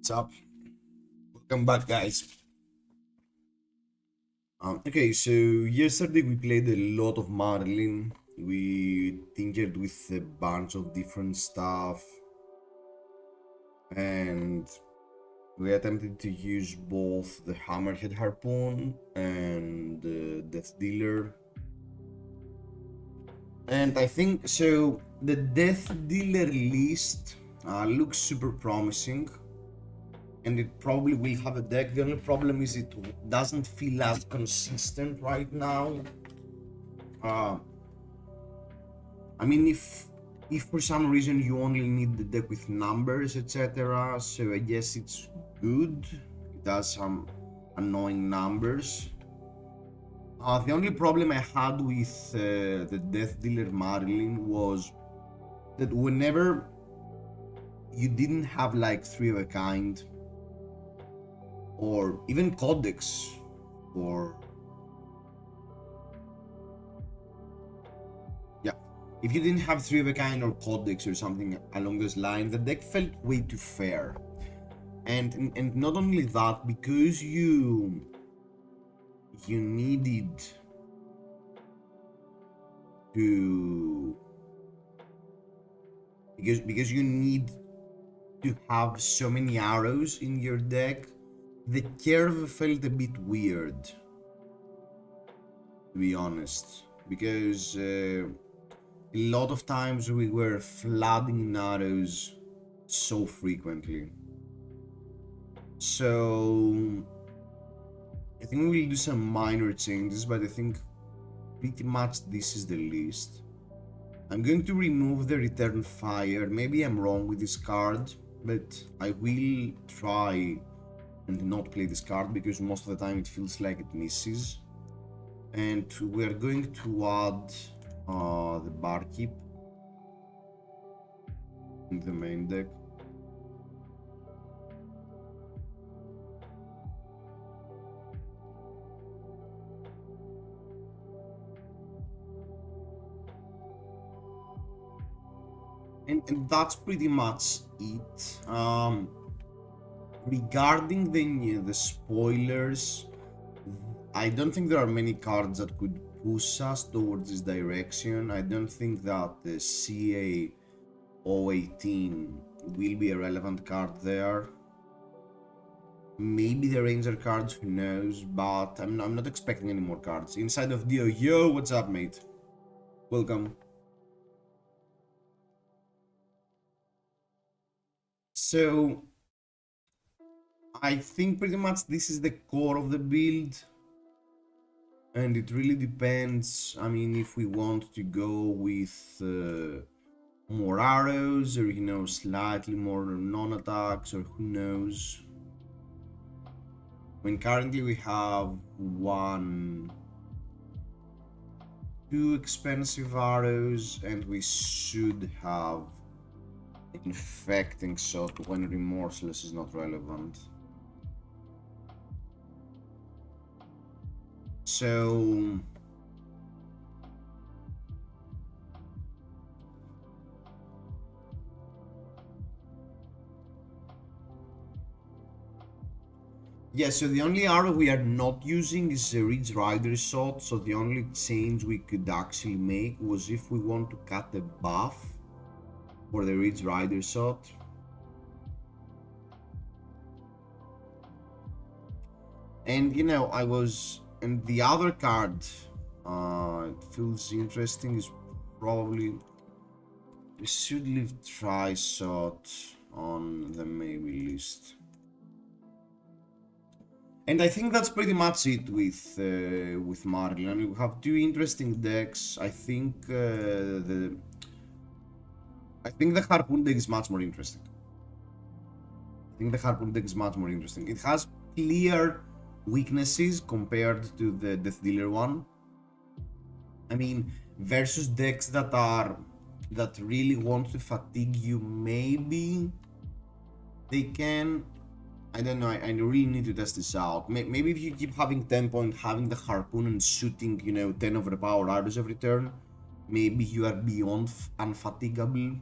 What's up? Welcome back, guys. Okay, so yesterday we played a lot of Marlin. We tinkered with a bunch of different stuff, and we attempted to use both the Hammerhead Harpoon and the Death Dealer. And I think so. The Death Dealer list looks super promising. And it probably will have a deck. The only problem is it doesn't feel as consistent right now. Uh, I mean, if for some reason you only need the deck with numbers, etc., so I guess it's good. It has some annoying numbers. The only problem I had with the Death Dealer Marlin was that whenever you didn't have like 3 of a kind, or even Codex, or if you didn't have 3 of a kind or Codex or something along those lines, the deck felt way too fair. And not only that, because you needed to because you need to have so many arrows in your deck, the curve felt a bit weird, to be honest, because a lot of times we were flooding in arrows so frequently. So I think we will do some minor changes, but I think pretty much this is the list. I'm going to remove the Return Fire. Maybe I'm wrong with this card, but I will try and not play this card because most of the time it feels like it misses. And we're going to add the Barkeep in the main deck. And that's pretty much it. Regarding the spoilers, I don't think there are many cards that could push us towards this direction. I don't think that the CA 018 will be a relevant card there. Maybe the Ranger cards, who knows, but I'm not expecting any more cards. Inside of Dio, yo, what's up, mate? Welcome. So I think pretty much this is the core of the build, and it really depends. I mean, if we want to go with more arrows, or slightly more non-attacks, or who knows. When currently we have 2 expensive arrows, and we should have Infecting Shot when Remorseless is not relevant. So yeah, so the only arrow we are not using is a Ridge Rider Shot, so the only change we could actually make was if we want to cut the buff for the Ridge Rider Shot. And and the other card it feels interesting is probably we should leave Tri-Shot on the maybe list. And I think that's pretty much it with Marlin. I mean, we have 2 interesting decks. I think the Harpoon deck is much more interesting. It has clear weaknesses compared to the Death Dealer one. I mean, versus decks that really want to fatigue you, maybe they can. I don't know, I really need to test this out. Maybe if you keep having tempo and having the Harpoon and shooting, 10 overpowered arrows every turn, maybe you are beyond unfatigable.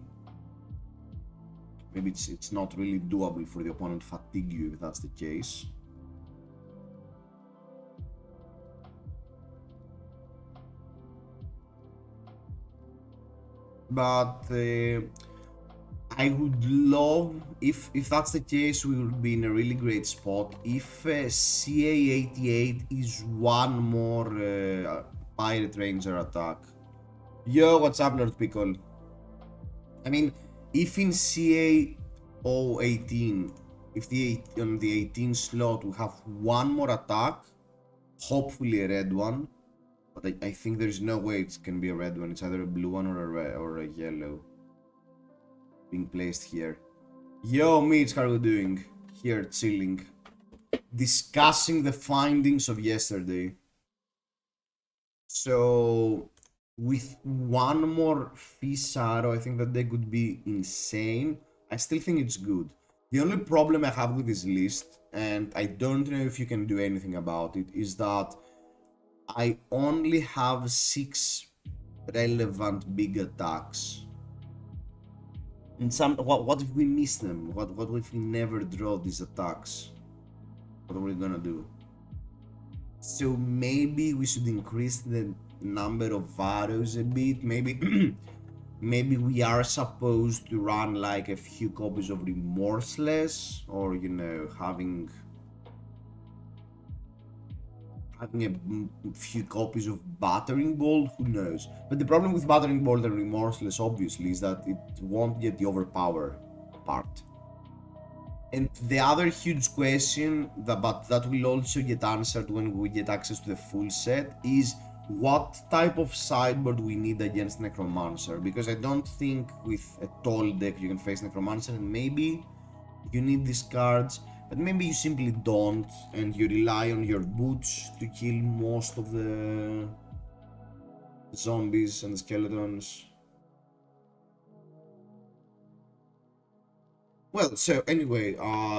maybe it's not really doable for the opponent to fatigue you if that's the case. But I would love, if that's the case, we would be in a really great spot. If CA88 is one more Pirate Ranger attack. Yo, what's up, Lord Pickle? I mean, if in CA018, if on the 18 slot we have one more attack, hopefully a red one, but I think there's no way it can be a red one. It's either a blue one or a yellow being placed here. Yo, Mitch, how are you doing? Here, chilling, discussing the findings of yesterday. So, with one more fish arrow, I think that they could be insane. I still think it's good. The only problem I have with this list, and I don't know if you can do anything about it, is that I only have 6 relevant big attacks. And what if we miss them? What if we never draw these attacks? What are we gonna do? So maybe we should increase the number of arrows a bit. Maybe maybe we are supposed to run like a few copies of Remorseless, or you know, having a few copies of Battering Bolt, who knows. But the problem with Battering Bolt and Remorseless obviously is that it won't get the overpower part. And the other huge question, but that will also get answered when we get access to the full set, is what type of sideboard we need against Necromancer. Because I don't think with a tall deck you can face Necromancer, and maybe you need these cards, but maybe you simply don't, and you rely on your boots to kill most of the zombies and the skeletons. Well, so anyway,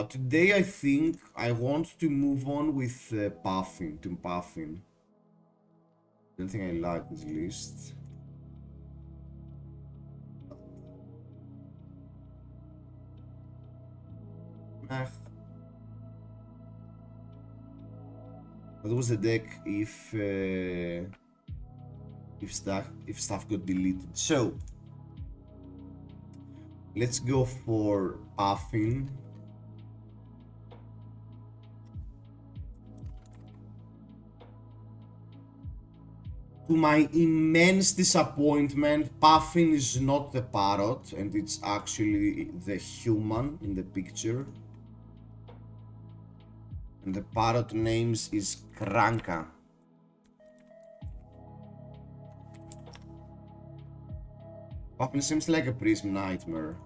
today I think I want to move on with Puffin, to Puffin. I don't think I like this list. That was the deck if stuff got deleted. So let's go for Puffin. To my immense disappointment, Puffin is not the parrot, and it's actually the human in the picture. And the parrot names is Kranka. Puffin seems like a Prism Nightmare.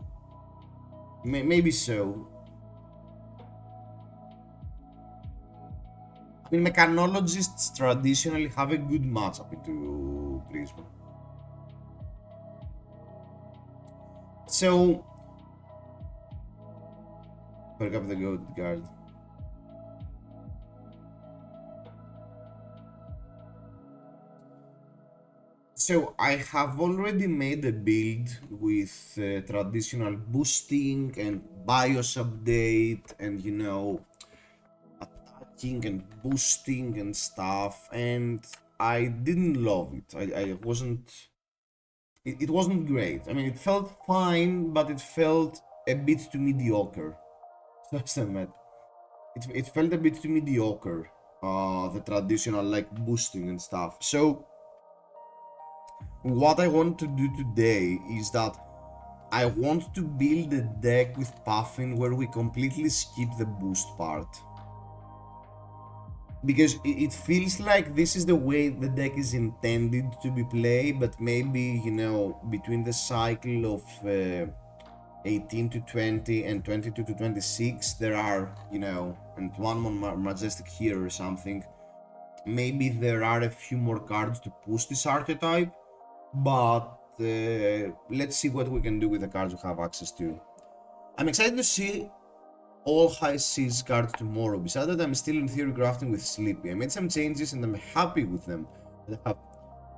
Maybe so. I mean, mechanologists traditionally have a good matchup into Prism. So, pick up the Goat Guard. So I have already made a build with traditional boosting and BIOS update and, you know, attacking and boosting and stuff, and I didn't love it. I wasn't... It wasn't great. I mean, it felt fine, but it felt a bit too mediocre. That's it felt a bit too mediocre, the traditional, like, boosting and stuff. So what I want to do today is that I want to build a deck with Puffin where we completely skip the boost part. Because it feels like this is the way the deck is intended to be played, but maybe, you know, between the cycle of 18 to 20 and 22 to 26, there are, you know, and one more Majestic Hero or something, maybe there are a few more cards to push this archetype. But let's see what we can do with the cards we have access to. I'm excited to see all high seas cards tomorrow. Besides that, I'm still in theory crafting with Sleepy. I made some changes and I'm happy with them. I have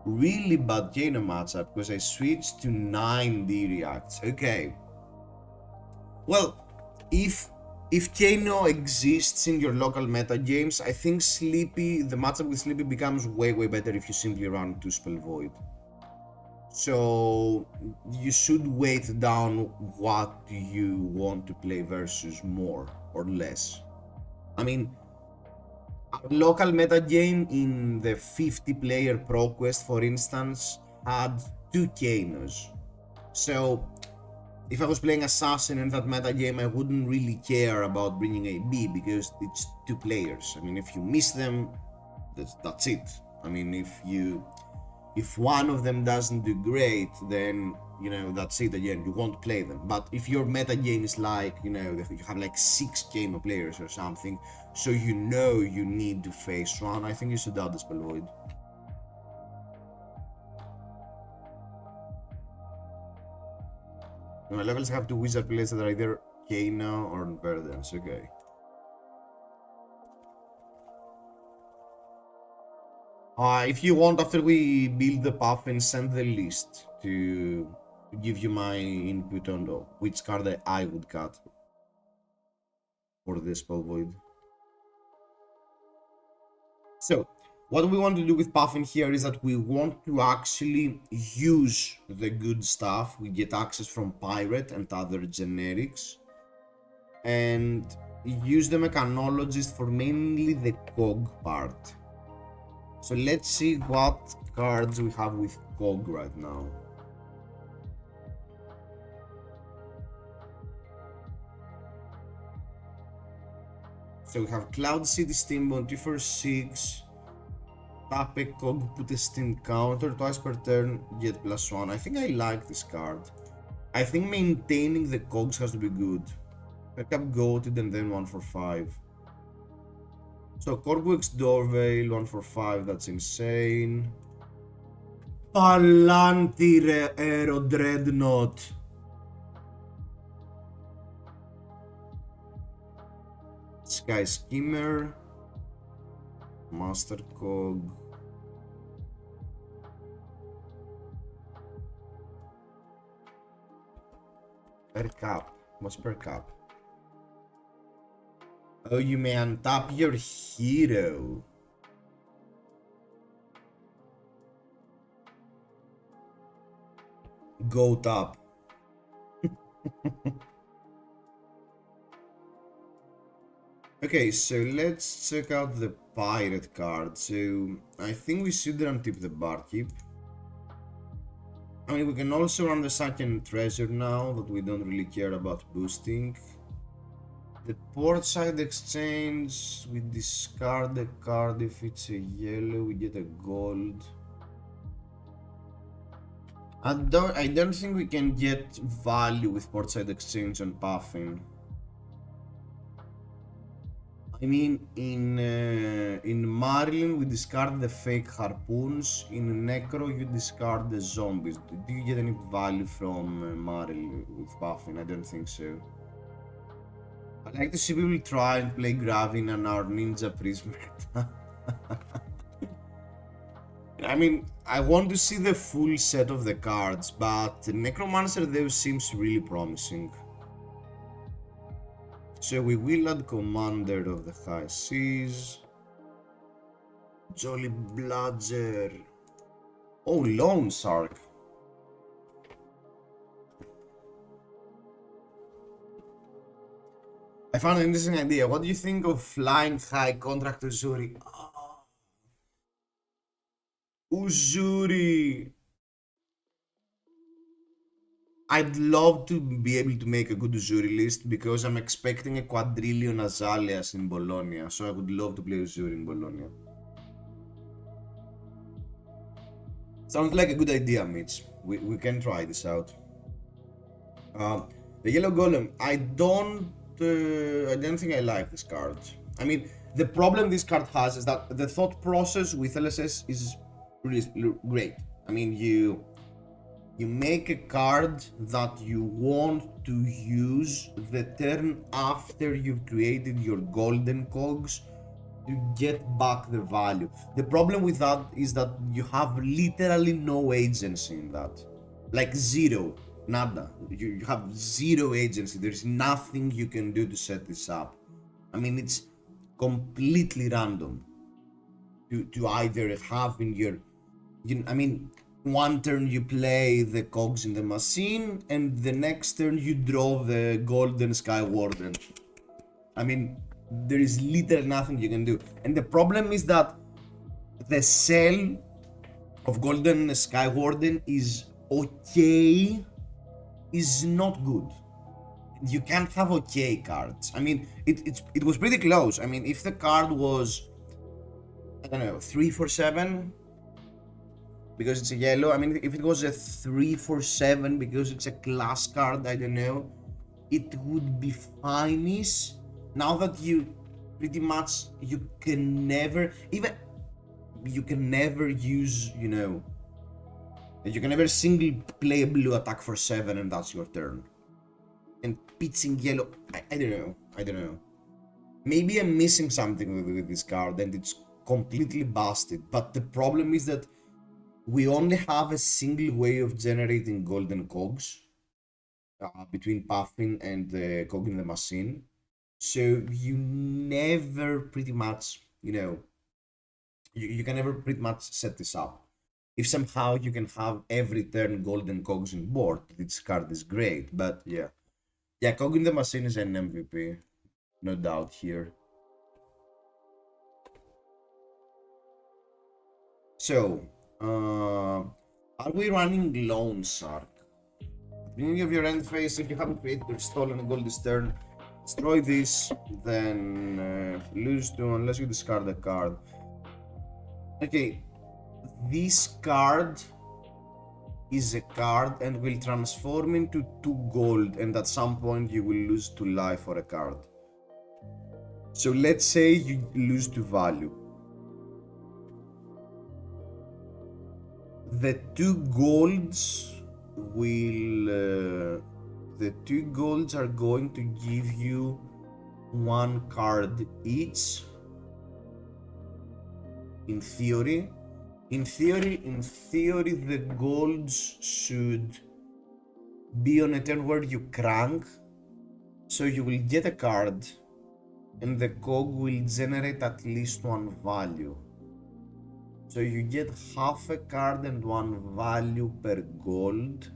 really bad Kano matchup because I switched to 9 D reacts. Okay. Well, if Kano exists in your local meta games, I think the matchup with Sleepy becomes way better if you simply run 2 Spell Void. So you should weight down what you want to play versus more or less. I mean, our local meta game in the 50-player Pro Quest, for instance, had 2 Kanos. So if I was playing Assassin in that meta game, I wouldn't really care about bringing a B because it's 2 players. I mean, if you miss them, that's it. I mean, if one of them doesn't do great, then that's it again, you won't play them. But if your meta game is like, you have like 6 Kano players or something, so you need to face one, I think you should add the Spell Void. My levels have 2 wizard players that are either Kano or Verdance, okay. If you want, after we build the path, and send the list to give you my input on which card I would cut for the Spell Void. So, what we want to do with Puffin here is that we want to actually use the good stuff. We get access from Pirate and other generics, and use the Mechanologist for mainly the COG part. So let's see what cards we have with COG right now. So we have Cloud City Steamboat 2 for 6. Tap a COG, put a steam counter twice per turn, get +1. I think I like this card. I think maintaining the COGs has to be good. Pick up Goated and then 1 for 5. So Corbuix Dorvale, 1 for 5, that's insane. Palantir Aero Dreadnought. Sky Skimmer. Master Cog. Per cap. What's per cap? Oh, you may untap your hero. Go top. Okay, so let's check out the pirate card. So I think we should untip the barkeep. I mean, we can also run the second treasure now that we don't really care about boosting. The portside exchange, we discard the card. If it's a yellow, we get a gold. I don't think we can get value with portside exchange on Puffin. I mean, in Marilyn we discard the fake harpoons. In Necro you discard the zombies. Do you get any value from Marilyn with Puffin? I don't think so. I like to see people try and play Gravin and our Ninja Priest meta. I mean, I want to see the full set of the cards, but Necromancer though seems really promising. So we will add Commander of the High Seas. Jolly Bludger. Oh, Lone Shark. I found an interesting idea. What do you think of Flying High Contract Uzuri? Oh. Uzuri! I'd love to be able to make a good Uzuri list because I'm expecting a quadrillion Azaleas in Bologna, so I would love to play Uzuri in Bologna. Sounds like a good idea, Mitch. We can try this out. The Yellow Golem. I don't think I like this card. I mean, the problem this card has is that the thought process with LSS is really great. I mean, you make a card that you want to use the turn after you've created your golden cogs to get back the value. The problem with that is that you have literally no agency in that. Like zero. Nada. You have zero agency. There's nothing you can do to set this up. I mean, it's completely random to either have in your, I mean, one turn you play the cogs in the machine, and the next turn you draw the golden sky warden. I mean, there is literally nothing you can do. And the problem is that the cell of golden sky warden is okay, is not good. You can't have okay cards. I mean, it was pretty close. I mean, if the card was, I don't know, 3/7 because it's a yellow. I mean, if it was a 3/7 because it's a class card, I don't know, it would be fine-ish. Now that you pretty much, you can never use, you know, you can never single play a blue attack for 7 and that's your turn. And pitching yellow, I don't know. Maybe I'm missing something with this card and it's completely busted. But the problem is that we only have a single way of generating golden cogs between Puffin and the cog in the machine. So you never pretty much, you know, you can never pretty much set this up. If somehow you can have every turn golden cogs on board, this card is great. But yeah. Yeah, cog in the machine is an MVP. No doubt here. So, are we running Lone Shark? At the beginning of your end phase, if you haven't created or stolen a gold this turn, destroy this, then lose 2 unless you discard a card. Okay, this card is a card and will transform into 2 gold, and at some point you will lose 2 life for a card. So let's say you lose 2 value. The 2 golds will the 2 golds are going to give you 1 card each. In theory, the golds should be on a turn where you crank, so you will get a card and the cog will generate at least 1 value. So you get half a card and 1 value per gold.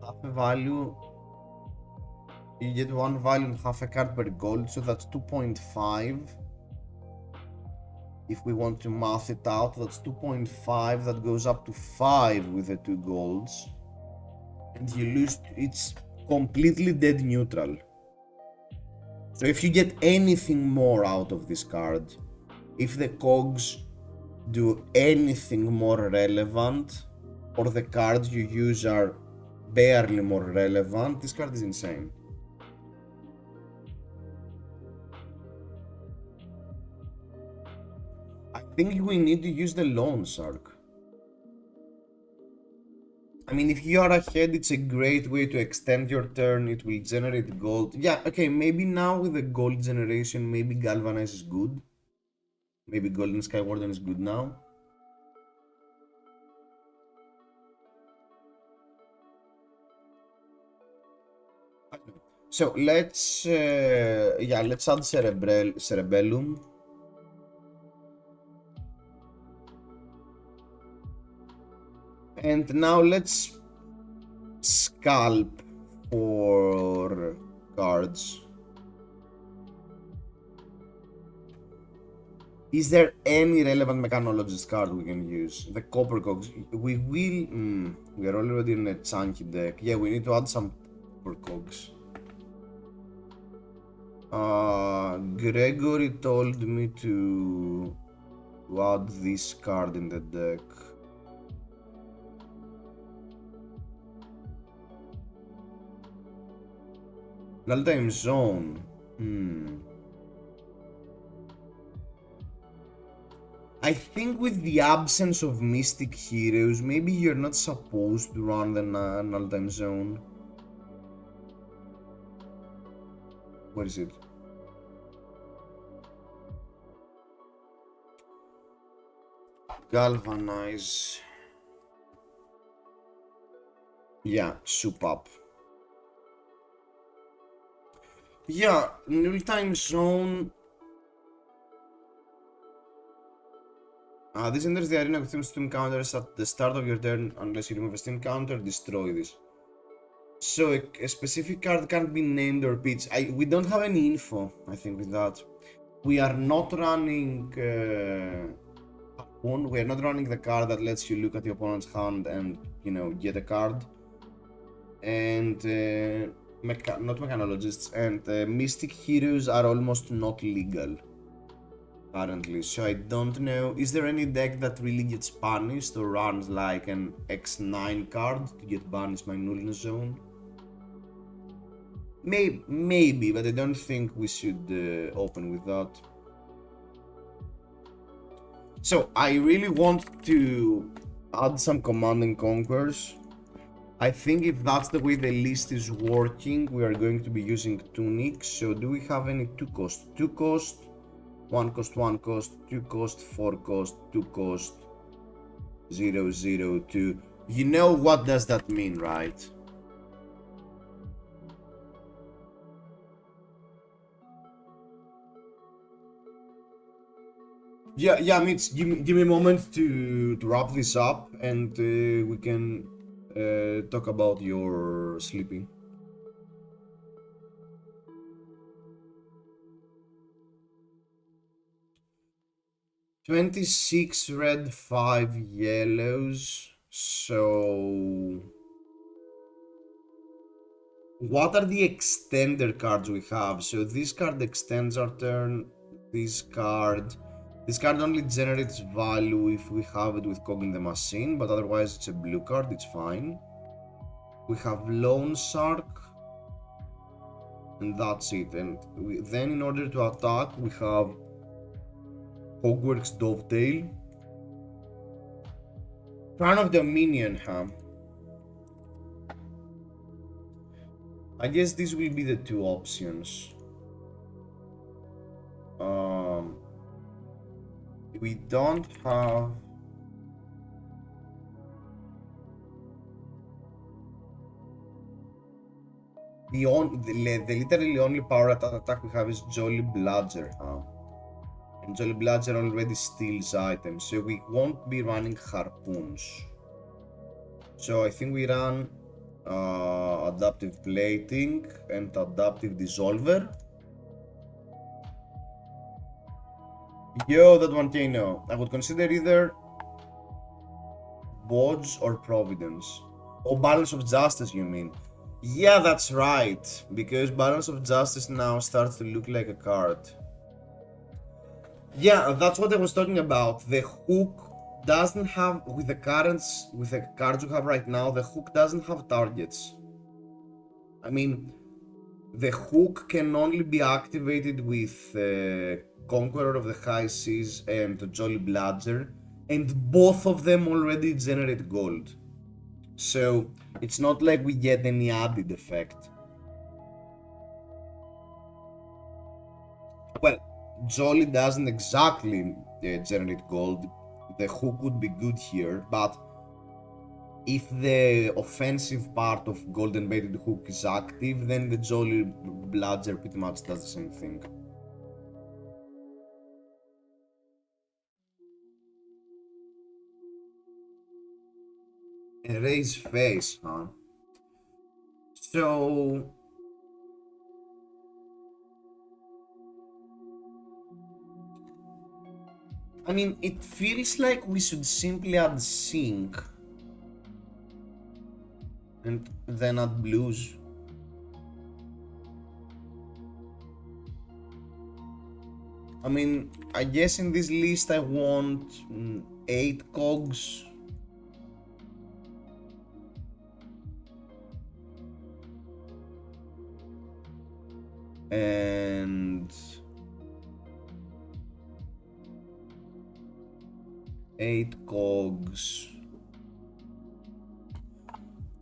Half a value, you get 1 value and half a card per gold, so that's 2.5. If we want to math it out, that's 2.5, that goes up to 5 with the 2 golds. And you lose, it's completely dead neutral. So if you get anything more out of this card, if the cogs do anything more relevant, or the cards you use are barely more relevant, this card is insane. I think we need to use the Lone Shark. I mean, if you are ahead, it's a great way to extend your turn. It will generate gold. Yeah, okay, maybe now with the gold generation, maybe Galvanize is good. Maybe Golden Sky Warden is good now. So let's let's add Cerebellum. And now let's scalp for cards. Is there any relevant Mechanologist card we can use? The Copper Cogs. We will. We are already in a chunky deck. Yeah, we need to add some Copper Cogs. Gregory told me to add this card in the deck. Null-time Zone. I think with the absence of Mystic Heroes, maybe you're not supposed to run the Null-time Zone. Where is it? Galvanize. Yeah, soup up. Yeah, null time zone. This enters the arena with two steam counters at the start of your turn. Unless you remove a steam counter, destroy this. So a specific card can't be named or pitched. We don't have any info, I think, with that. We are not running Harpoon. We are not running the card that lets you look at the opponent's hand and, you know, get a card. And not mechanologists and mystic heroes are almost not legal currently. So I don't know. Is there any deck that really gets punished or runs like an X9 card to get banished by Nullness Zone? Maybe, but I don't think we should open with that. So I really want to add some Command and Conquers. I think if that's the way the list is working, we are going to be using Tunics. So do we have any 2 cost? 2 cost, 1 cost, 1 cost, 2 cost, 4 cost, 2 cost, 0, 0, 2. You know what does that mean, right? Yeah, I mean, give me a moment to wrap this up and we can talk about your sleeping. 26 red, 5 yellows. So what are the extender cards we have? So this card extends our turn. This card only generates value if we have it with Cogging the Machine, but otherwise it's a blue card, it's fine. We have Loan Shark, and that's it. And then in order to attack, we have Hogwarts Dovetail. Crown of Dominion, huh? I guess these will be the 2 options. We don't have... The literally only power attack we have is Jolly Bludger, huh? And Jolly Bludger already steals items, so we won't be running Harpoons. So I think we run Adaptive Plating and Adaptive Dissolver. Yo, that 1k no. I would consider either Bodge or Providence. Oh, Balance of Justice, you mean? Yeah, that's right. Because Balance of Justice now starts to look like a card. Yeah, that's what I was talking about. The hook doesn't have, with the cards you have right now, the hook doesn't have targets. I mean, the hook can only be activated with Conqueror of the High Seas and Jolly Bludger, and both of them already generate gold. So it's not like we get any added effect. Well, Jolly doesn't exactly generate gold. The hook would be good here, but if the offensive part of Golden Baited Hook is active, then the Jolly Bludger pretty much does the same thing. Erase face, huh? So... I mean, it feels like we should simply add Sync and then add Blues. I mean, I guess in this list I want 8 cogs. And 8 cogs.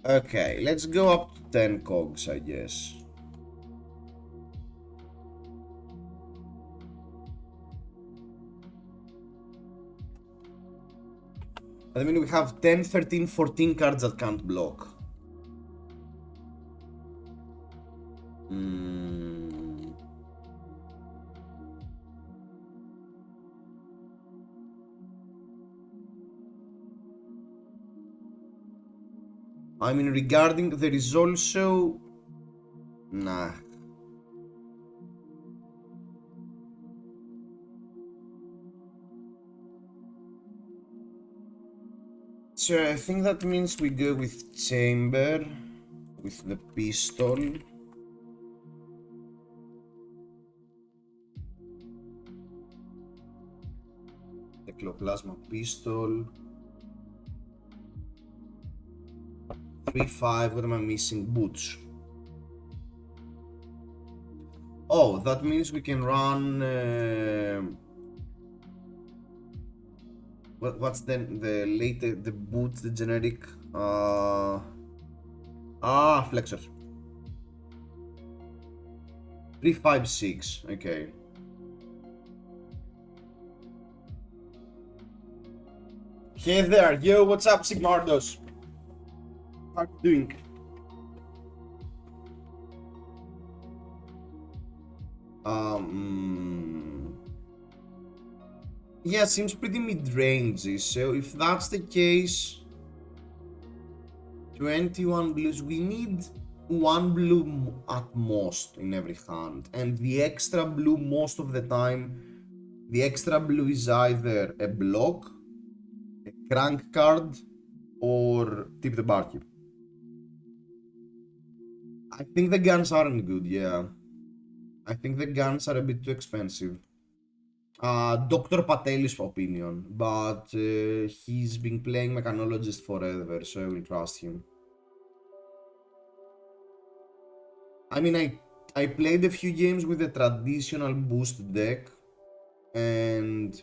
Okay, let's go up to 10 cogs, I guess. I mean, we have 10, 13, 14 cards that can't block. Mm. I mean, regarding there is also nah. So I think that means we go with chamber, with the pistol. The Cloplasma pistol. 3-5, what am I missing? Boots. Oh, that means we can run... what's the later, the boot, the generic... Flexor. 3-5-6, okay. Hey there, yo, what's up, Sigmardos? How are you doing? Yeah, seems pretty mid-rangey, so if that's the case, 21 blues, we need one blue at most in every hand, and the extra blue most of the time, the extra blue is either a block, a crank card, or tip the barkeep. I think the guns aren't good, yeah. I think the guns are a bit too expensive. Dr. Patel's opinion, but he's been playing Mechanologist forever, so I will trust him. I mean, I played a few games with a traditional boost deck, and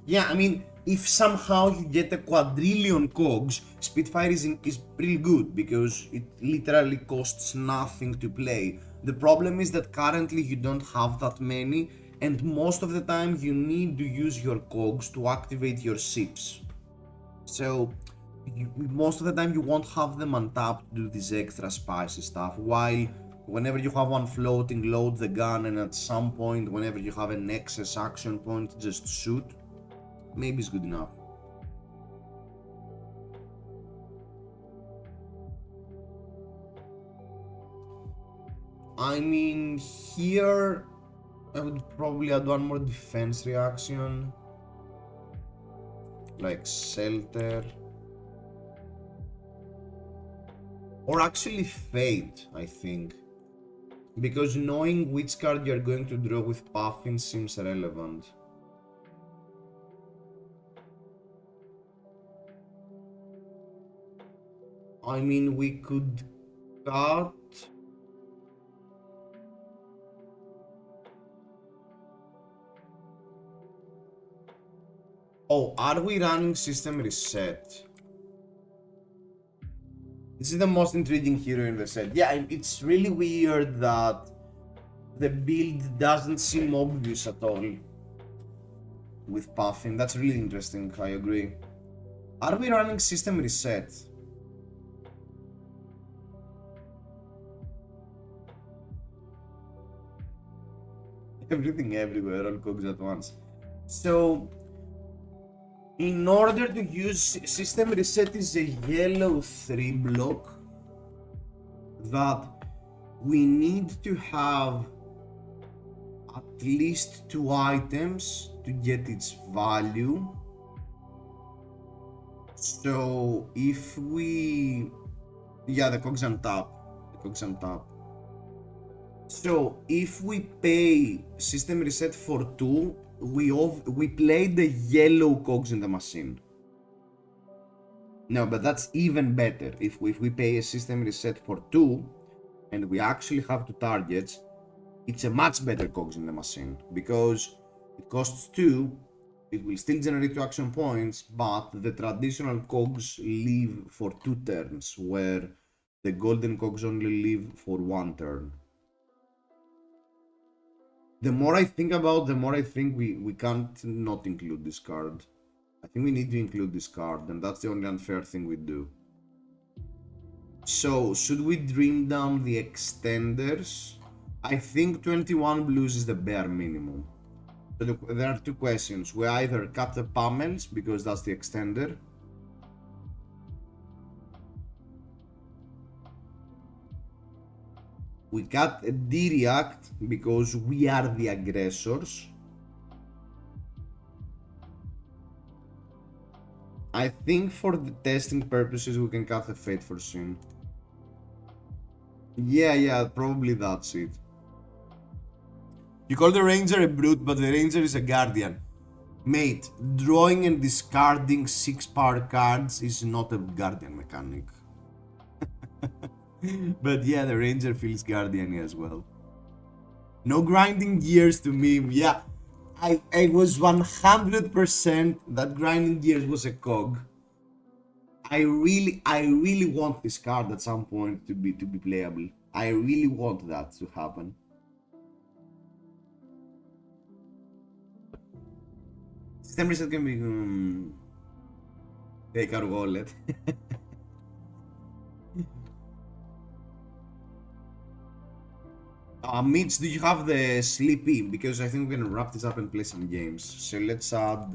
yeah, I mean, if somehow you get a quadrillion cogs, Spitfire is pretty good because it literally costs nothing to play. The problem is that currently you don't have that many, and most of the time you need to use your cogs to activate your ships. So most of the time you won't have them untapped to do this extra spicy stuff, while whenever you have one floating, load the gun, and at some point whenever you have an excess action point, just shoot. Maybe it's good enough. I mean, here I would probably add one more defense reaction, like Shelter. Or actually Fate, I think. Because knowing which card you're going to draw with Puffin seems relevant. I mean, we could cut... Oh, are we running System Reset? This is the most intriguing hero in the set. Yeah, it's really weird that the build doesn't seem obvious at all with Puffin. That's really interesting, I agree. Are we running System Reset? Everything everywhere, all cogs at once. So, in order to use System Reset is a yellow 3 block that we need to have at least 2 items to get its value. So if we... Yeah, the cogs on top. The cogs on top. So if we pay System Reset for 2, we play the yellow cogs in the machine. No, but that's even better. If we pay a System Reset for 2 and we actually have 2 targets, it's a much better cogs in the machine because it costs 2, it will still generate 2 action points, but the traditional cogs live for 2 turns, where the golden cogs only live for 1 turn. The more I think about, the more I think we can't not include this card. I think we need to include this card, and that's the only unfair thing we do. So, should we dream down the extenders? I think 21 blues is the bare minimum. So there are two questions. We either cut the pummels, because that's the extender. We cut a D-React, because we are the aggressors. I think for the testing purposes, we can cut the Fate for Sin. Yeah, probably that's it. You call the Ranger a brute, but the Ranger is a guardian. Mate, drawing and discarding 6 power cards is not a guardian mechanic. But yeah, the Ranger feels guardian as well. No grinding gears to me. Yeah, I was 100% that grinding gears was a cog. I really want this card at some point to be playable. I really want that to happen. System reset can be take our wallet. Mitch, do you have the Sleepy? Because I think we're gonna wrap this up and play some games. So let's add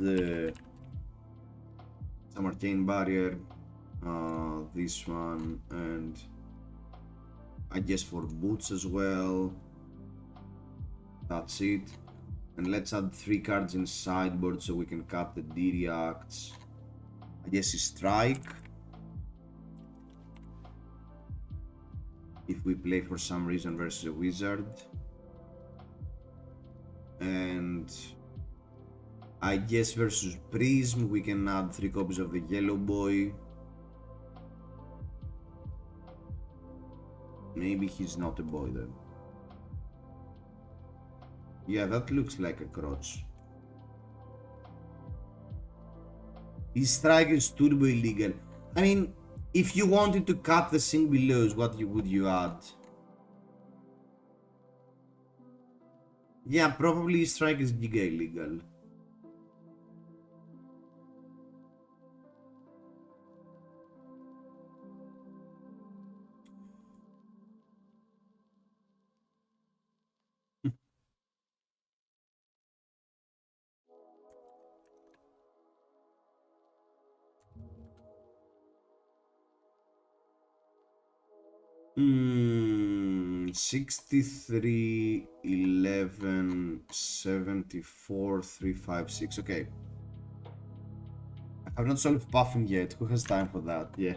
some Arcane Barrier, this one, and I guess for boots as well. That's it. And let's add 3 cards in sideboard so we can cut the D-Reacts. I guess it's Strike. If we play for some reason versus a Wizard. And I guess versus Prism we can add 3 copies of the Yellow Boy. Maybe he's not a boy then. Yeah, that looks like a crotch. His strike is turbo illegal. I mean, if you wanted to cut the thing below, what would you add? Yeah, probably his strike is giga illegal. Hmm, 63, 11, 74, 356. Okay. I have not solved buffing yet. Who has time for that? Yeah.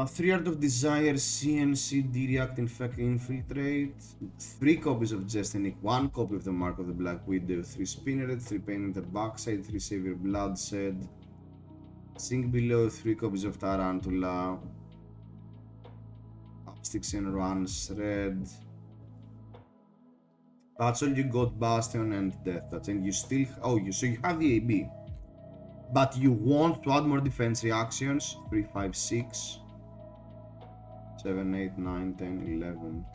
3 Art of Desire, CNC, D-React, Infiltrate, 3 copies of Jestinic, 1 copy of the Mark of the Black Widow, 3 Spinneret, 3 Pain in the Backside, 3 Savior Bloodshed, Sink Below, 3 copies of Tarantula, Upsticks and Run, Shred. That's all you got, Bastion and Death Touch, and you still... Oh, so you have the AB. But you want to add more defense reactions, 3, 5, 6... 7, 8, 9, 10, 11.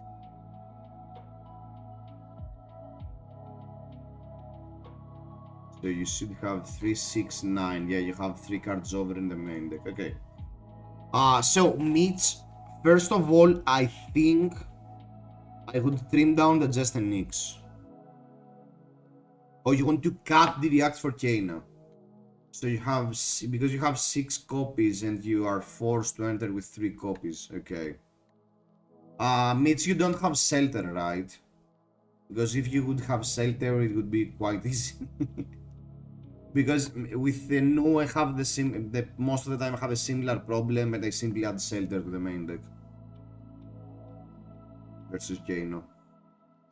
So you should have 3, 6, 9. Yeah, you have 3 cards over in the main deck. Okay. So Mitch, first of all, I think I would trim down the Justin Nix. Or you want to cut the reacts for Kena. So you have, because you have 6 copies and you are forced to enter with 3 copies. Okay. Mitch, you don't have Shelter, right? Because if you would have Shelter, it would be quite easy. Because with the new, I have most of the time I have a similar problem, and I simply add Shelter to the main deck. Versus Kano.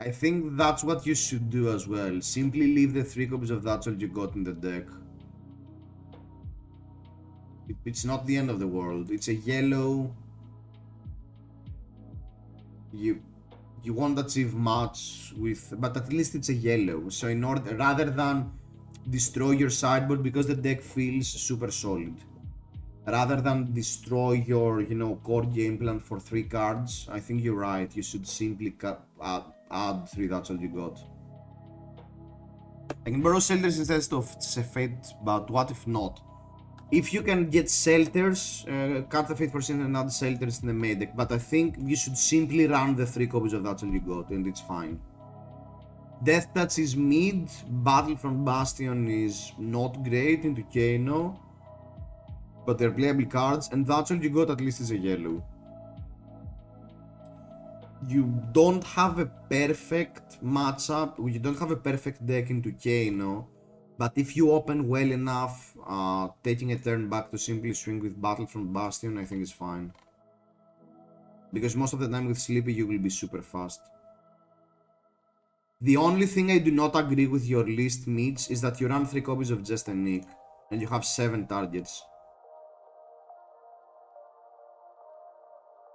I think that's what you should do as well. Simply leave the 3 copies of That's All You Got in the deck. It's not the end of the world. It's a yellow. You won't achieve much with, but at least it's a yellow. So in order, rather than destroy your sideboard, because the deck feels super solid, rather than destroy your, core game plan for 3 cards, I think you're right. You should simply add 3. That's all you got. I can borrow Shelters instead of Fate, but what if not? If you can get shelters, cut the Fate for Sin and add shelters in the main deck, but I think you should simply run the 3 copies of That's All You Got, and it's fine. Death Touch is mid, Battle from Bastion is not great into Kano, but they're playable cards, and That's All You Got at least is a yellow. You don't have a perfect matchup, you don't have a perfect deck into Kano, but if you open well enough, taking a turn back to simply swing with Battle from Bastion, I think is fine. Because most of the time with Sleepy you will be super fast. The only thing I do not agree with your list, Mitch, is that you run 3 copies of Just a Nick, and you have 7 targets.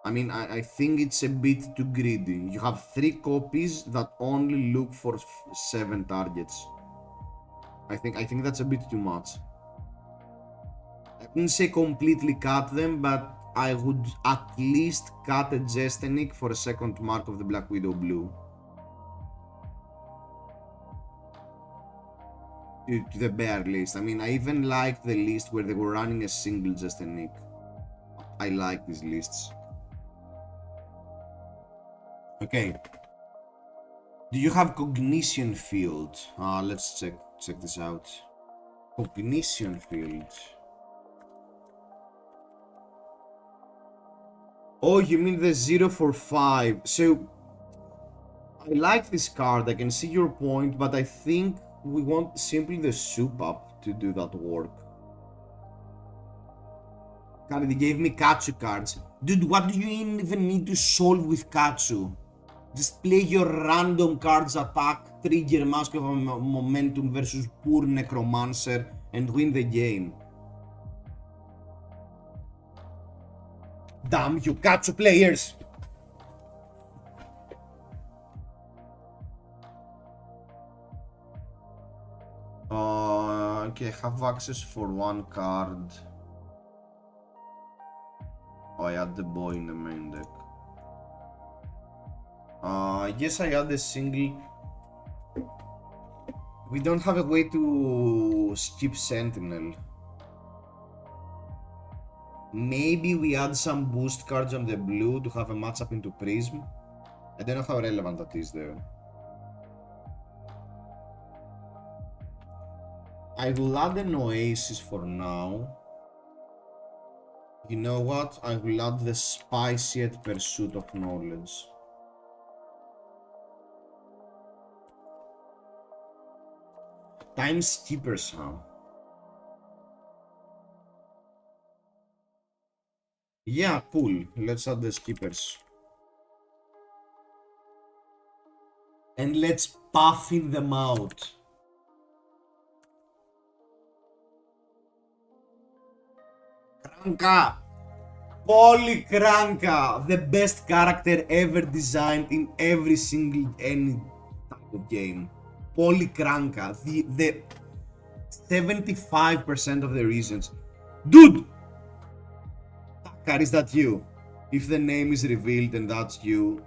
I mean, I think it's a bit too greedy. You have 3 copies that only look for 7 targets. I think that's a bit too much. I wouldn't say completely cut them, but I would at least cut a Jestenic for a second mark of the Black Widow blue. To the bear list. I mean, I even like the list where they were running a single Jestenic. I like these lists. Okay. Do you have Cognition Field? Let's check this out. Cognition Field. Oh, you mean the 0 for 5. So, I like this card, I can see your point, but I think we want simply the soup up to do that work. God, they gave me Katsu cards. Dude, what do you even need to solve with Katsu? Just play your random cards attack, trigger Mask of Momentum versus poor Necromancer and win the game. Damn you, Katsu players! Okay, have access for 1 card. Oh, I add the boy in the main deck. Yes, I add a single. We don't have a way to skip Sentinel. Maybe we add some boost cards on the blue to have a matchup into Prism. I don't know how relevant that is though. I will add an Oasis for now. You know what? I will add the Spiciest Pursuit of Knowledge. Time Skippers, huh? Yeah, cool. Let's add the Skippers. And let's puffin them out. Kranka! Polykranka! The best character ever designed in every single any type of game. Polykranka. The 75% of the reasons. Dude! Takar, is that you? If the name is revealed and that's you.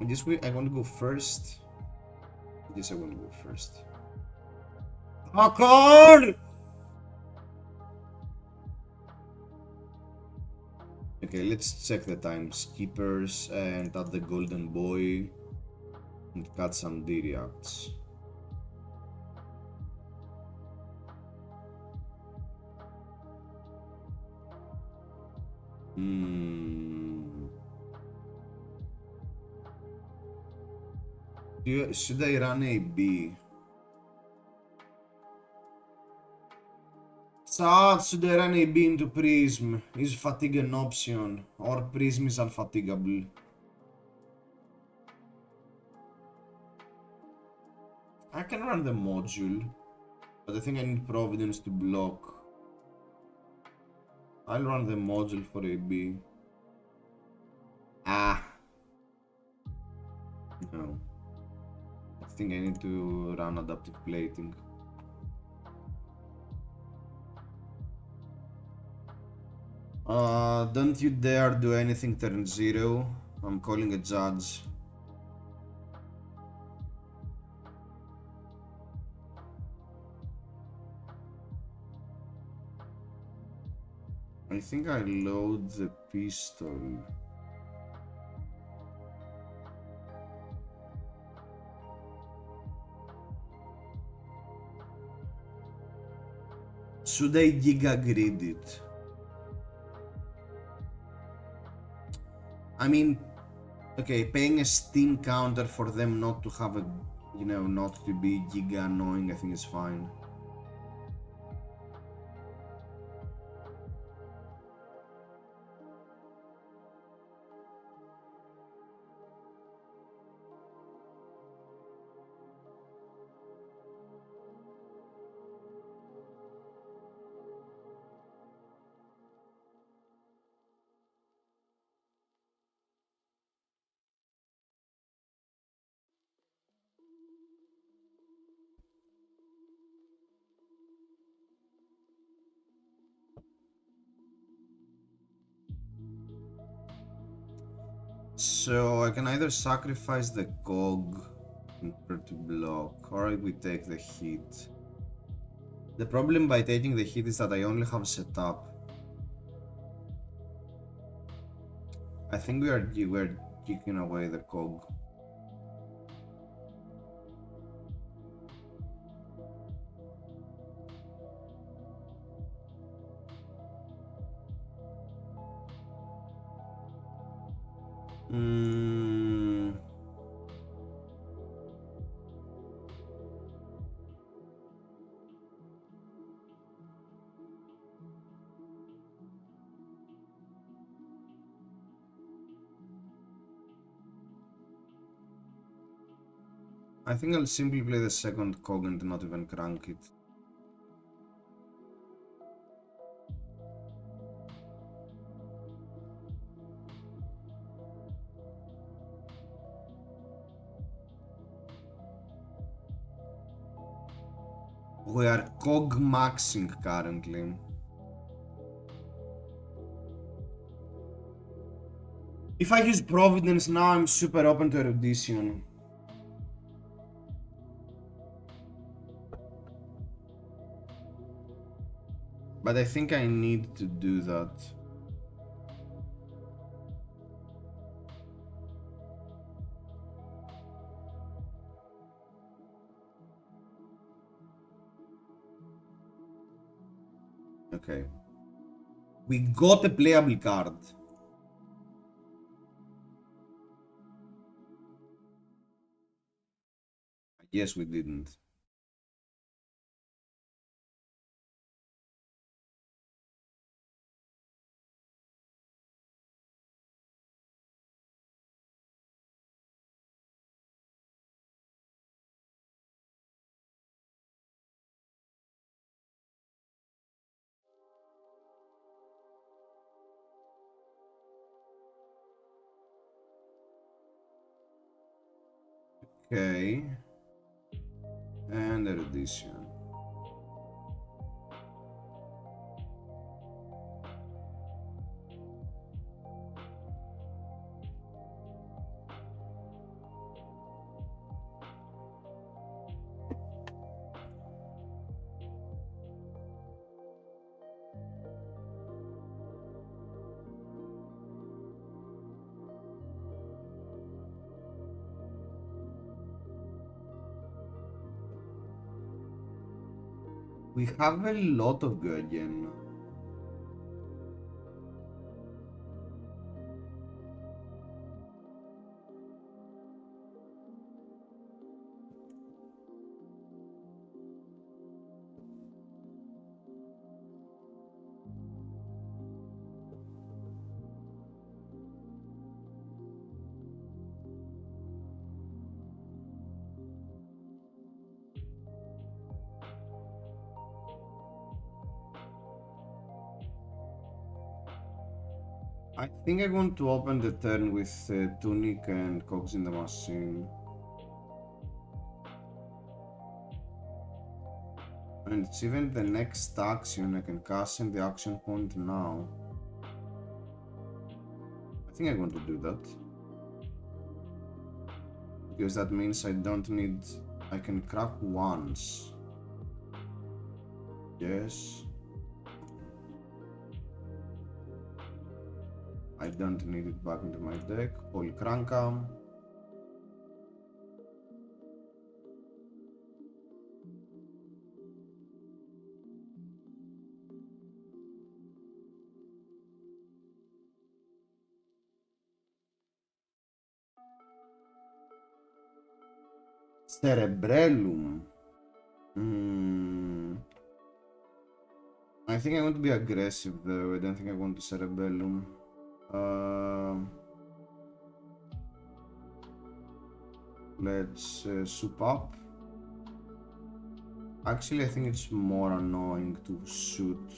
I want to go first. Yes, I want to go first. Takar! Okay, let's check the time. Skippers and add the golden boy and cut some D-reacts. Should I run a B? Should I run a B into Prism? Is fatigue an option? Or Prism is unfatigable? I can run the module, but I think I need Providence to block. I'll run the module for a B. No. I think I need to run adaptive plating. Don't you dare do anything turn 0. I'm calling a judge. I think I load the pistol. Should I giga grid it? I mean, okay, paying a Steam counter for them not to have a, you know, not to be giga annoying, I think is fine. So I can either sacrifice the cog in order to block, or we take the hit. The problem by taking the hit is that I only have setup. I think we're kicking away the cog. I think I'll simply play the second cog and not even crank it. We are cog maxing currently. If I use Providence now, I'm super open to erudition. But I think I need to do that. Okay. We got a playable card. I guess we didn't. Okay. And erudition. We have a lot of go again. I think I want to open the turn with Tunic and Cogs in the Machine. And it's even the next action. I can cast in the action point now. I think I want to do that. Because that means I don't need... I can crack once. Yes. I don't need it back into my deck. Polycranka. Cerebellum. I think I want to be aggressive though. I don't think I want to Cerebellum. Let's soup up. Actually, I think it's more annoying to shoot.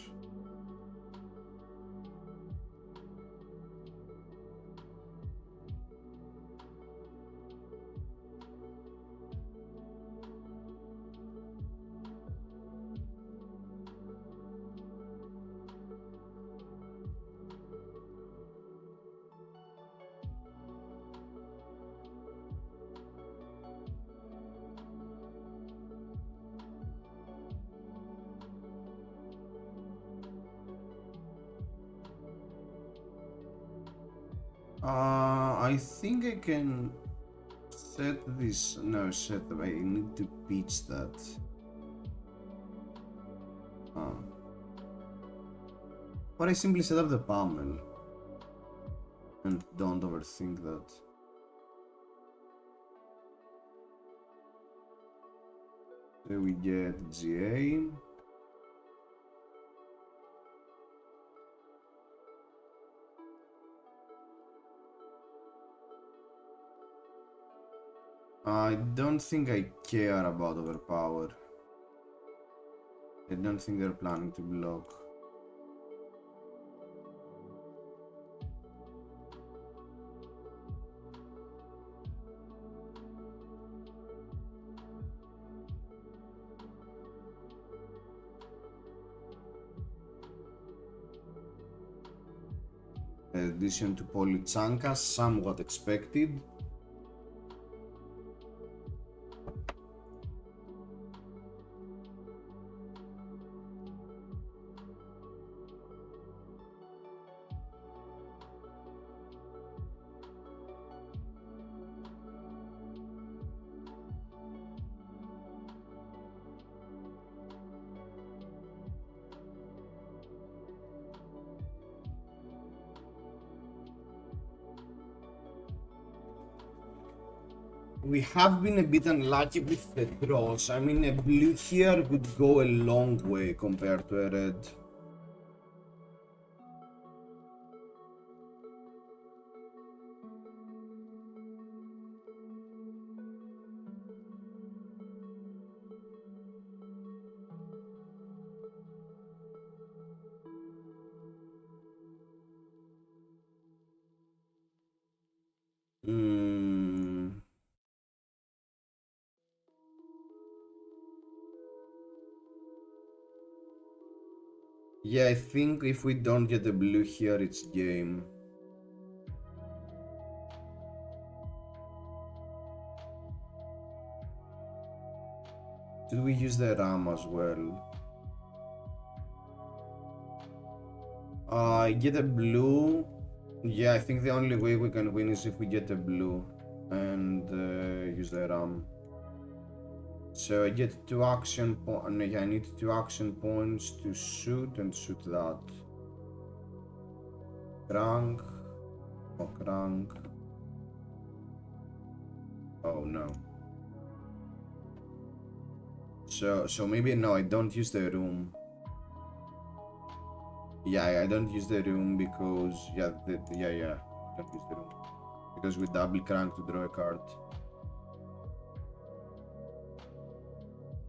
I think I can set this. No, I need to pitch that. Or I simply set up the panel and don't overthink that. So we get GA. I don't think I care about overpower. I don't think they're planning to block. Addition to Polychanka, somewhat expected. We have been a bit unlucky with the draws. I mean, a blue here would go a long way compared to a red. Yeah, I think if we don't get the blue here, it's game. Should we use the ram as well? Get a blue. Yeah, I think the only way we can win is if we get a blue and use the ram. So I get 2 action points. No, yeah, I need 2 action points to shoot and shoot that. Crank. Oh, crank. Oh no. So maybe no, I don't use the room. Yeah, I don't use the room because yeah, don't use the room because we double crank to draw a card.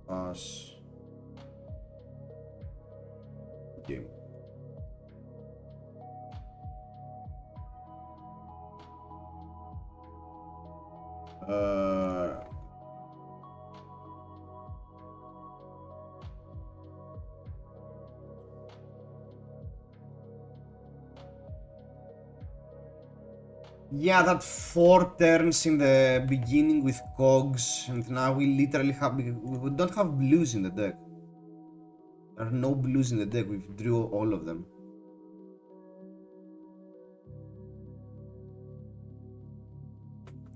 Pass. Game. Yeah, that 4 turns in the beginning with cogs, and now we literally have, we don't have blues in the deck. There are no blues in the deck, we've drew all of them.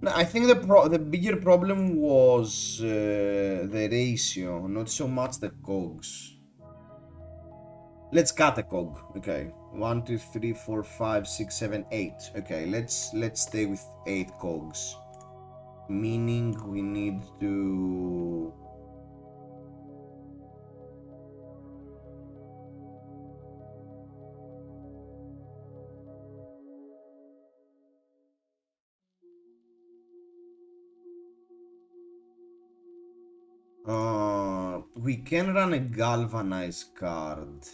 No, I think the bigger problem was the ratio, not so much the cogs. Let's cut a cog. Okay, 1, 2, 3, 4, 5, 6, 7, 8. Okay, let's stay with 8 cogs. Meaning we need to. We can run a galvanized card.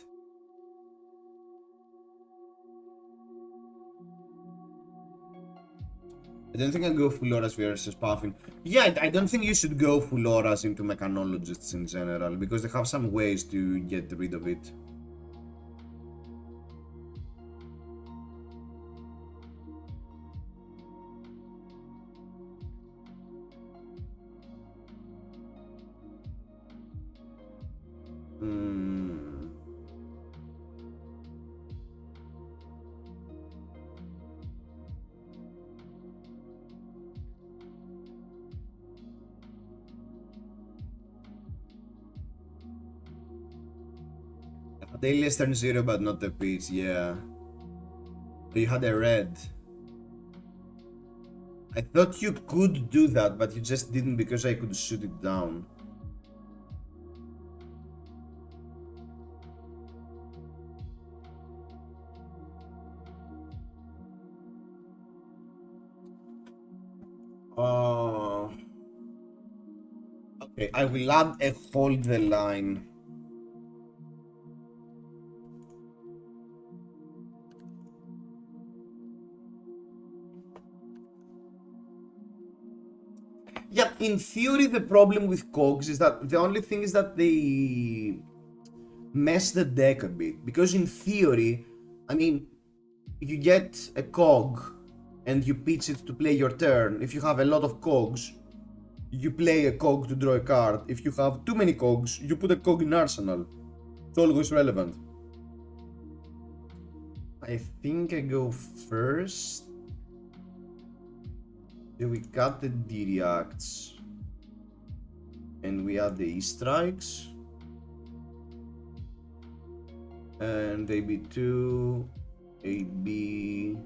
I don't think I'll go full auras versus Puffin. Yeah, I don't think you should go full auras into mechanologists in general, because they have some ways to get rid of it. Dailies turn 0 but not the pitch, yeah. You had a red. I thought you could do that, but you just didn't because I could shoot it down. Oh. Okay, I will add a hold the line. Yeah, in theory, the problem with cogs is that the only thing is that they mess the deck a bit. Because in theory, I mean, you get a cog and you pitch it to play your turn. If you have a lot of cogs, you play a cog to draw a card. If you have too many cogs, you put a cog in arsenal. It's always relevant. I think I go first. So we cut the D-reacts. And we add the E-strikes. And AB2, AB.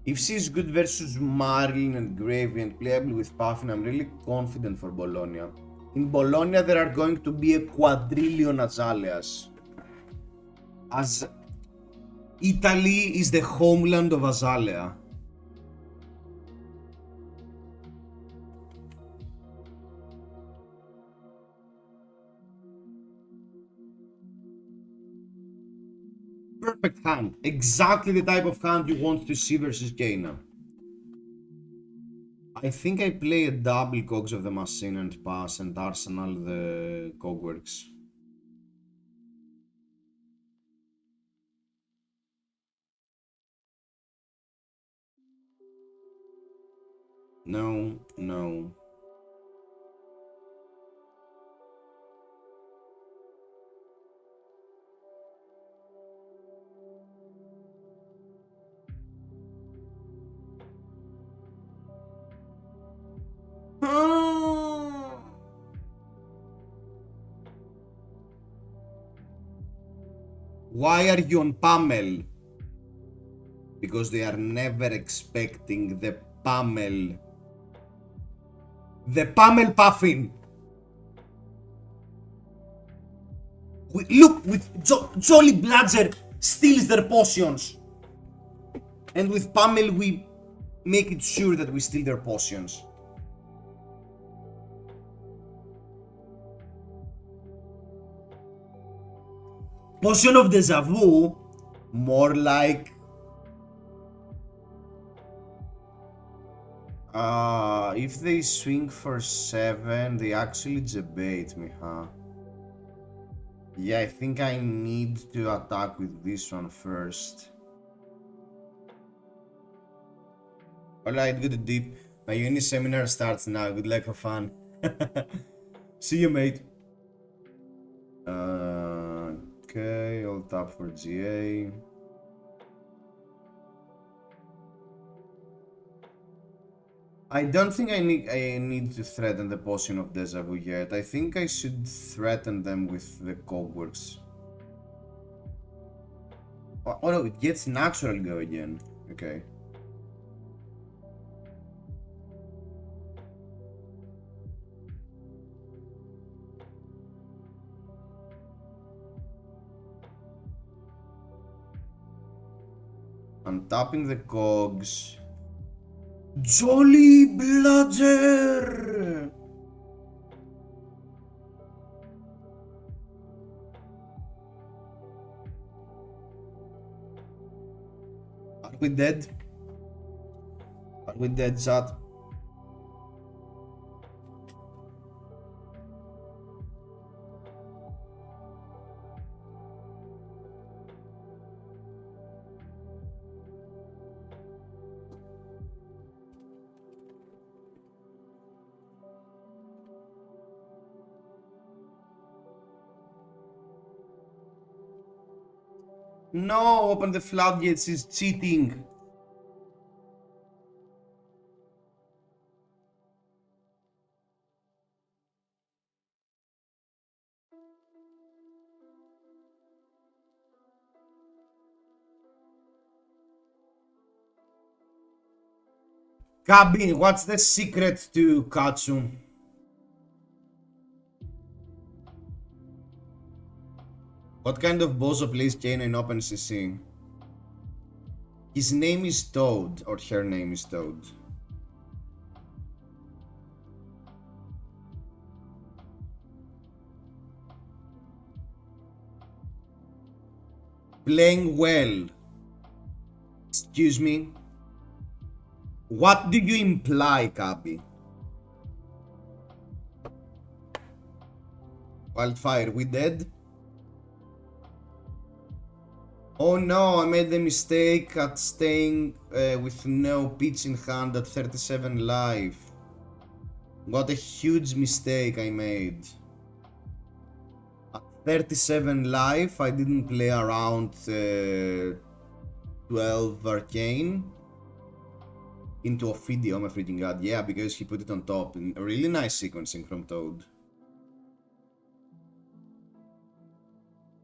If she's good versus Marlin and Gravy and playable with Puffin, I'm really confident for Bologna. In Bologna, there are going to be a quadrillion Azaleas. As Italy is the homeland of Azalea. Perfect hand. Exactly the type of hand you want to see versus Jaina. I think I play a double Cogs of the Machine and pass and Arsenal the Cogworks. No, no. Why are you on Pamel? Because they are never expecting the Pamel. The Pamel Puffin. Look, with Jolly Bludger steals their potions. And with Pamel we make it sure that we steal their potions. Potion of Deja Vu, more like if they swing for 7, they actually debate me, huh? Yeah, I think I need to attack with this one first. Alright, good deep. My uni seminar starts now. Good luck, for fun. See you, mate. Okay, I'll tap for GA. I don't think I need to threaten the potion of deja vu yet. I think I should threaten them with the cogworks. Oh no, it gets natural go again. Okay. I'm tapping the cogs. Jolly Bludger! Are we dead? Are we dead, chat? No, open the floodgates is cheating. Cabin, what's the secret to Katsu? What kind of bozo plays Kane in OpenCC? His name is Toad, or her name is Toad. Playing well. Excuse me? What do you imply, Kabi? Wildfire, we dead? Oh no, I made the mistake at staying with no pitch in hand at 37 life. What a huge mistake I made. At 37 life, I didn't play around 12 arcane into Ophidia. Oh my freaking god. Yeah, because he put it on top. A really nice sequencing from Toad.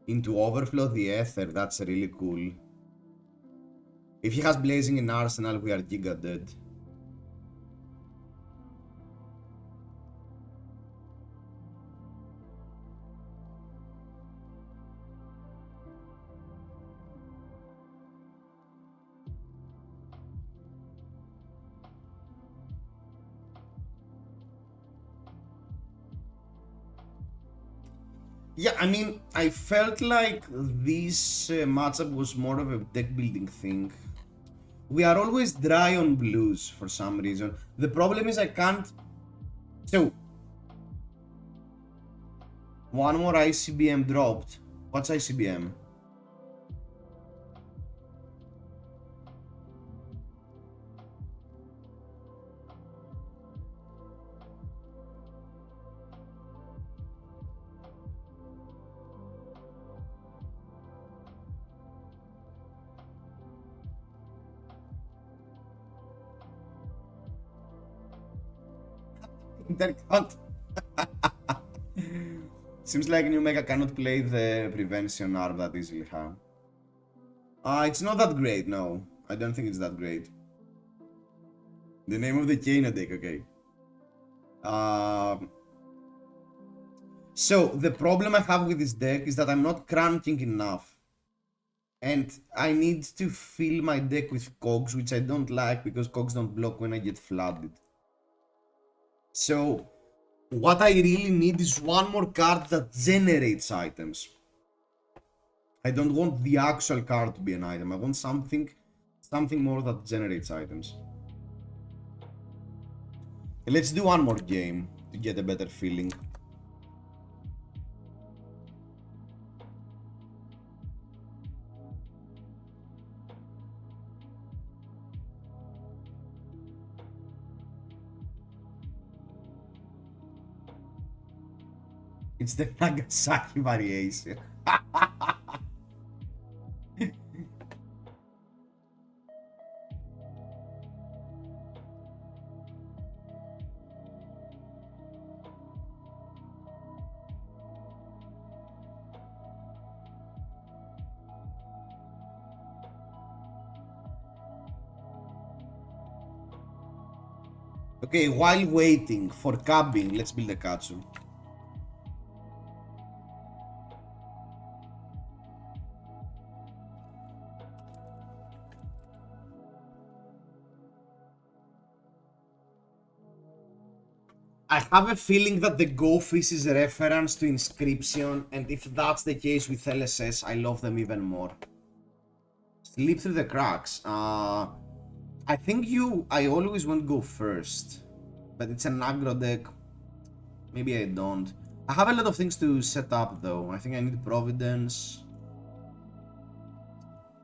Into Overflow the Ether, that's really cool. If he has Blazing in Arsenal, we are giga dead. Yeah, I mean, I felt like this matchup was more of a deck building thing. We are always dry on blues for some reason. The problem is I can't... So, one more ICBM dropped. What's ICBM? Intercount. Seems like New Mega cannot play the prevention arm that easily, huh? It's not that great, no. I don't think it's that great. The name of the Kano deck, okay. So, the problem I have with this deck is that I'm not cranking enough. And I need to fill my deck with cogs, which I don't like because cogs don't block when I get flooded. So, what I really need is one more card that generates items. I don't want the actual card to be an item. I want something more that generates items. Let's do one more game to get a better feeling. It's the Nagasaki variation. Okay, while waiting for cabbing, let's build a Katsu. I have a feeling that the Go Fish is a reference to Inscription, and if that's the case with LSS, I love them even more. Slip through the cracks. I think I always want to go first, but it's an aggro deck. Maybe I don't. I have a lot of things to set up though. I think I need Providence.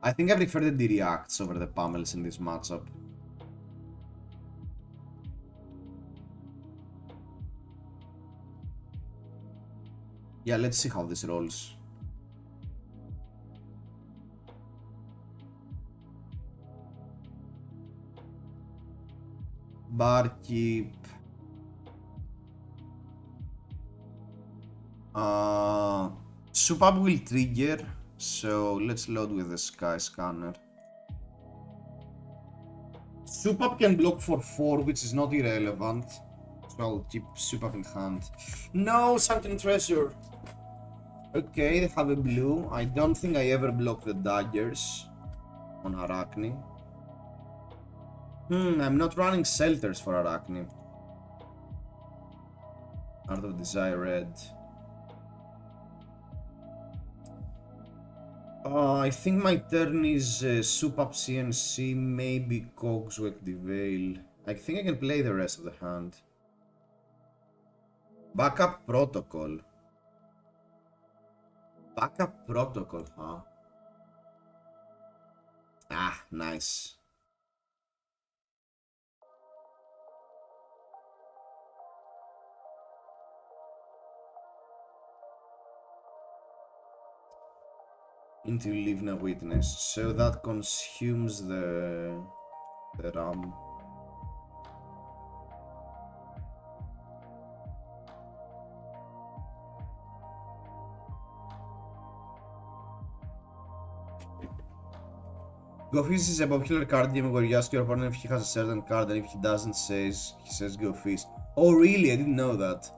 I think I prefer the D-Reacts over the Pummels in this matchup. Yeah, let's see how this rolls. Barkeep. Soup Up will trigger, so let's load with the Sky Scanner. Soup Up can block for 4, which is not irrelevant. So I'll keep Soup Up in hand. No, Sunken Treasure! Okay, they have a blue. I don't think I ever block the daggers on Arachne. I'm not running Shelters for Arachne. Art of Desire red. I think my turn is Soup Up CNC, maybe Cogswell Devail. I think I can play the rest of the hand. Backup Protocol. Backup Protocol, huh? Ah, nice. Into Livna Witness. So that consumes the RAM. Go Feast is a popular card game where you ask your opponent if he has a certain card, and if he doesn't, he says Go Feast. Oh really? I didn't know that.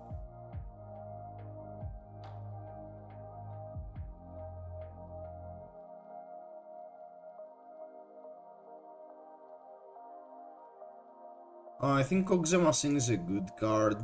I think Kog'Masin is a good card.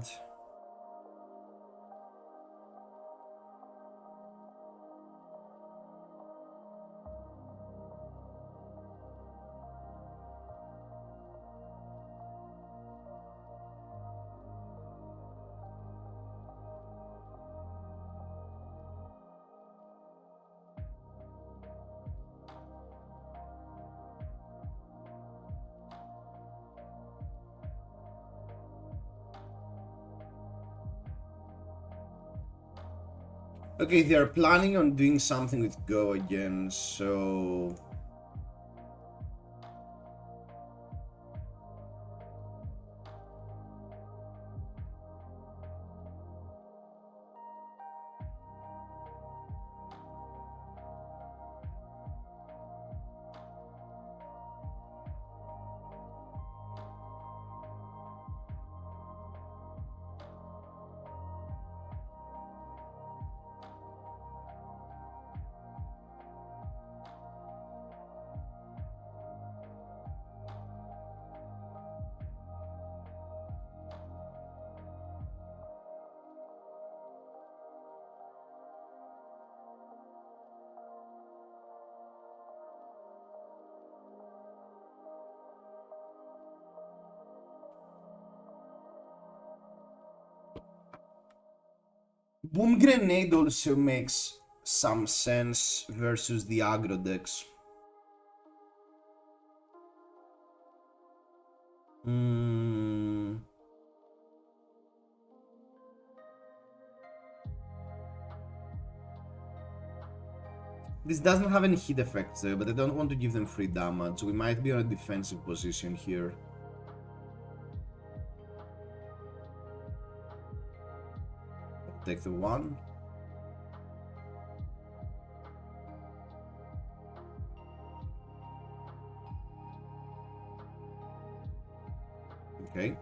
Okay, they are planning on doing something with Go again, so... Boom Grenade also makes some sense versus the aggro decks. This doesn't have any hit effects though, but I don't want to give them free damage. We might be on a defensive position here. Take the 1. Okay.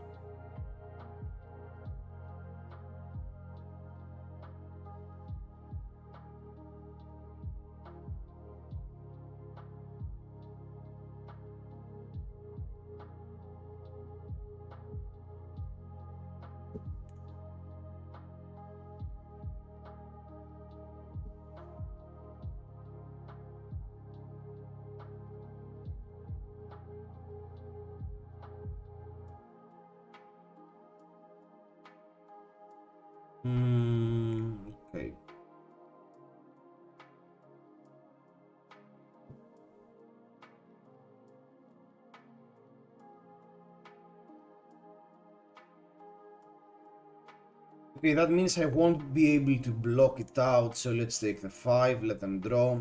Okay. Okay, that means I won't be able to block it out, so let's take the 5, let them draw.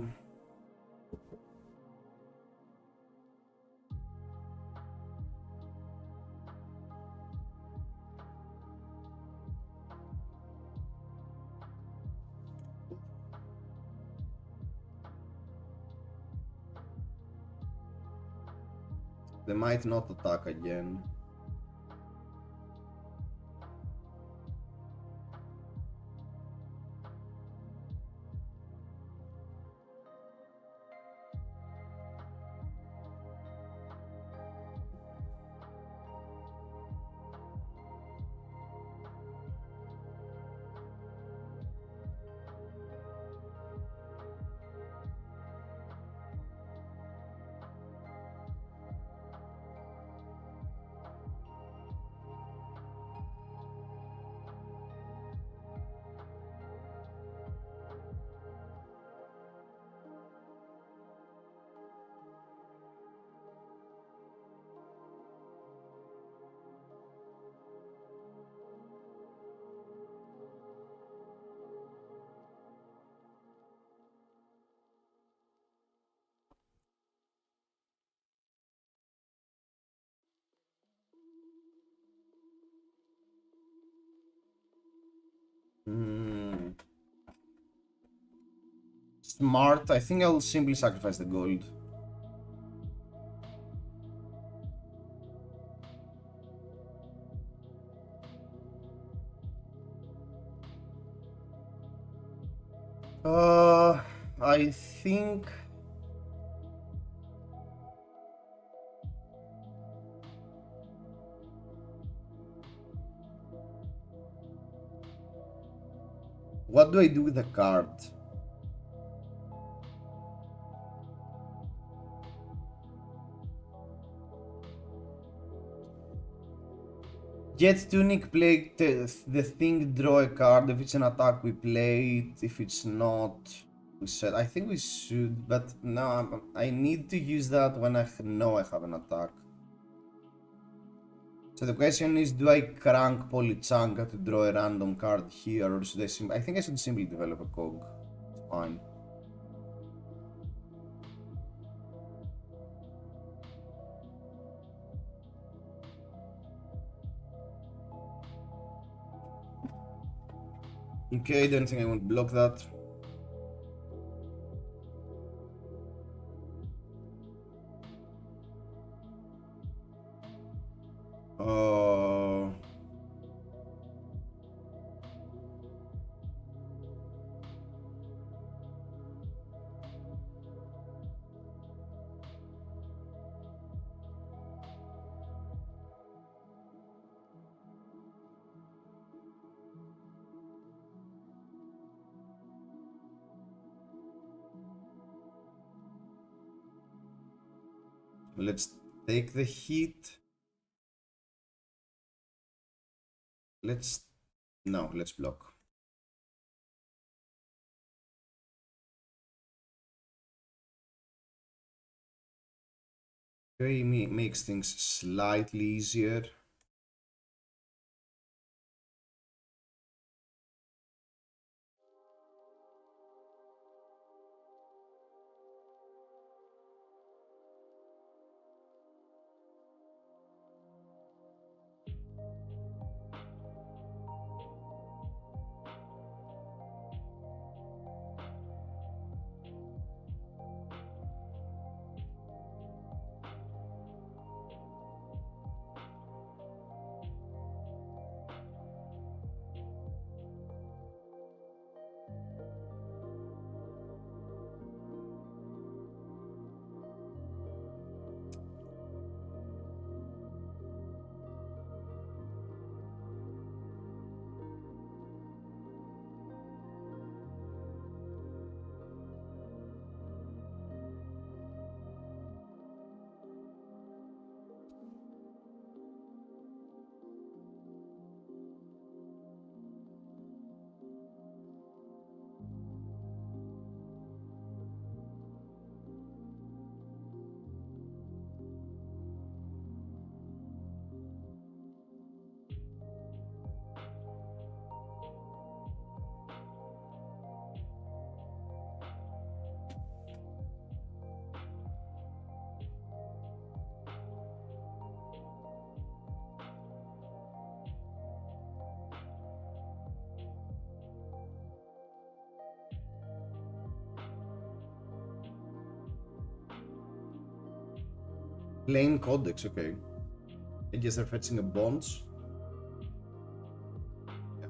They might not attack again. Hmm. Smart. I think I'll simply sacrifice the gold. I think... What do I do with the card? Jet Tunic play the thing, draw a card. If it's an attack, we play it. If it's not, we said. I think we should, but no, I need to use that when I know I have an attack. So the question is, do I crank Polychanga to draw a random card here, or should I simply... I think I should simply develop a cog. It's fine. Okay, don't think I won't block that. Uh, let's take the hit. Let's... No, let's block. Okay, makes things slightly easier. Plain codex, okay. I guess they're fetching a bonds. Yeah.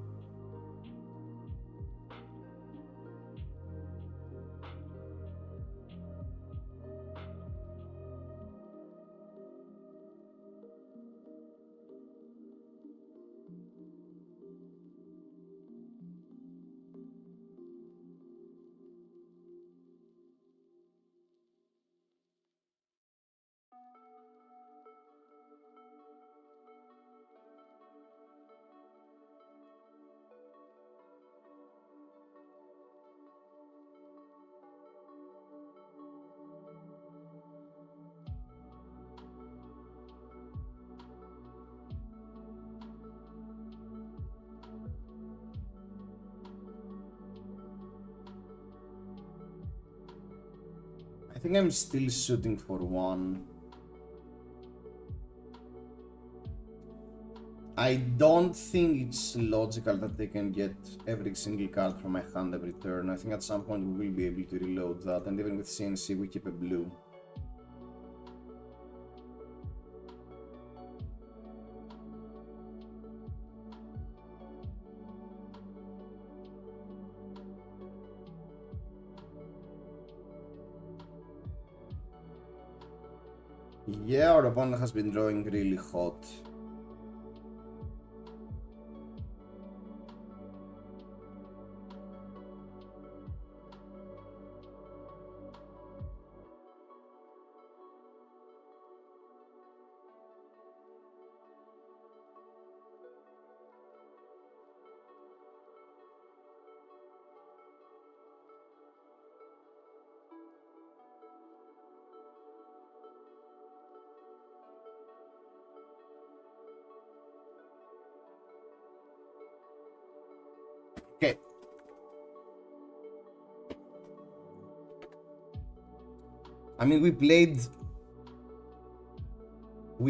I think I'm still shooting for one. I don't think it's logical that they can get every single card from my hand every turn. I think at some point we will be able to reload that, and even with CNC we keep a blue. Yeah, our opponent has been drawing really hot. Okay. I mean, we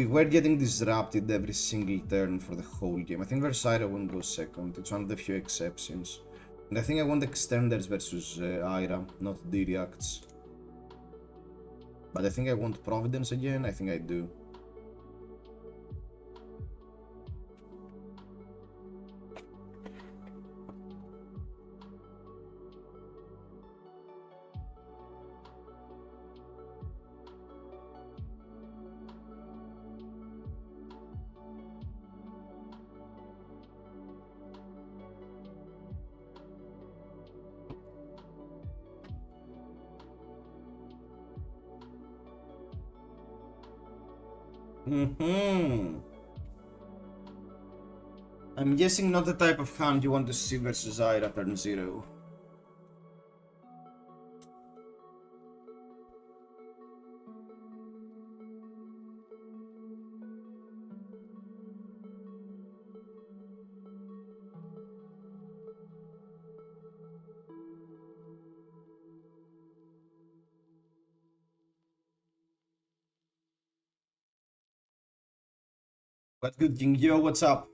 were getting disrupted every single turn for the whole game. I think Versailles won't go second. It's one of the few exceptions. And I think I want Extenders versus Ira, not D-Reacts. But I think I want Providence again. I think I do. I'm guessing not the type of hand you want to see versus Ira turn 0. What good, King? Yo, what's up?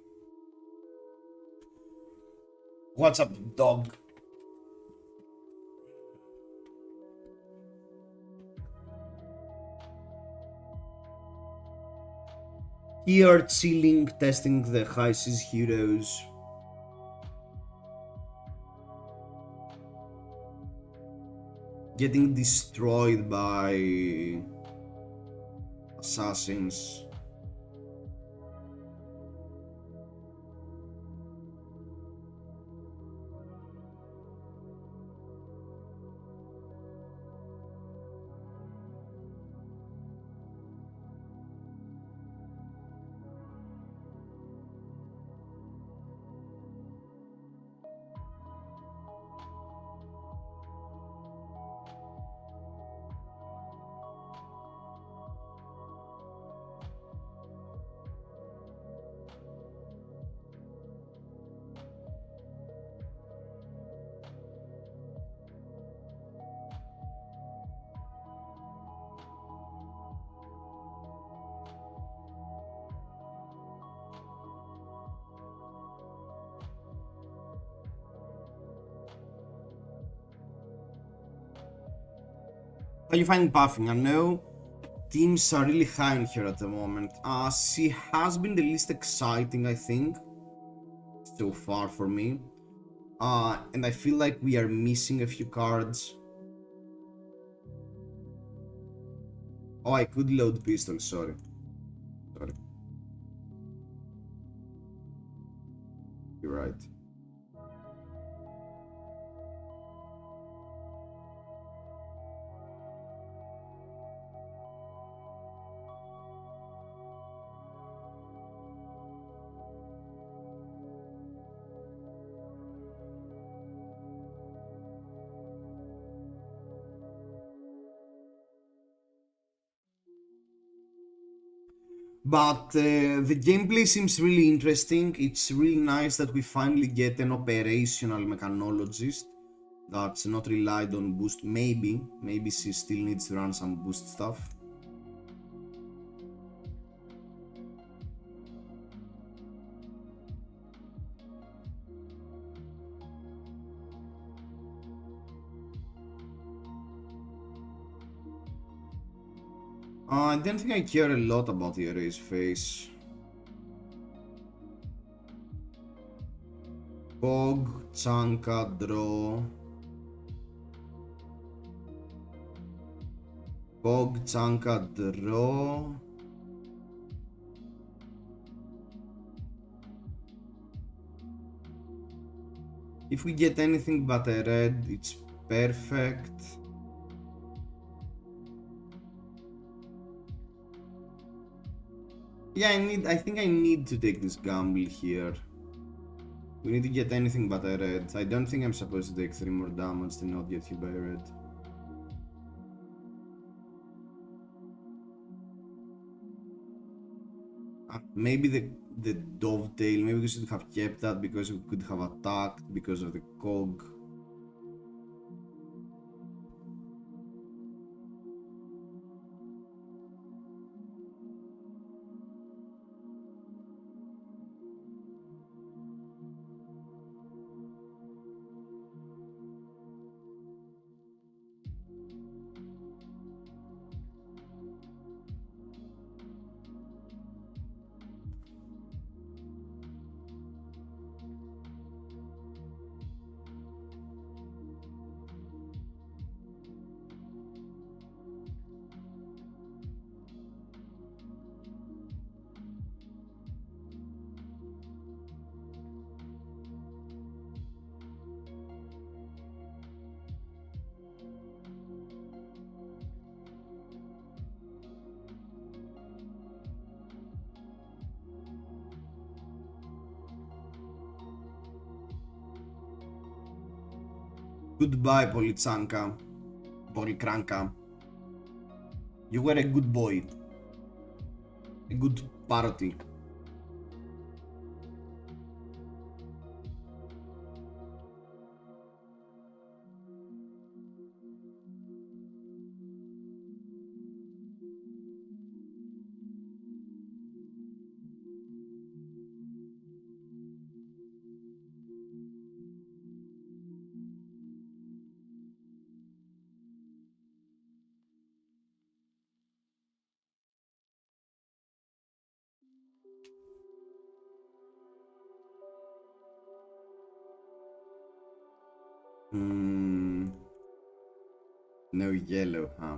What's up, dog? Here, chilling, testing the high seas heroes. Getting destroyed by assassins. How you find buffing? I know Teams are really high in here at the moment. She has been the least exciting, I think, so far for me. And I feel like we are missing a few cards. Oh, I could load pistol, sorry. Sorry. You're right. But the gameplay seems really interesting. It's really nice that we finally get an operational mechanologist that's not relied on boost. Maybe she still needs to run some boost stuff. I don't think I care a lot about the erase phase. Pog, Chanka, draw. Pog, Chanka, draw. If we get anything but a red, it's perfect. Yeah, I think I need to take this gamble here. We need to get anything but a red. I don't think I'm supposed to take 3 more damage to not get hit by a red. Maybe the dovetail, maybe we should have kept that because we could have attacked because of the cog. Goodbye, Polichanka. Polikranka. You were a good boy. A good party. No yellow, huh?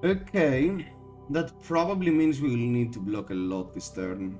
Okay, that probably means we will need to block a lot this turn.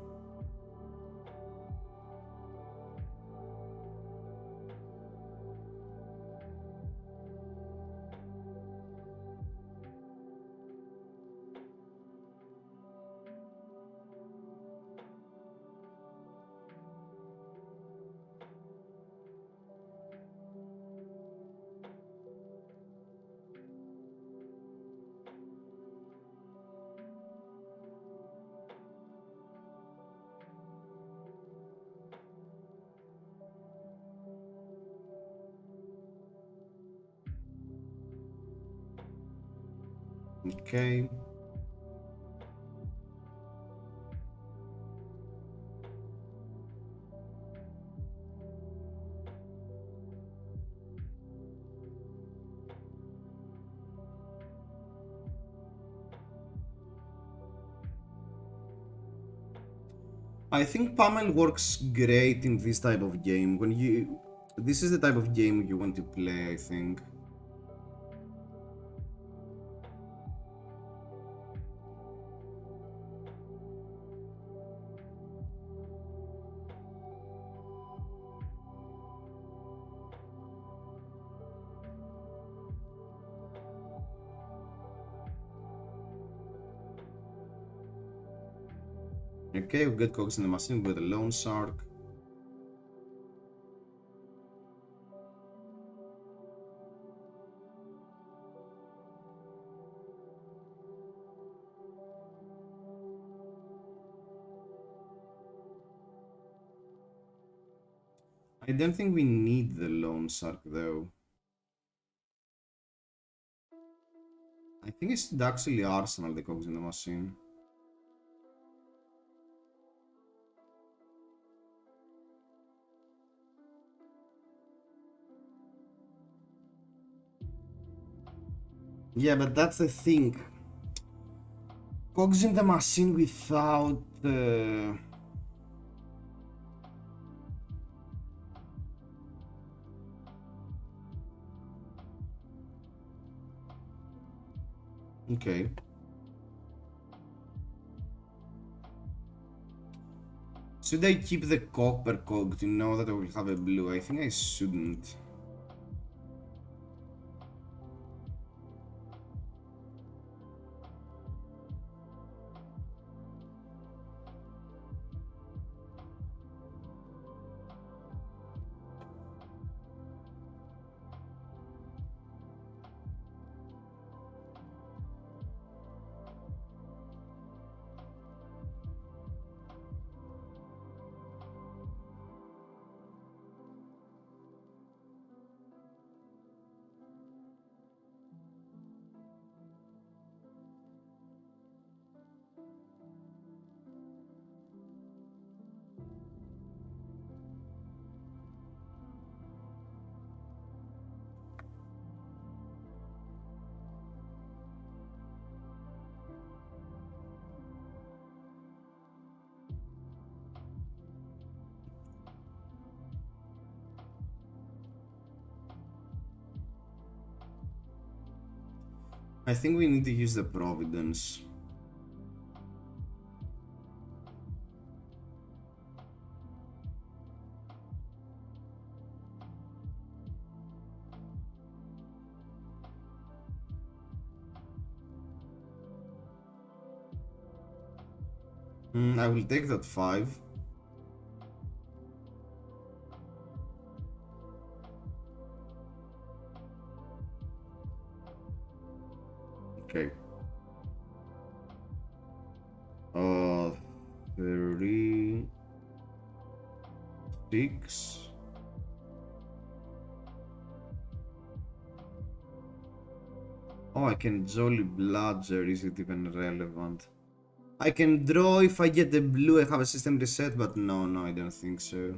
Okay. I think Pummel works great in this type of game. This is the type of game you want to play, I think. Okay, we got cogs in the machine with a lone shark. I don't think we need the lone shark though. I think it's actually Arsenal the cogs in the machine. Yeah, but that's the thing. Cogs in the machine without Okay. Should I keep the copper cog to know that I will have a blue? I think I shouldn't. I think we need to use the Providence. I will take that 5. Okay. 3, 6. Oh, I can Jolly Bludger. Is it even relevant? I can draw if I get the blue. I have a system reset, but no, I don't think so.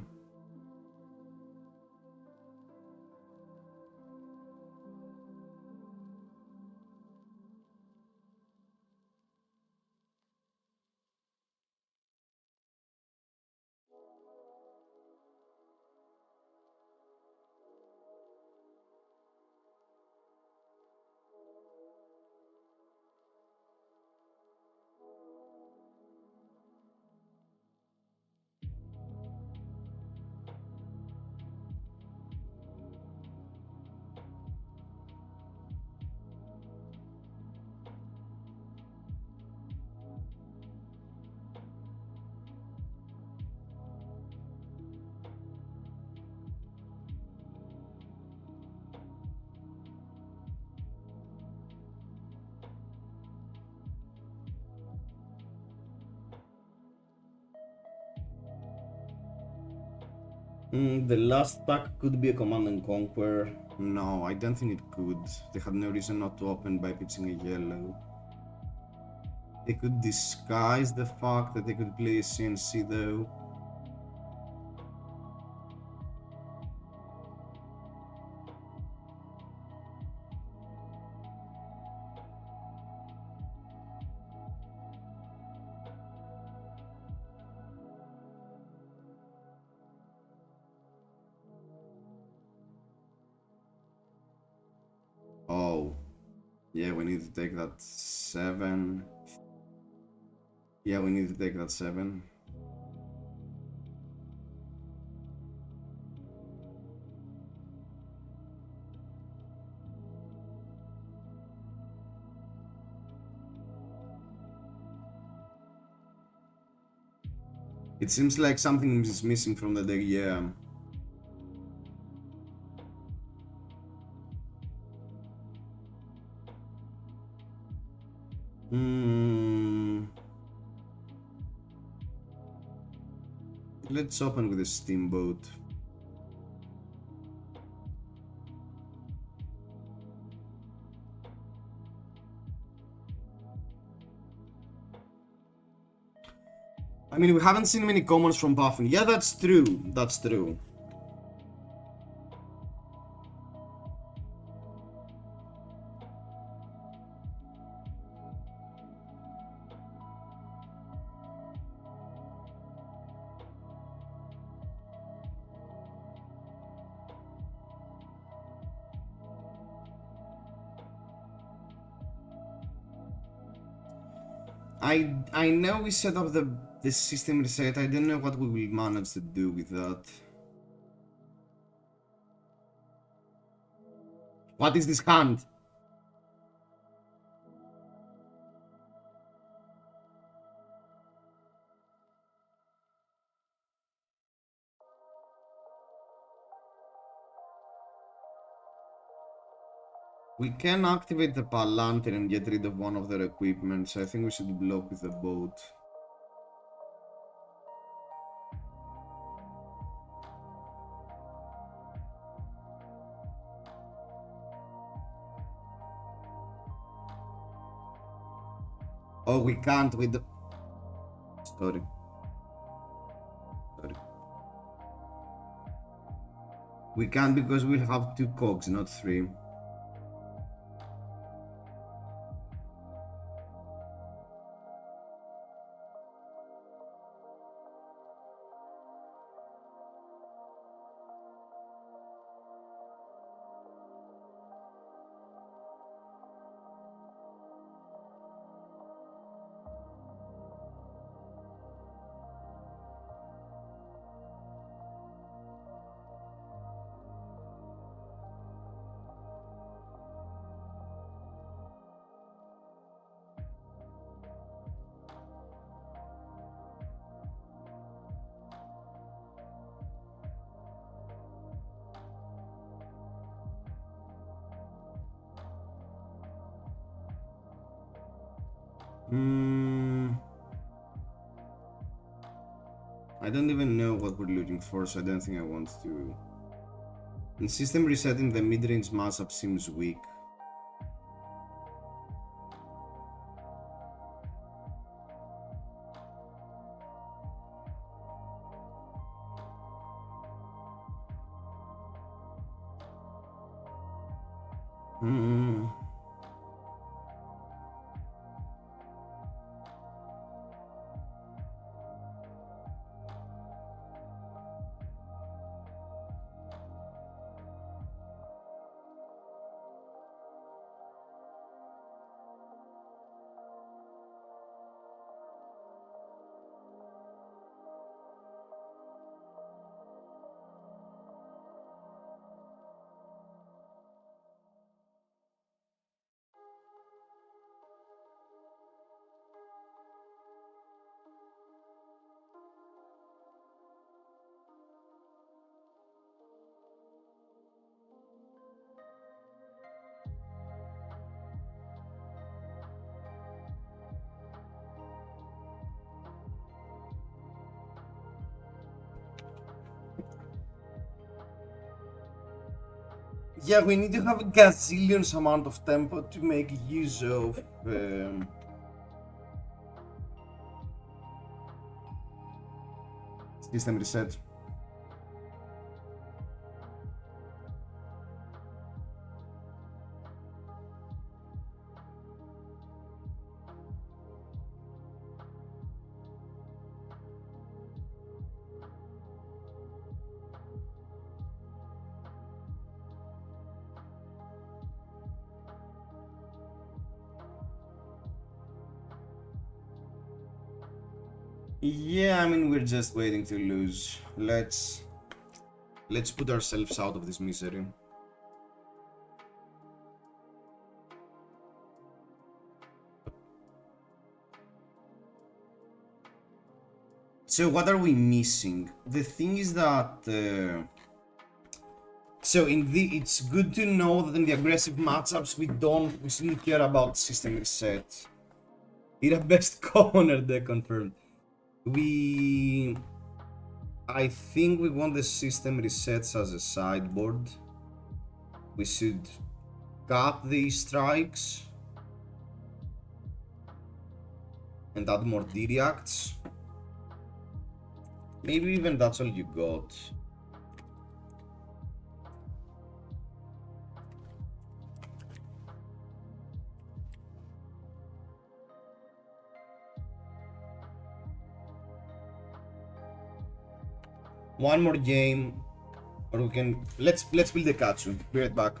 The last pack could be a Command and Conquer. No, I don't think it could. They had no reason not to open by pitching a yellow. They could disguise the fact that they could play a CNC though. Oh, yeah, we need to take that 7. Yeah, we need to take that 7. It seems like something is missing from the deck, yeah. Let's open with a steamboat. I mean, we haven't seen many commons from Buffin. Yeah, that's true. That's true. I know we set up the system reset. I don't know what we will manage to do with that. What is this hand? We can activate the Palantir and get rid of one of their equipment, so I think we should block with the boat. Oh, we can't with the... Sorry. Sorry. We can't because we'll have 2 cogs, not 3. I don't even know what we're looking for, so I don't think I want to. And system resetting the mid-range matchup seems weak. Yeah, we need to have a gazillions amount of tempo to make use of System reset. Yeah, I mean, we're just waiting to lose. Let's put ourselves out of this misery. So what are we missing? The thing is that it's good to know that in the aggressive matchups we still care about system reset. Ira best corner deck confirmed. I think we want the system resets as a sideboard. We should cut the strikes and add more D-reacts. Maybe even that's all you got. One more game, or we can let's build the Katsu. Be right back.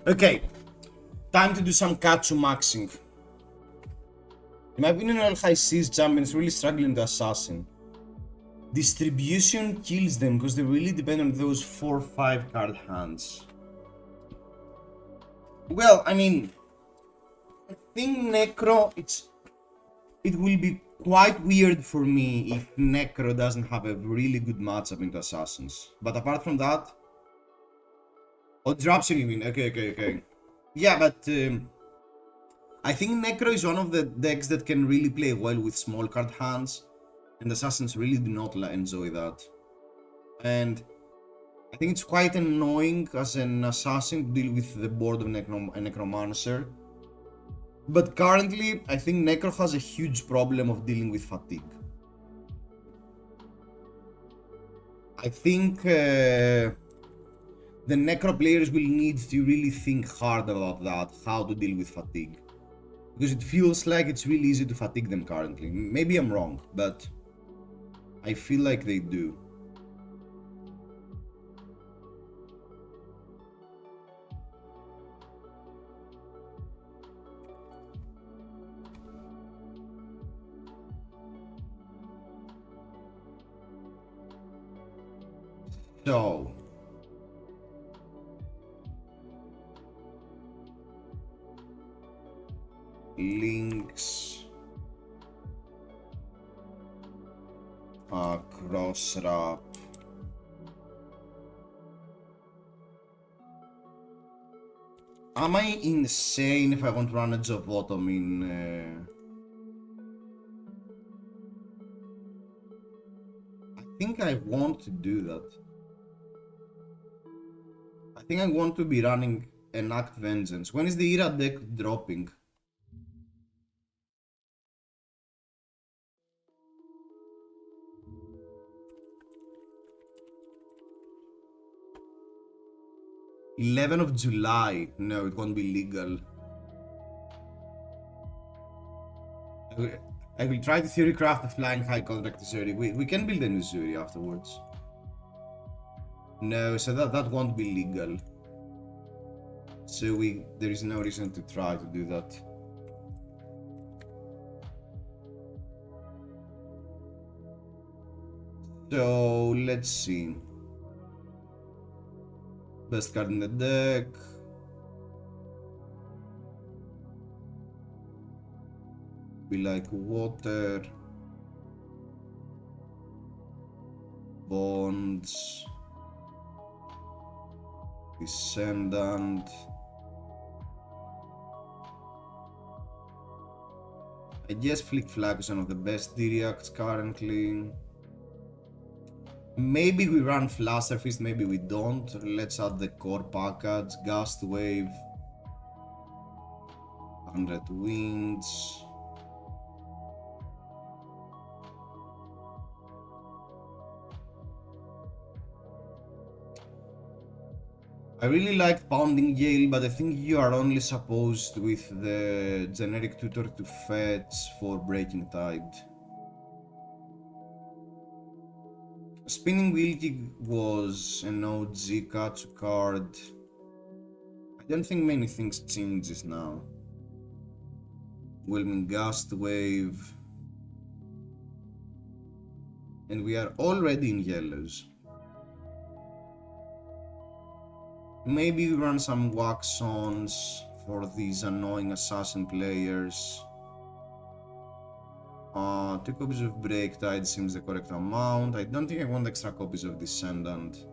Okay, time to do some Katsu maxing. In my opinion, all high seas champions really struggling to assassin. Distribution kills them because they really depend on those 4-5 card hands. Well, I mean, I think Necro, it will be quite weird for me if Necro doesn't have a really good matchup into Assassins. But apart from that... Oh, Dropship you mean? Okay. Yeah, but I think Necro is one of the decks that can really play well with small card hands. And Assassins really do not enjoy that. And I think it's quite annoying as an Assassin to deal with the board of Necromancer. But currently, I think Necro has a huge problem of dealing with fatigue. I think the Necro players will need to really think hard about that, how to deal with fatigue. Because it feels like it's really easy to fatigue them currently. Maybe I'm wrong, but I feel like they do. So... links... cross wrap... Am I insane if I want to run a Jovotom in... I think I want to do that. I think I want to be running Enact Vengeance. When is the Ira deck dropping? July 11th. No, it won't be legal. I will try to theorycraft a flying high contract to Zuri. We can build a new Zuri afterwards. No, so that won't be legal. So there is no reason to try to do that. So let's see. Best card in the deck. We like water. Bonds. Descendant. I guess Flick Flag is one of the best D-Reacts currently. Maybe we run Flaster Fist, maybe we don't. Let's add the core package. Gust Wave. 100 Winds. I really liked Pounding Gale, but I think you are only supposed with the generic tutor to fetch for Breaking Tide. Spinning Wheel Kick was an OG Katsu card. I don't think many things changes now. Whelming Gust Wave. And we are already in yellows. Maybe we run some Wax-Ons for these annoying assassin players. 2 copies of Break Tide seems the correct amount. I don't think I want extra copies of Descendant.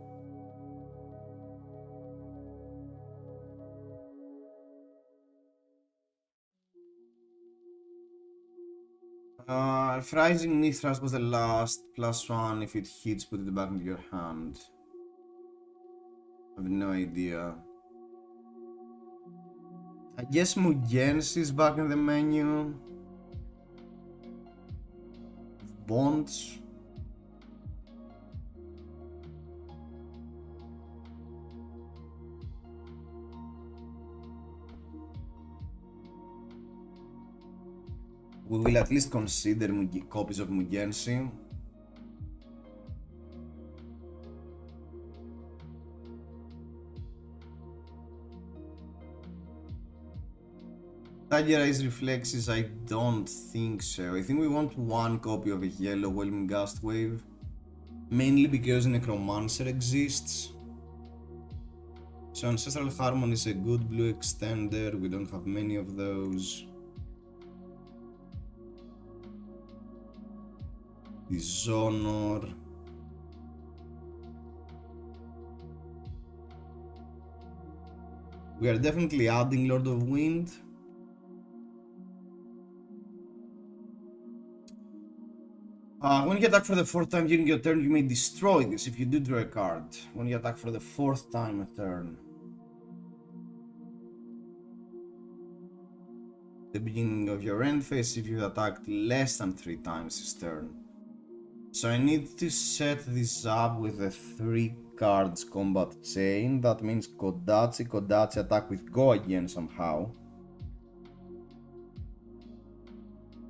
If Rising Mithras was the last, +1, if it hits, put it back into your hand. I have no idea. I guess Mugens is back in the menu. Bonds. We will at least consider copies of Mugensi. Tigerized reflexes, I don't think so. I think we want one copy of a yellow Whelming Gust Wave. Mainly because Necromancer exists. So Ancestral Harmony is a good blue extender, we don't have many of those. Dishonor. We are definitely adding Lord of Wind. When you attack for the fourth time during your turn, you may destroy this if you do draw a card. When you attack for the fourth time a turn. The beginning of your end phase if you've attacked less than 3 times this turn. So I need to set this up with a 3 cards combat chain. That means Kodachi attack with Go again somehow.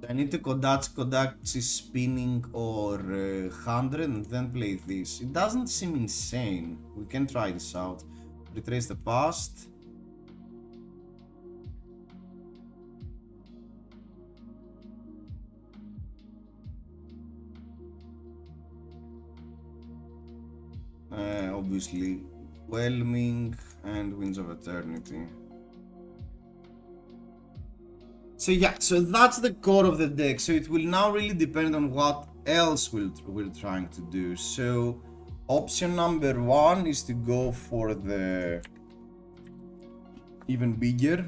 I need to Kodachi spinning or 100 and then play this. It doesn't seem insane. We can try this out. Retrace the past. Obviously, Whelming and Winds of Eternity. So yeah, so that's the core of the deck. So it will now really depend on what else we're trying to do. So option number 1 is to go for the even bigger.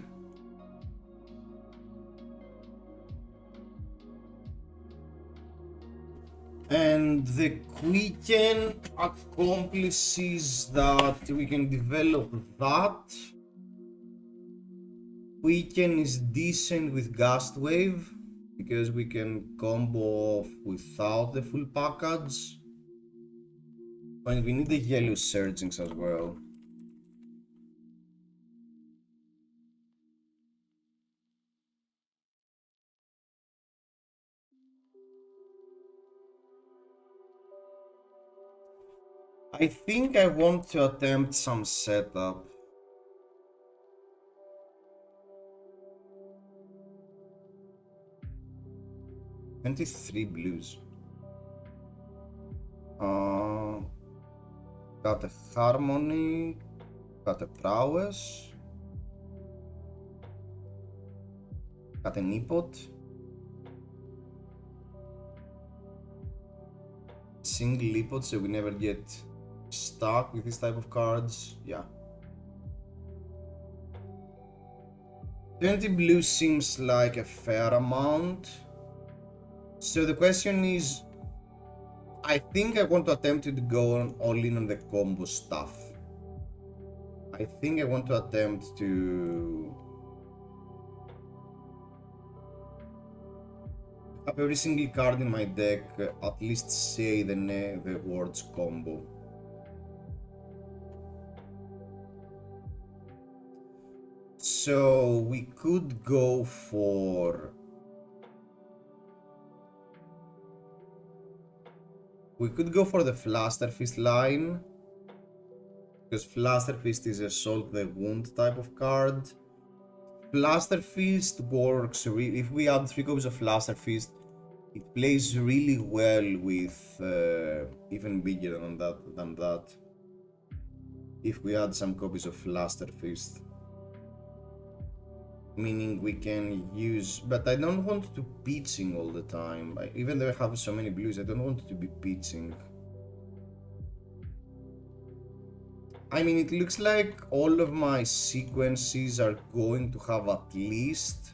And the Quicken accomplishes that we can develop that. Quicken is decent with Gust Wave because we can combo off without the full package. And we need the yellow Surgings as well. I think I want to attempt some setup. $23 blues. Got a Harmony, got a Prowess, got a Nipot, single Nipot so we never get stuck with this type of cards. Yeah. 20 blue seems like a fair amount. So the question is, I think I want to attempt to go all in on the combo stuff. I think I want to attempt to have every single card in my deck at least say the words combo. So we could go for... We could go for the Flaster Fist line, because Flaster Fist is a Salt the Wound type of card. Flaster Fist works, if we add 3 copies of Flaster Fist, it plays really well with even bigger than that. If we add some copies of Flaster Fist. Meaning we can use, but I don't want to pitching all the time. Even though I have so many blues, I don't want to be pitching. I mean, it looks like all of my sequences are going to have at least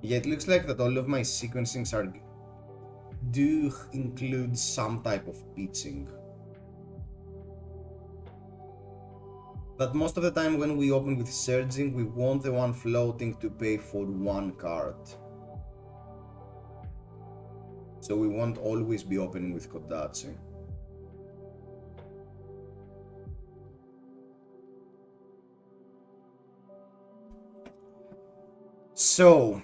it looks like that all of my sequencings do include some type of pitching. But most of the time when we open with Surging, we want the one floating to pay for 1 card. So we won't always be opening with Kodachi. So,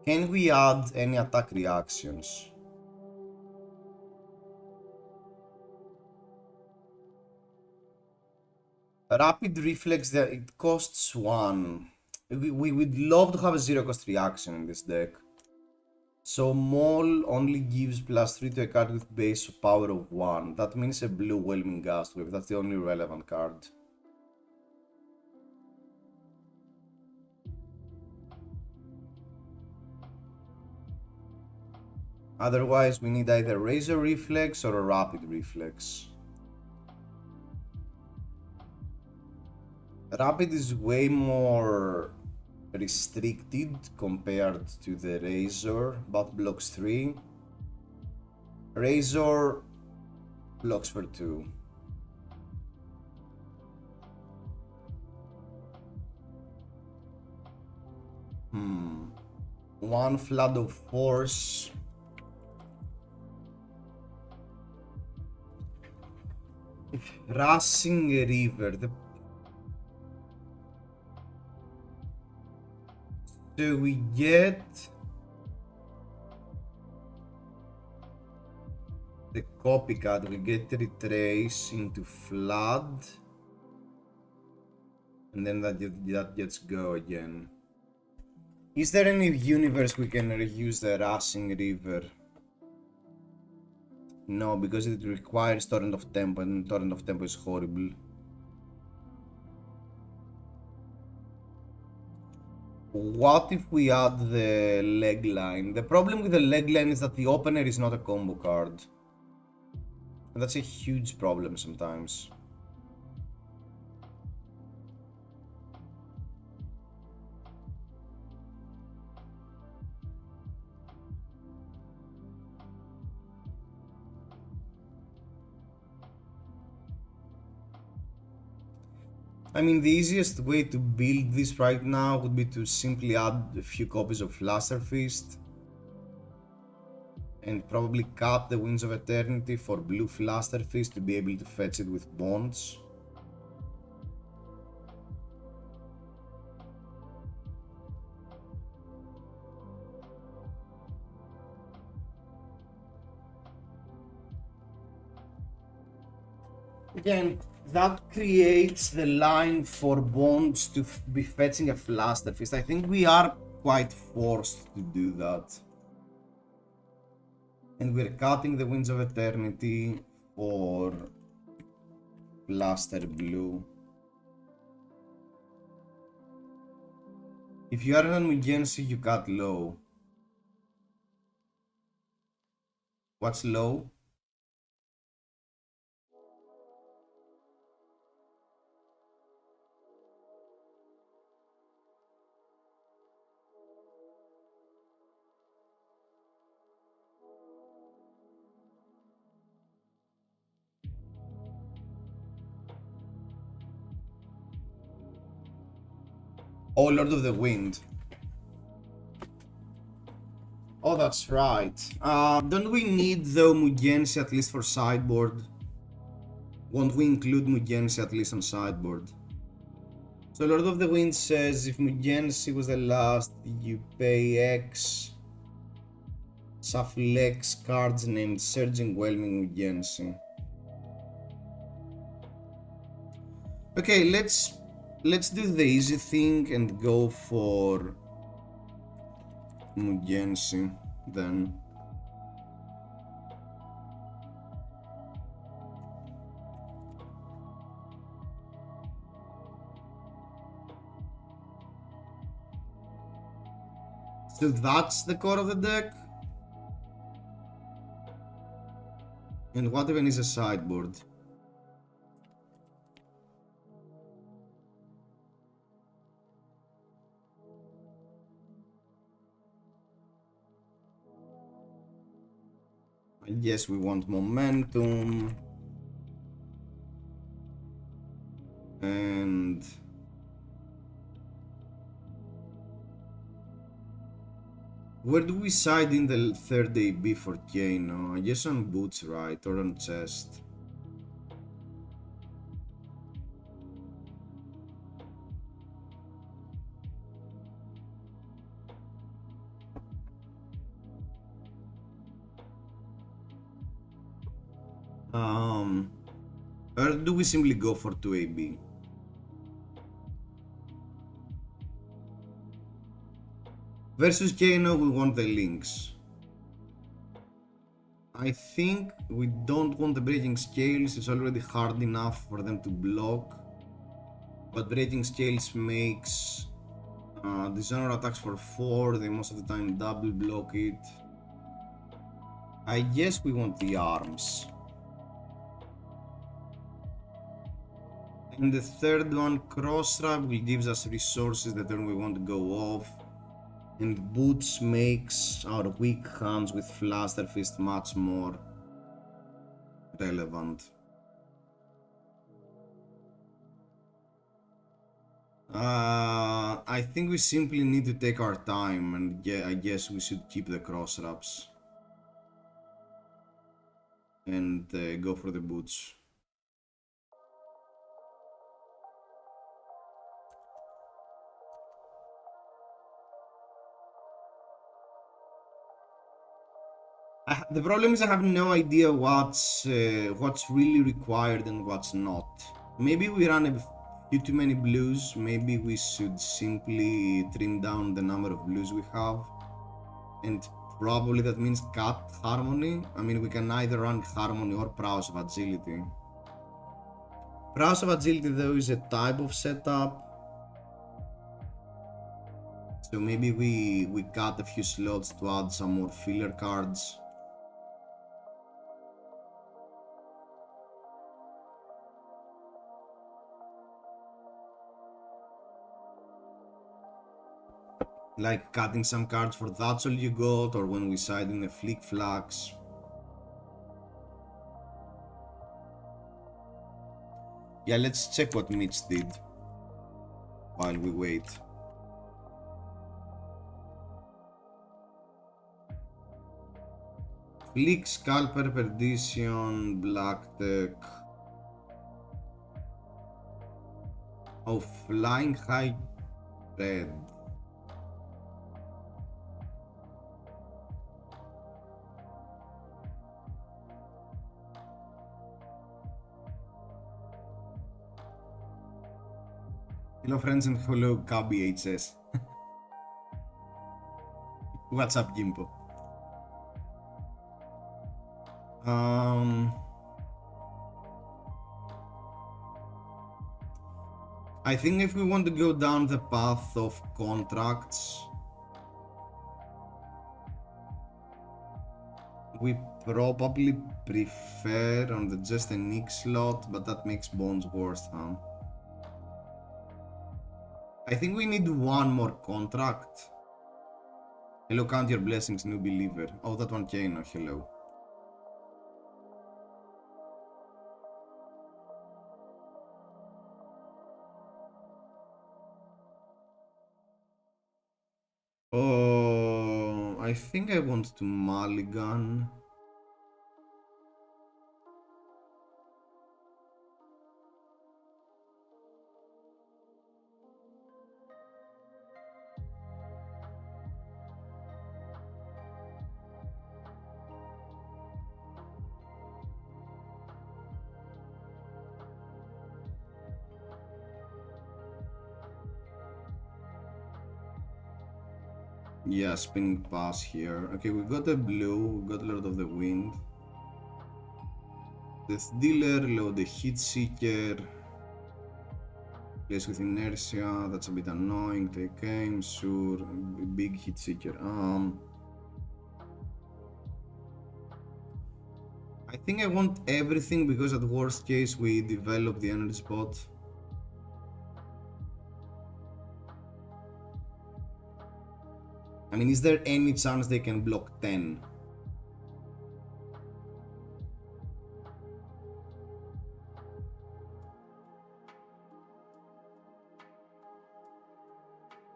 can we add any attack reactions? Rapid reflex, that it costs 1. We would love to have a zero cost reaction in this deck. So Maul only gives +3 to a card with base power of 1. That means a blue Whelming Gust Wave. That's the only relevant card. Otherwise, we need either Razor Reflex or a Rapid Reflex. Rapid is way more restricted compared to the Razor, but blocks 3. Razor blocks for 2. One Flood of Force. Rushing River. So we get the copycat, we get Retrace into Flood, and then that gets go again. Is there any universe we can reuse the Rushing River? No, because it requires Torrent of Tempo, and Torrent of Tempo is horrible. What if we add the leg line? The problem with the leg line is that the opener is not a combo card. And that's a huge problem sometimes. I mean, the easiest way to build this right now would be to simply add a few copies of Flaster Fist and probably cap the Winds of Eternity for blue Flaster Fist to be able to fetch it with Bonds. Again, that creates the line for Bonds to be fetching a Flaster Fist. I think we are quite forced to do that. And we're cutting the Winds of Eternity for Blaster Blue. If you are an Mugensi, you cut low. What's low? Oh, Lord of the Wind. Oh, that's right. Don't we need, though, Mugensi at least for sideboard? Won't we include Mugensi at least on sideboard? So Lord of the Wind says if Mugensi was the last, you pay X, shuffle X cards named Surging Whelming Mugensi. Okay, let's do the easy thing and go for Mugensi then. So that's the core of the deck. And what even is a sideboard? I guess we want momentum. And where do we side in the third AB for Kano? I guess on boots, right? Or on chest. Or do we simply go for 2 AB? Versus Kano, we want the links. I think we don't want the breaking scales, it's already hard enough for them to block. But breaking scales makes dishonor attacks for 4, they most of the time double block it. I guess we want the arms. And the third one, cross wrap, will gives us resources the turn we want to go off. And boots makes our weak hands with Flaster Fist much more relevant. I think we simply need to take our time, and yeah, I guess we should keep the cross wraps and go for the boots. The problem is I have no idea what's really required and what's not. Maybe we run a few too many blues. Maybe we should simply trim down the number of blues we have, and probably that means cut harmony. I mean, we can either run harmony or prowess of agility. Prowess of agility though is a type of setup, so maybe we cut a few slots to add some more filler cards. Like cutting some cards for That's All You Got, or when we side in the Flick Flags. Yeah, let's check what Mitch did while we wait. Flick, Scalper, Perdition, Black Tech. Oh, Flying High Red. Hello friends and hello Kabi HS. What's up, Gimpo? I think if we want to go down the path of contracts, we probably prefer on the just a Nick slot, but that makes Bones worse, huh? I think we need one more contract. Hello, count your blessings, new believer. Oh, that one Kano, hello. Oh, I think I want to mulligan. Yeah, spinning pass here. Okay, we got a blue, we got Lord of the Wind. Death Dealer, load the Hit Seeker. Place with inertia, that's a bit annoying. Take aim, sure. Big Hit Seeker. I think I want everything because at worst case we develop the energy spot. I mean, is there any chance they can block 10?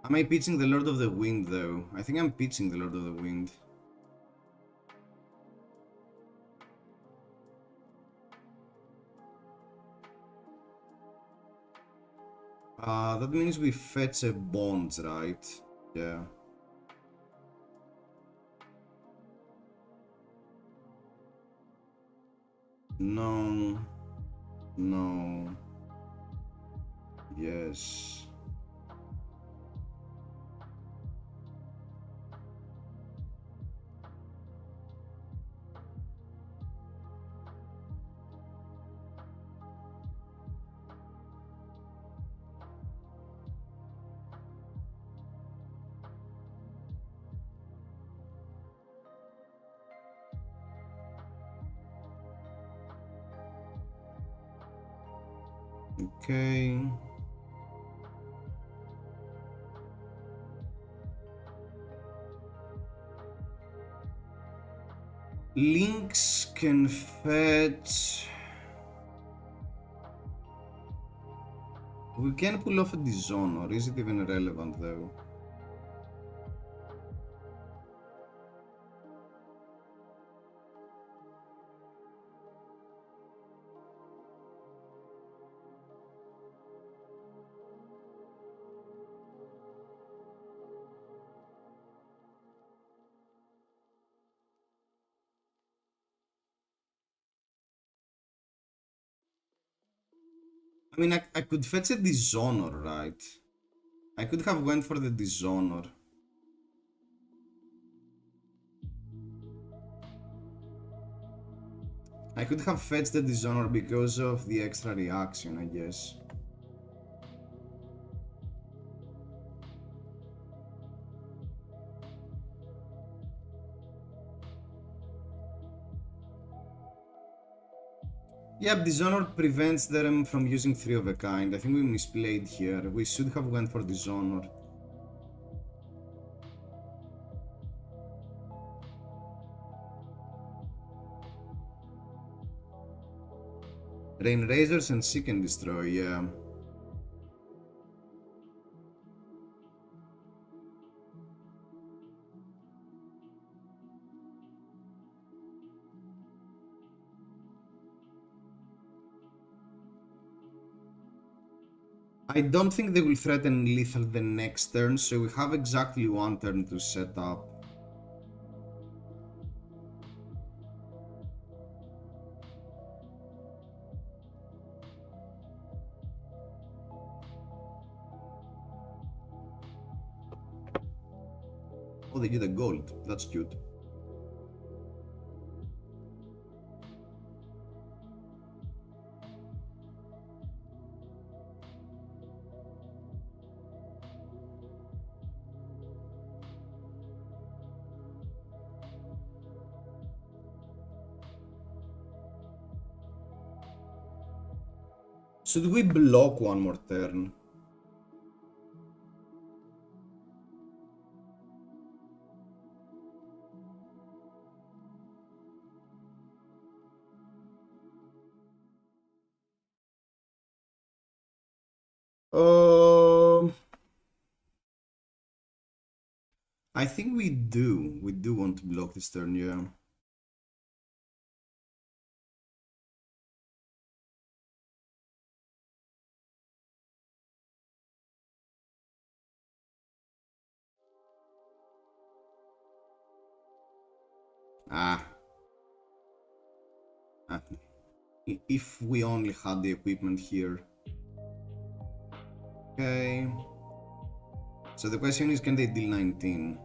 Am I pitching the Lord of the Wind though? I think I'm pitching the Lord of the Wind. That means we fetch a Bonds, right? Yeah. No. No. Yes. Okay. Lynx can fetch. We can pull off a Dishonor. Is it even relevant though? I mean, I could fetch a Dishonor, right? I could have went for the Dishonor. I could have fetched the Dishonor because of the extra reaction, I guess. Yeah, Dishonor prevents them from using 3 of a kind. I think we misplayed here. We should have went for Dishonor. Rain Razors and Seek and Destroy, yeah. I don't think they will threaten lethal the next turn, so we have exactly 1 turn to set up. Oh, they get a gold. That's cute. Should we block 1 more turn? I think we do. We do want to block this turn, yeah. Ah. If we only had the equipment here. Okay. So the question is, can they deal 19?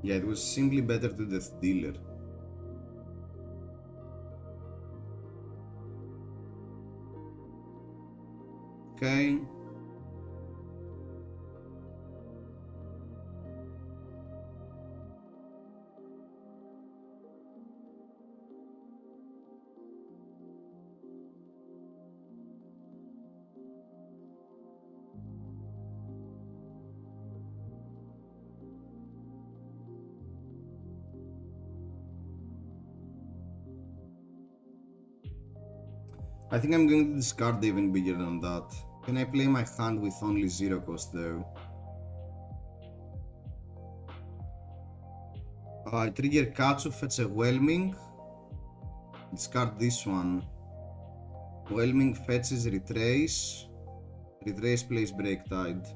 Yeah, it was simply better to Death Dealer. Okay. I think I'm going to discard even bigger than that. Can I play my hand with only 0 cost though? I trigger Katsu, fetch a Whelming. Discard this one. Whelming fetches Retrace. Retrace plays Break Tide.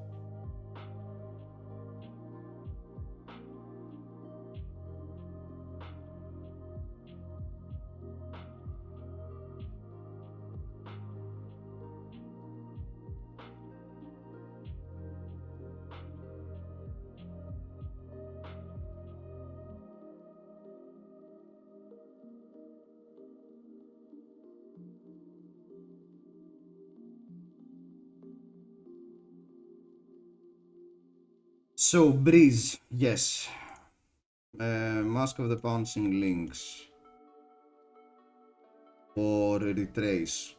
So, Breeze, yes. Mask of the Pouncing Lynx. Or Retrace.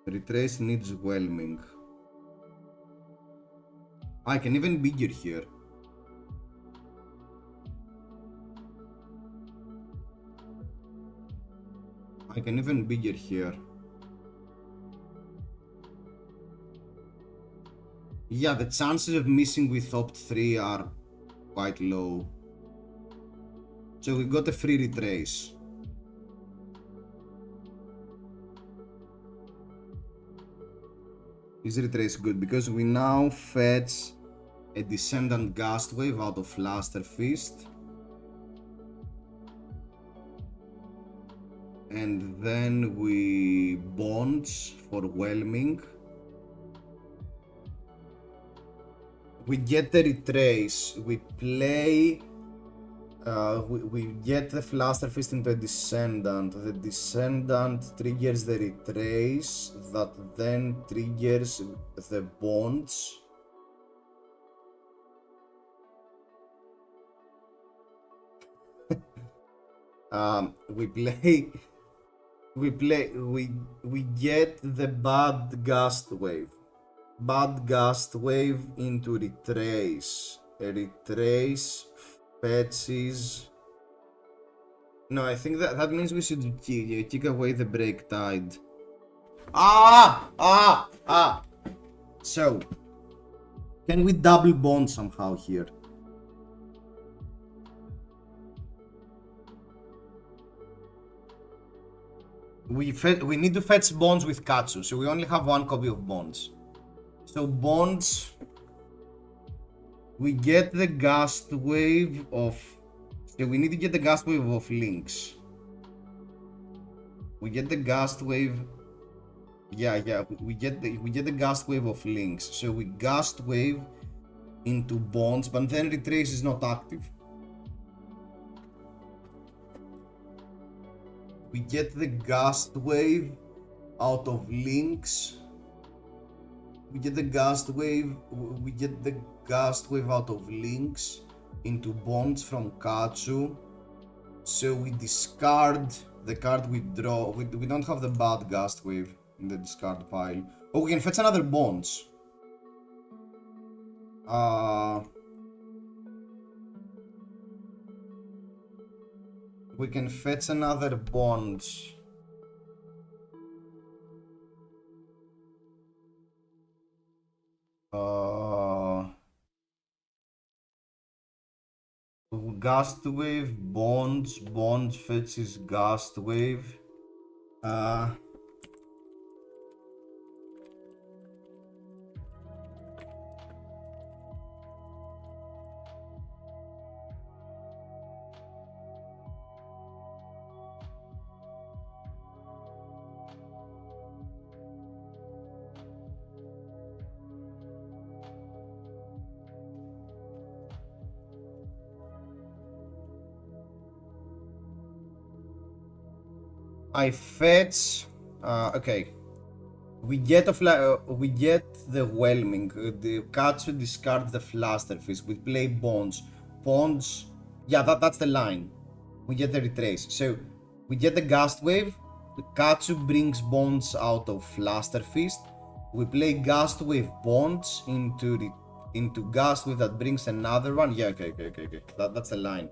Retrace needs Whelming. I can even bigger here. I can even bigger here. Yeah, the chances of missing with opt 3 are quite low. So we got a free retrace. Is retrace good? Because we now fetch a Descendant Gust Wave out of Flaster Fist. And then we bonds for Whelming. We get the retrace. We play. We get the Flaster Fist into a Descendant. The Descendant triggers the retrace that then triggers the bonds. We get the Bad Gust Wave. Bad Gust Wave into retrace. A retrace fetches. No, I think that means we should kick away the Break Tide. So, can we double bond somehow here? We need to fetch bonds with Katsu, so we only have one copy of bonds. So bonds, we get the Gust Wave of. So we need to get the Gust Wave of Lynx. We get the Gust Wave. Yeah. We get the Gust Wave of Lynx. So we Gust Wave into bonds, but then retrace is not active. We get the Gust Wave out of Lynx. We get the Gust Wave. We get the Gust Wave out of Lynx into bonds from Katsu. So we discard the card we draw. We don't have the Bad Gust Wave in the discard pile. Oh, we can fetch another bonds. We can fetch another bonds. Gust Wave, bonds fetches Gust Wave. I fetch. Okay. We get the Whelming. The Katsu discards the Flaster Fist. We play bonds. Bonds. Yeah, that's the line. We get the retrace. So we get the Gust Wave. The Katsu brings bonds out of Flaster Fist. We play Gust Wave bonds into Gust Wave that brings another one. Yeah, okay. That's the line.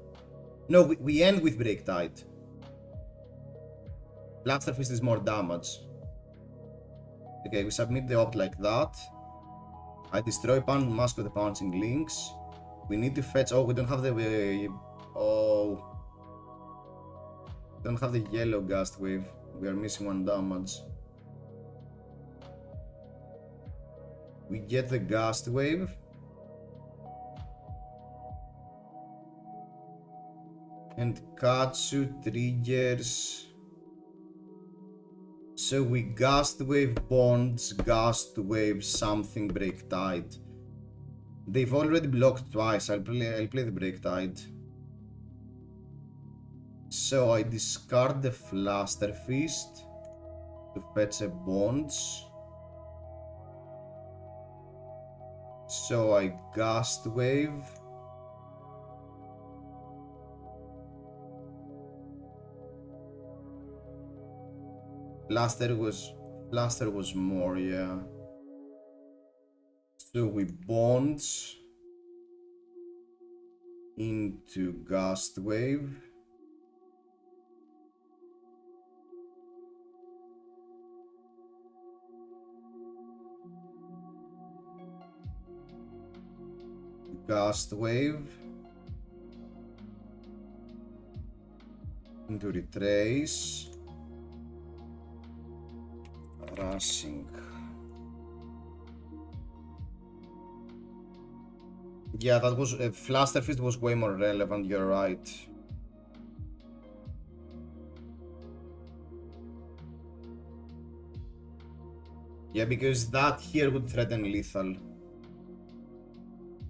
No, we end with Break Tide. Flaster Fist is more damage. Okay, we submit the opt like that. I destroy Mask of the Pouncing Lynx. We need to fetch. Oh, we don't have the. Don't have the yellow Gust Wave. We are missing one damage. We get the Gust Wave. And Katsu triggers. So we Gust Wave bonds, Gust Wave something Break Tide. They've already blocked twice. I'll play the Break Tide. So I discard the Flaster Fist to fetch a bonds. So I Gust Wave. Blaster was more, yeah. So we Bonds into Gust Wave. Gust Wave into Retrace. Rushing. Yeah, that was Flaster Fist was way more relevant, you're right. Yeah, because that here would threaten lethal.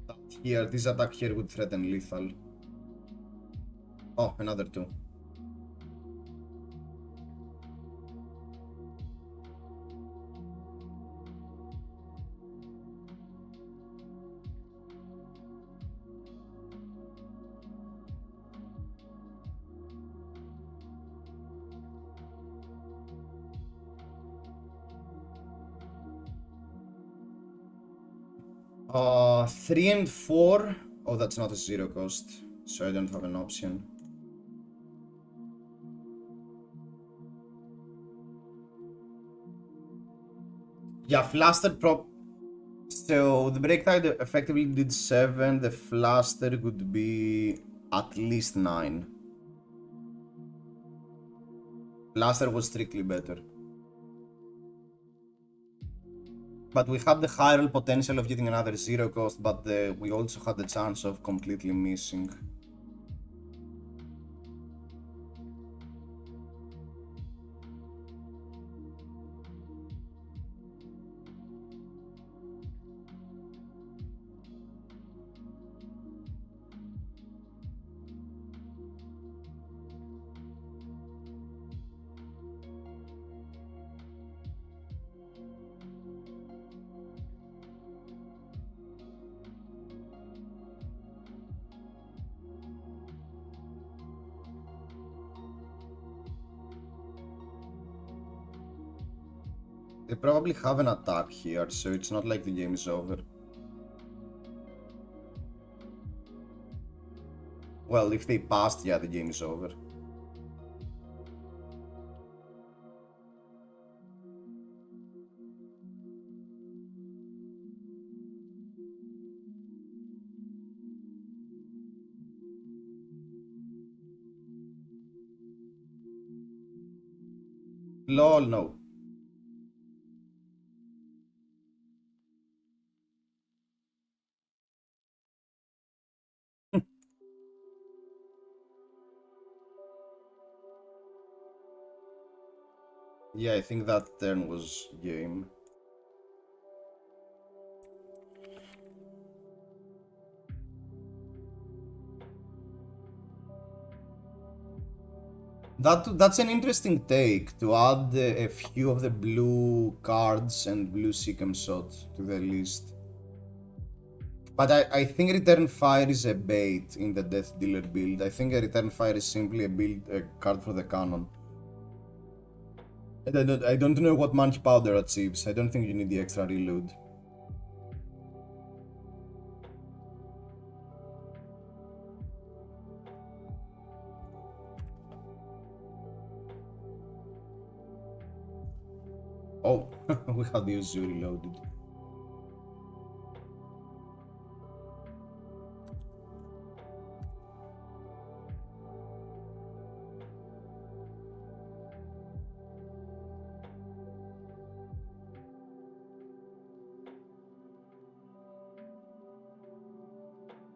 That here, this attack here would threaten lethal. Oh, another two. 3 and 4. Oh, that's not a zero cost, so I don't have an option. Yeah, Flaster prop. So the break tide effectively did 7. The Flaster would be at least 9. Flaster was strictly better. But we had the higher potential of getting another zero cost, but we also had the chance of completely missing. They probably have an attack here, so it's not like the game is over. Well, if they passed, yeah, the game is over. Lol, no. Yeah, I think that turn was game. That's an interesting take, to add a few of the blue cards and blue Seekem Shot to the list. But I think Return Fire is a bait in the Death Dealer build. I think a Return Fire is simply a card for the cannon. And I don't know what Monkey Powder achieves. I don't think you need the extra reload. Oh, we had the Uzu reloaded.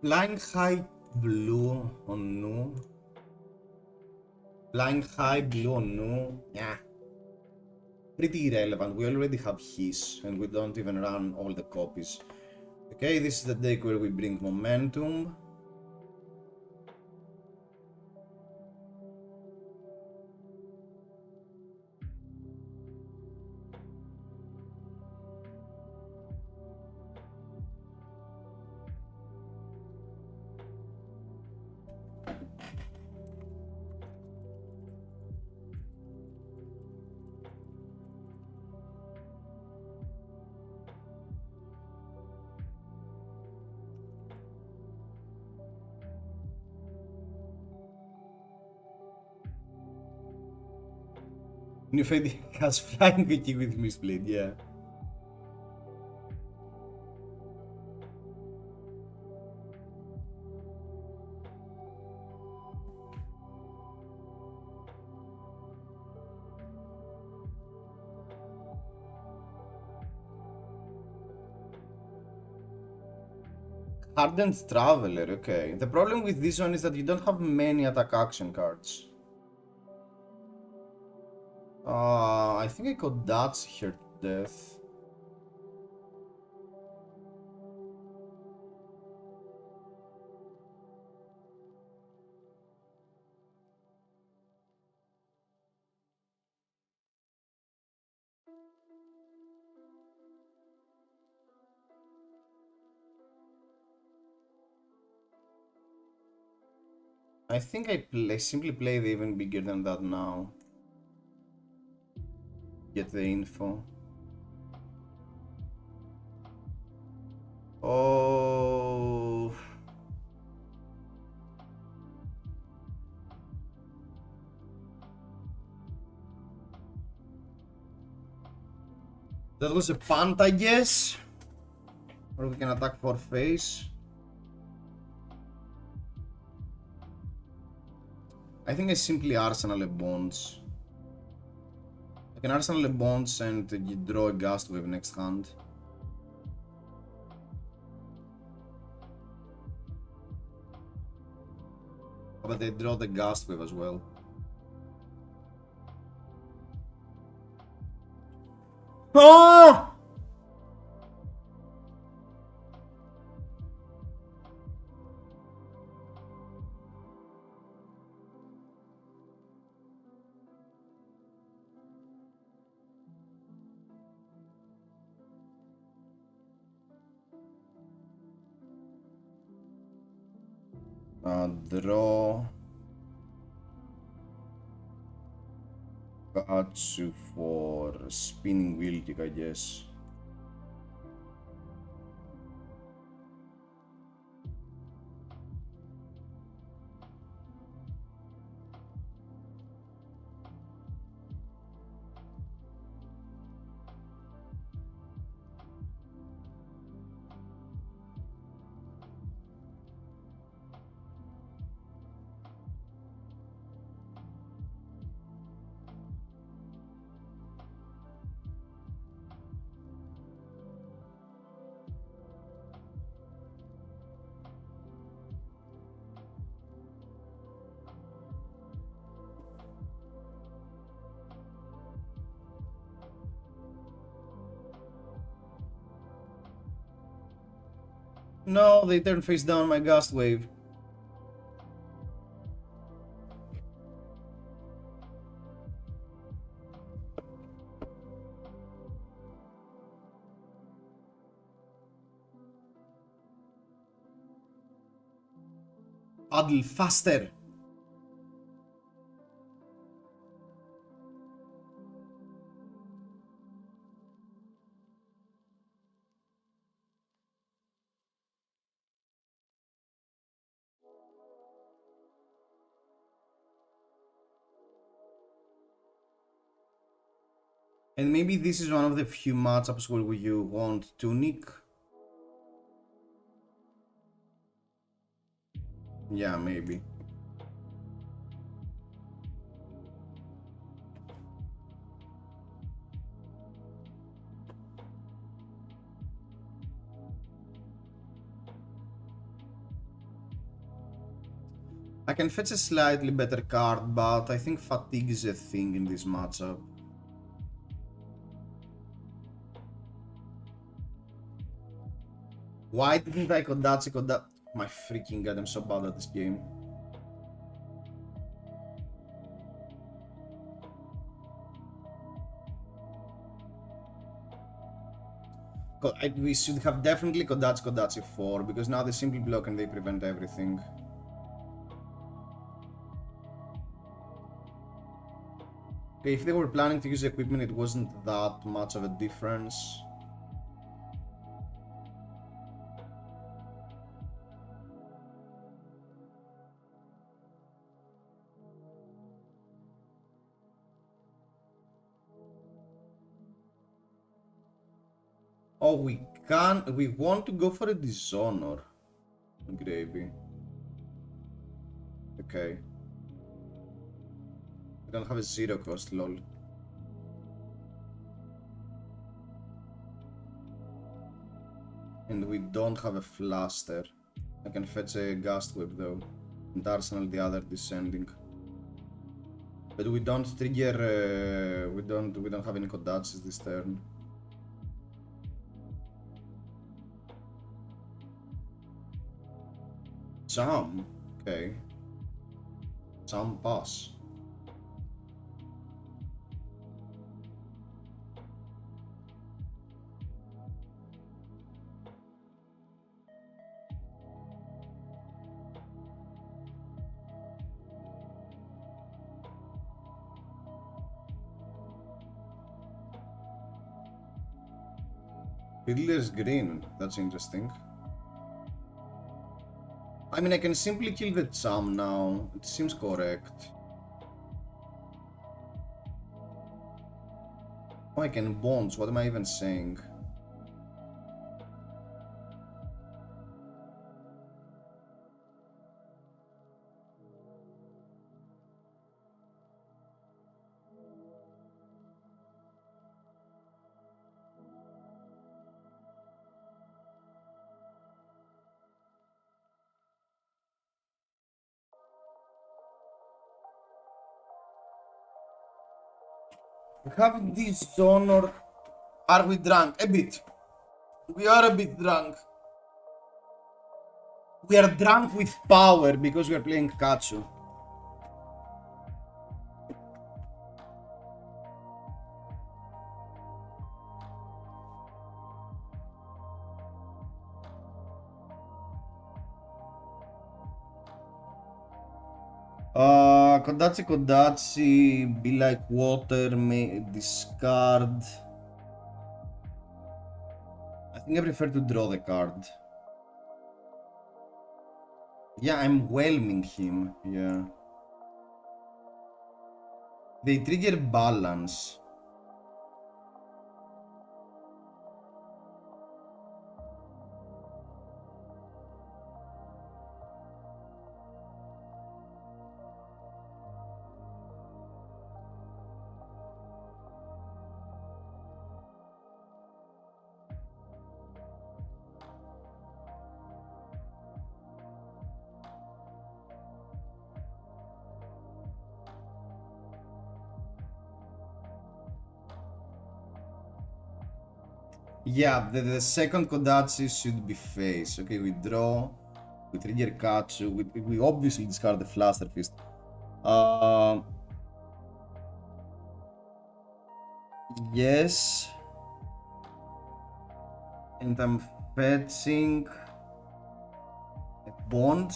Flying High Blue on Nu. Flying High Blue on Nu. Yeah. Pretty irrelevant. We already have his, and we don't even run all the copies. Okay, this is the deck where we bring momentum. Nifedi has flying wiki with Mistblade, yeah. Hardened Traveler, okay. The problem with this one is that you don't have many attack action cards. I think I got Dutch here to death. I think I simply play the even bigger than that now. Get the info. Oh. That was a punt, I guess. Or we can attack for face. I think I simply Arsenal a Bonds. I can Arsenal a Bonds and you draw a Gust Wave next hand. But they draw the Gust Wave as well. Oh! Draw Katsu for spinning wheel kick, I guess. No, they turn face down my Gust Wave. Paddle faster! And maybe this is one of the few matchups where you want Tunic. Yeah, maybe. I can fetch a slightly better card, but I think fatigue is a thing in this matchup. Why didn't I Kodachi Kodachi? My freaking god, I'm so bad at this game. We should have definitely Kodachi Kodachi 4, because now they simply block and they prevent everything. Okay, if they were planning to use equipment, it wasn't that much of a difference. Oh, we can. We want to go for a dishonor. Gravy. Okay. We don't have a zero cost, lol. And we don't have a flaster. I can fetch a gust whip though. And arsenal the other descending. But we don't trigger we don't have any Kodachis this turn. Jam. Okay. Jam pass. Fiddler's Green, that's interesting. I mean, I can simply kill the Cham now. It seems correct. Oh, I can bonds. What am I even saying? We have dishonor. Are we drunk? A bit. We are a bit drunk. We are drunk with power because we are playing Katsu. Kodachi, be like water, may discard. I think I prefer to draw the card. Yeah, I'm whelming him, yeah. They trigger balance. Yeah, the second Kodachi should be face. Okay, we draw, we trigger Katsu, we obviously discard the Flaster Fist. Yes. And I'm fetching a bond.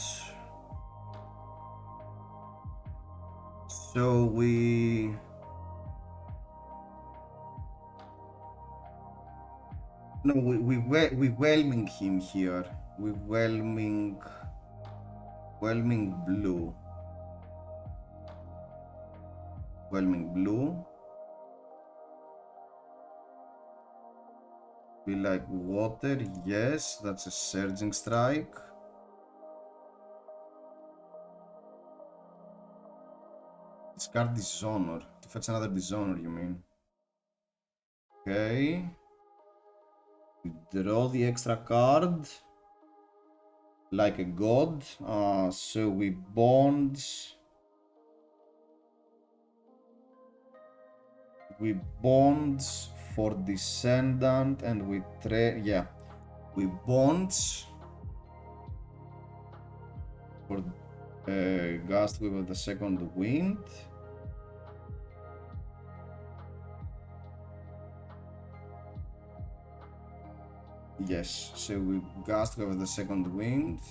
So we... No, we whelming him here. We whelming blue. Whelming blue. Be like water, yes, that's a surging strike. Discard dishonor. To fetch another dishonor, you mean? Okay. Draw the extra card. Like a god. So we bond. We bond for descendant and we yeah. We bond for Gust with the second wind. Yes, so we Gust with the second wind.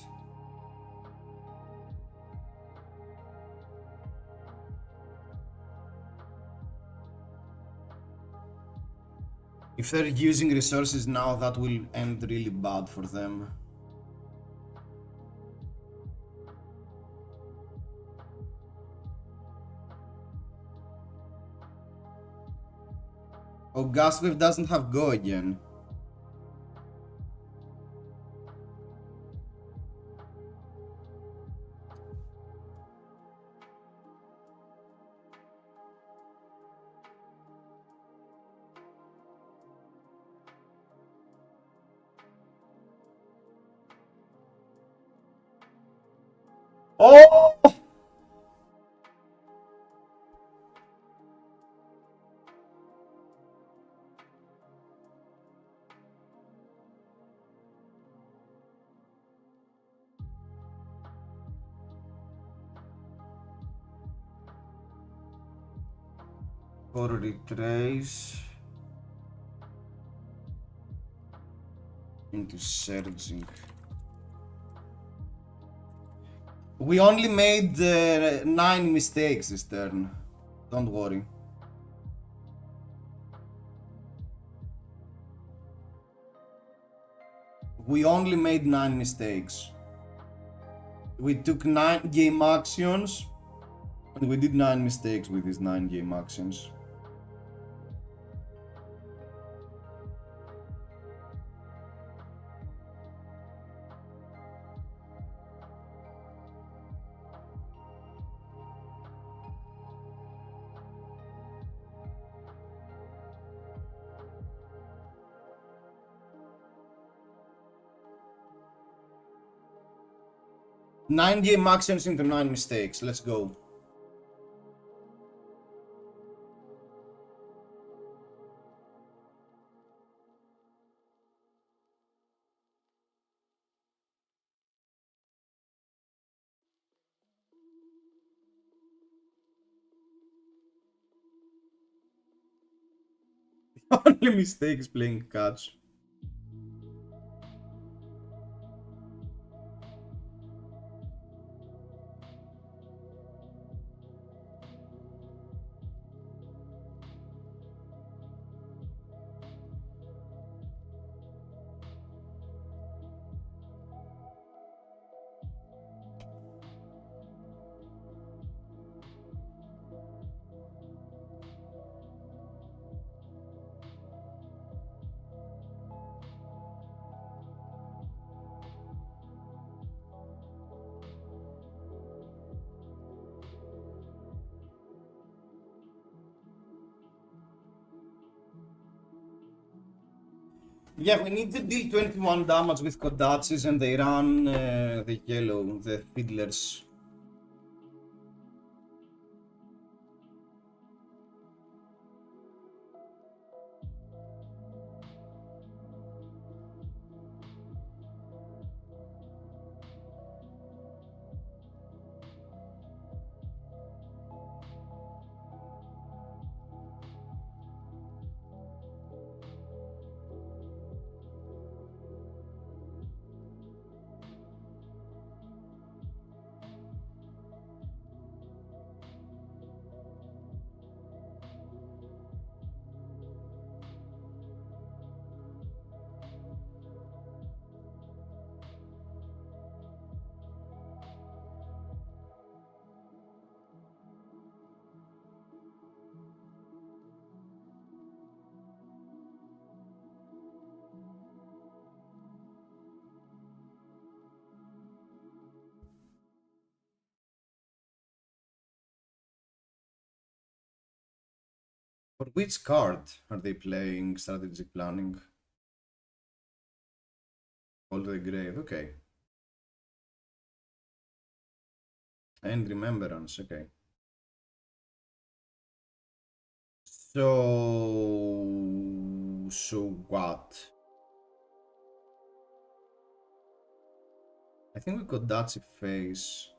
If they're using resources now, that will end really bad for them. Oh, Gaswave doesn't have go again. Oh! For retrace into surging. We only made 9 mistakes this turn. Don't worry. We only made 9 mistakes. We took 9 game actions, and we did 9 mistakes with these 9 game actions. Nine game actions into 9 mistakes. Let's go. Only mistake is playing catch. Yeah, we need to deal 21 damage with Kodachis, and they run the yellow, the fiddlers. For which card are they playing strategic planning? All the grave, okay. And remembrance, okay. So what? I think we got Dachi face.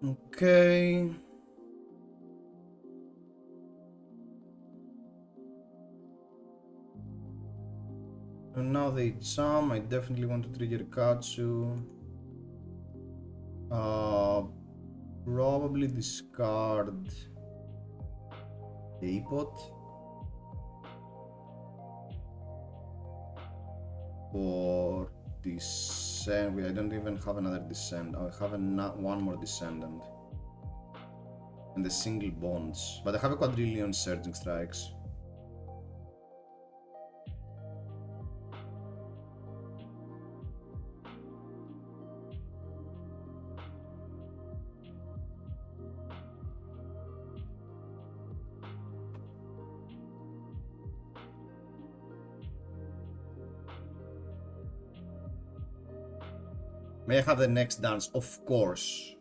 Okay. And now they jump. I definitely want to trigger Katsu. probably discard Teapot for descent. I don't even have another descent. I have one more descendant and the single bonds, but I have a quadrillion surging strikes. May I have the next dance? Of course.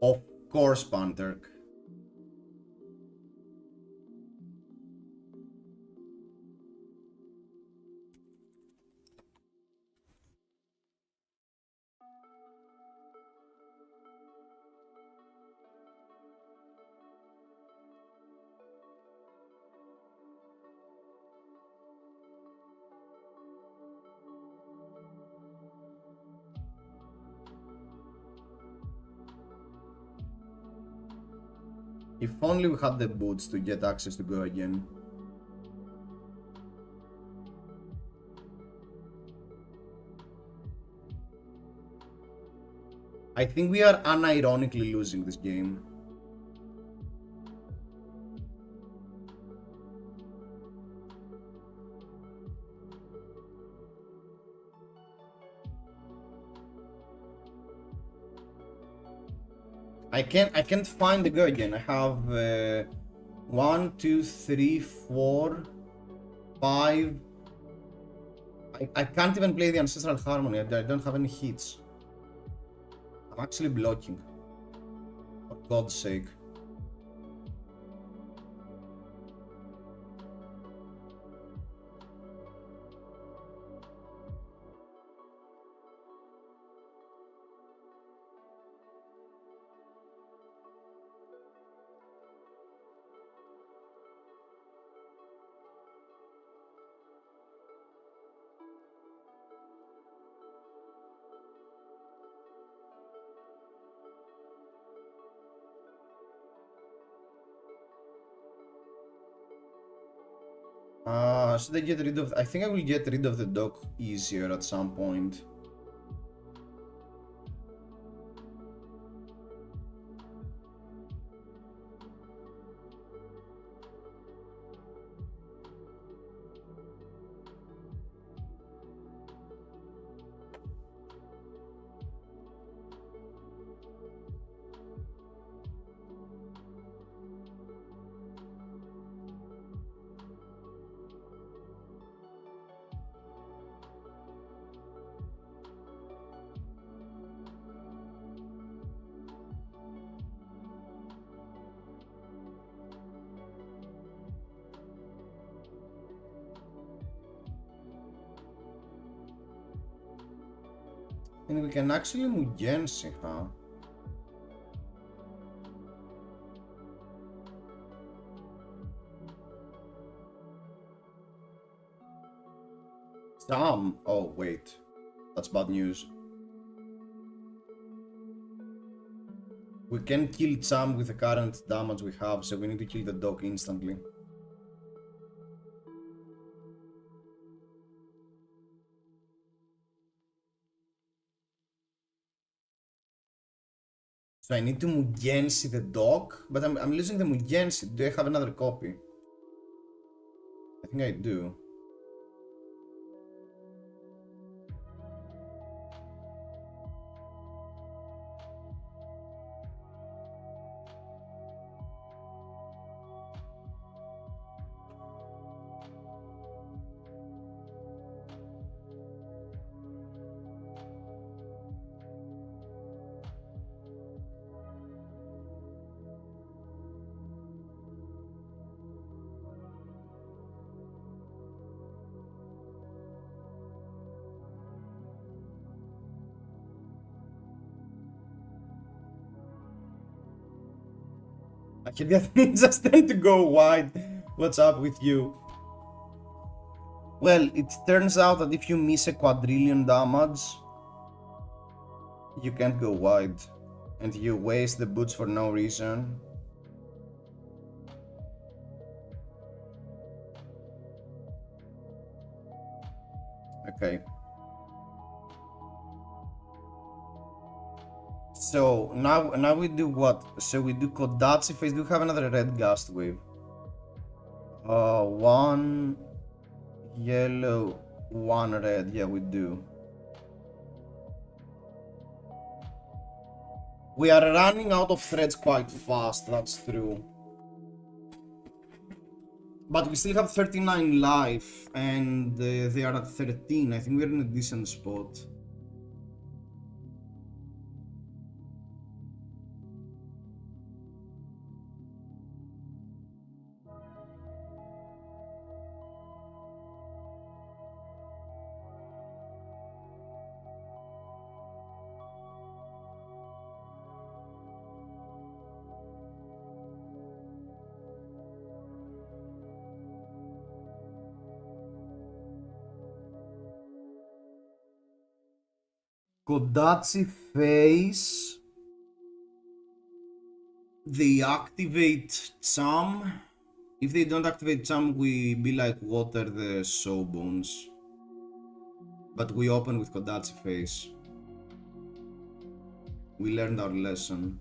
Of course, Panther. If only we had the boots to get access to go again. I think we are unironically losing this game. I can't find the go again. I have 1, 2, 3, 4, 5. I can't even play the Ancestral Harmony. I don't have any hits. I'm actually blocking. For God's sake. So they get rid of... I think I will get rid of the dock easier at some point. And we can actually Mugensi, huh? Sam! Oh, wait. That's bad news. We can kill Sam with the current damage we have, so we need to kill the dog instantly. So I need to Mugensi the dog, but I'm losing the Mugensi. Do I have another copy? I think I do. Okay, that ninjas tend to go wide. What's up with you? Well, it turns out that if you miss a quadrillion damage, you can't go wide. and you waste the boots for no reason. Okay. So now we do what? So we do Kodachi phase. Do we have another red gust wave? One yellow, one red. Yeah, we do. We are running out of threads quite fast, that's true. But we still have 39 life, and they are at 13. I think we're in a decent spot. Kodachi phase. They activate Cham. If they don't activate Cham, we be like water the Sawbones. But we open with Kodachi phase. We learned our lesson.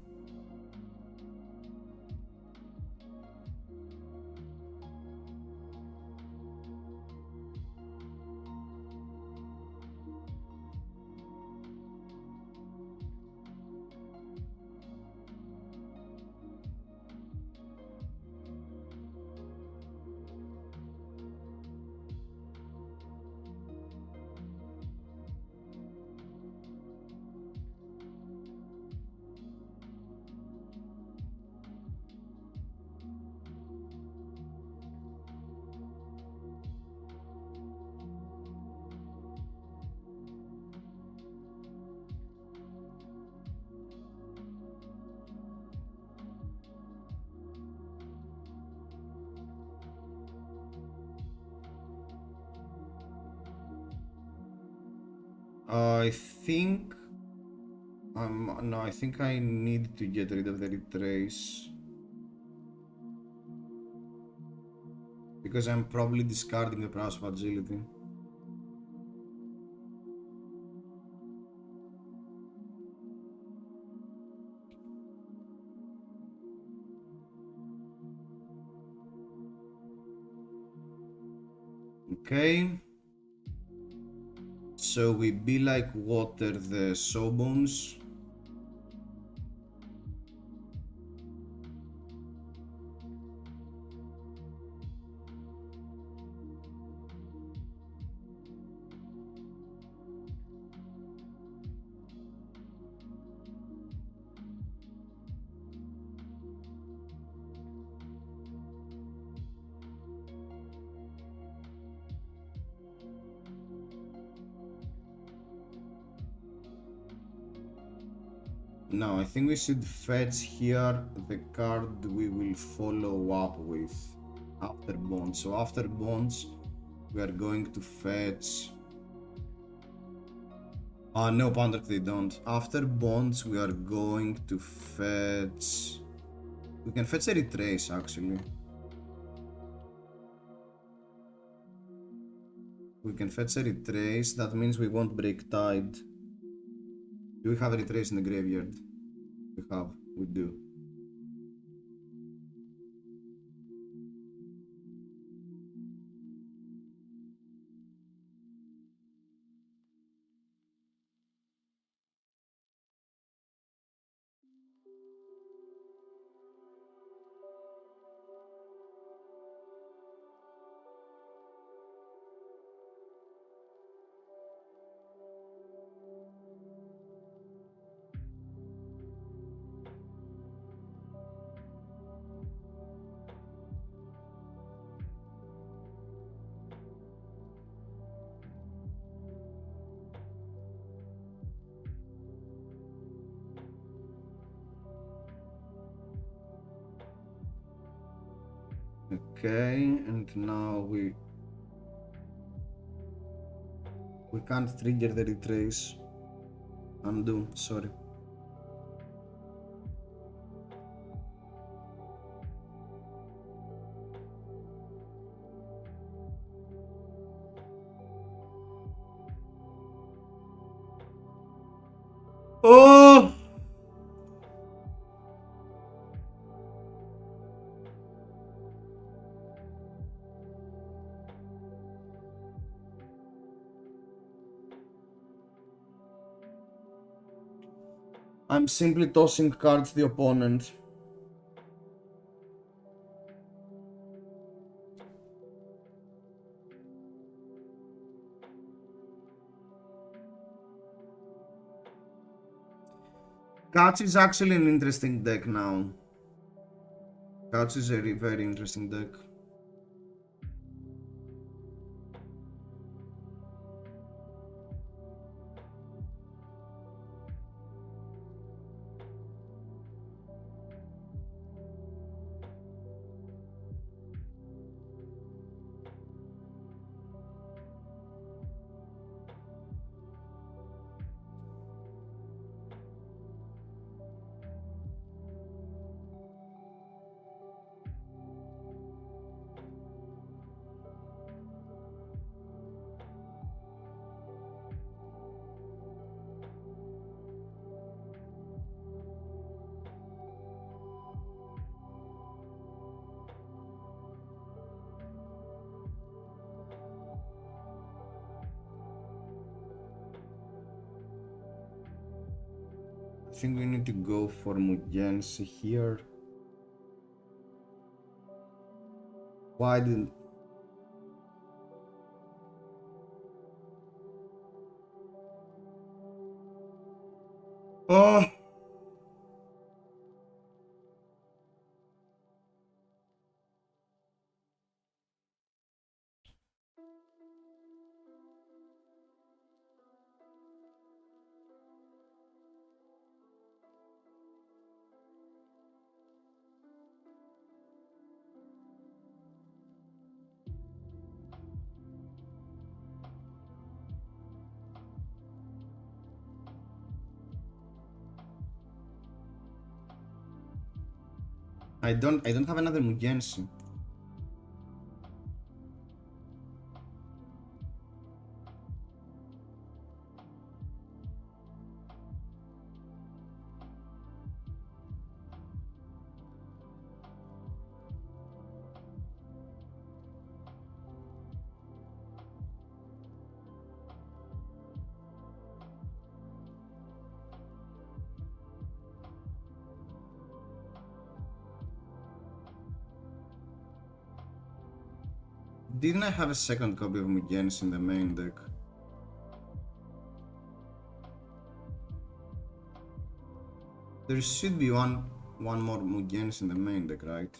I think no, I think I need to get rid of the retrace because I'm probably discarding the price of agility. Okay. So we be like water the Sawbones. No, I think we should fetch here the card we will follow up with after bonds. So after bonds, we are going to fetch. No, Pandrak, they don't. After bonds, we are going to fetch. We can fetch a retrace actually. We can fetch a retrace. That means we won't break tide. Do we have a retrace in the graveyard? We have. We do. Okay, and now we can't trigger the retrace. Undo, sorry. Oh! I'm simply tossing cards to the opponent. Cats is actually an interesting deck now. Cats is a very interesting deck. I think we need to go for Mugensi here. Why didn't... Oh! I don't have another Mugensi. Didn't I have a second copy of Mugensi in the main deck? There should be one more Mugensi in the main deck, right?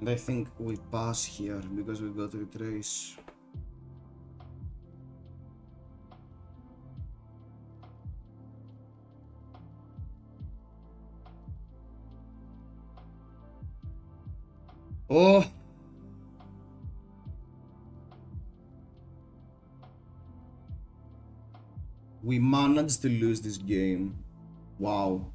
And I think we pass here because we got a trace. Oh! We managed to lose this game. Wow.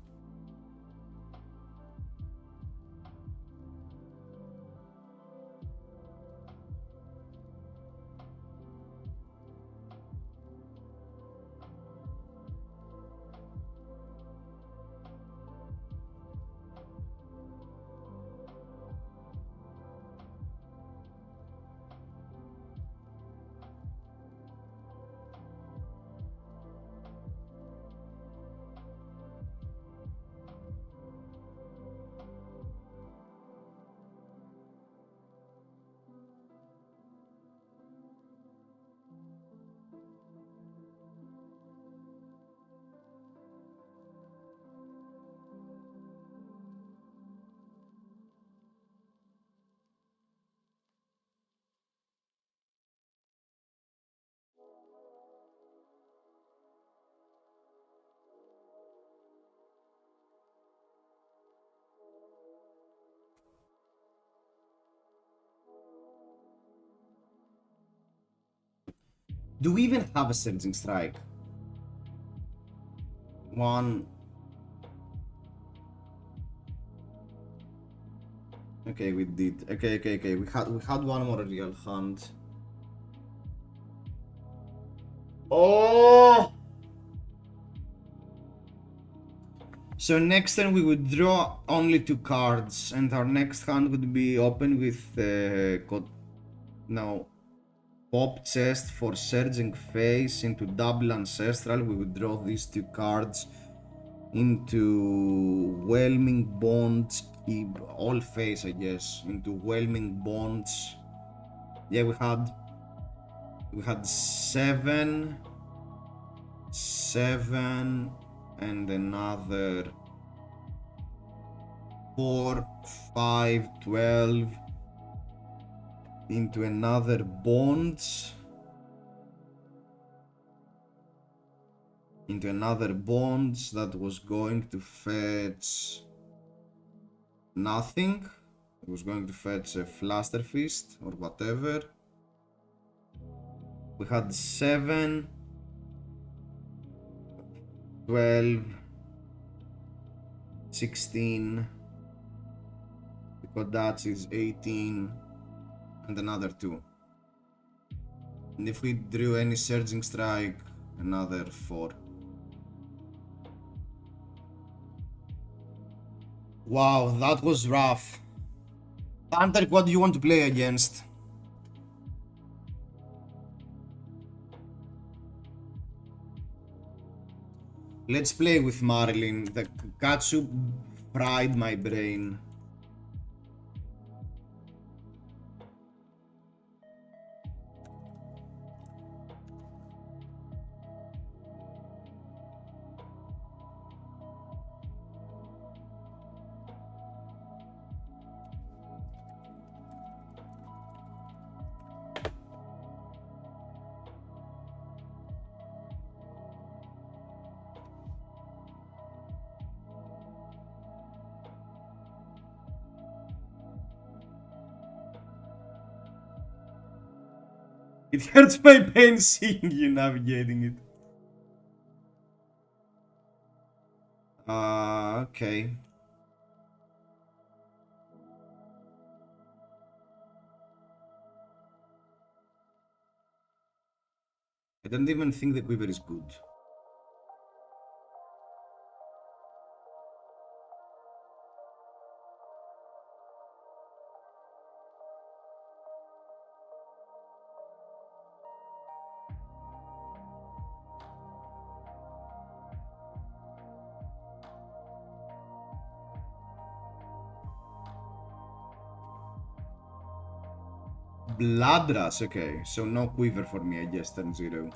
Do we even have a surging strike? One. Okay, we did. Okay. We had one more real hand. Oh! So next turn we would draw only 2 cards, and our next hand would be open with no pop chest for surging face into double ancestral. We would draw these 2 cards into whelming bonds, keep all face, I guess, into whelming bonds. Yeah, we had 7, and another 4, 5, 12 into another bonds, that was going to fetch nothing. It was going to fetch a Fluster Fist or whatever. We had 7, 12, 16, because that is 18, and another 2. And if we drew any Surging Strike, another 4. Wow, that was rough. Tantric, what do you want to play against? Let's play with Marlin. The Katsu fried my brain. It hurts my pain seeing you navigating it. Okay. I don't even think the quiver is good. Blood Rush, okay. So no quiver for me, I guess, turn 0.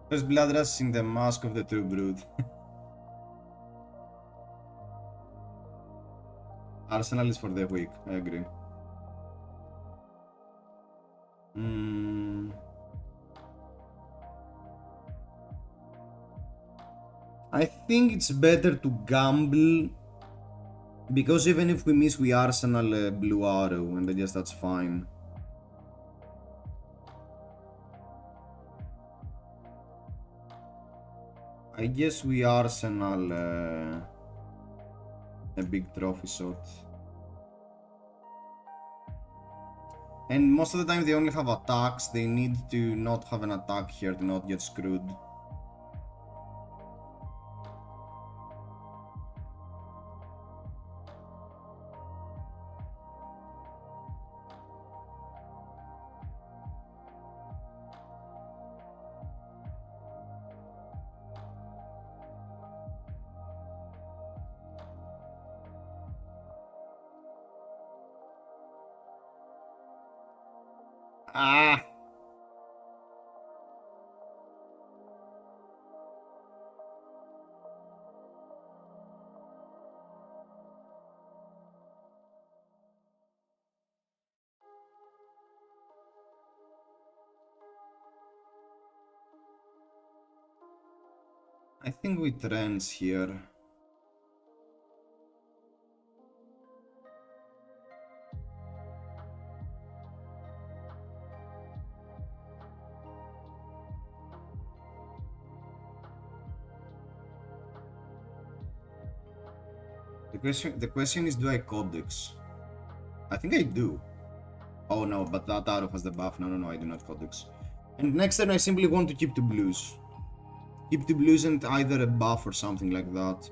There's Blood Rush in the Mask of the True Brood. Arsenal is for the weak, I agree. I think it's better to gamble, because even if we miss, we Arsenal Blue Arrow, and I guess that's fine. I guess we Arsenal a big trophy shot. And most of the time they only have attacks, they need to not have an attack here to not get screwed. Ah! I think we trends here. The question is, do I codex? I think I do. Oh no, but that arrow has the buff. No, no, no, I do not codex. And next turn I simply want to keep two blues. Keep two blues and either a buff or something like that.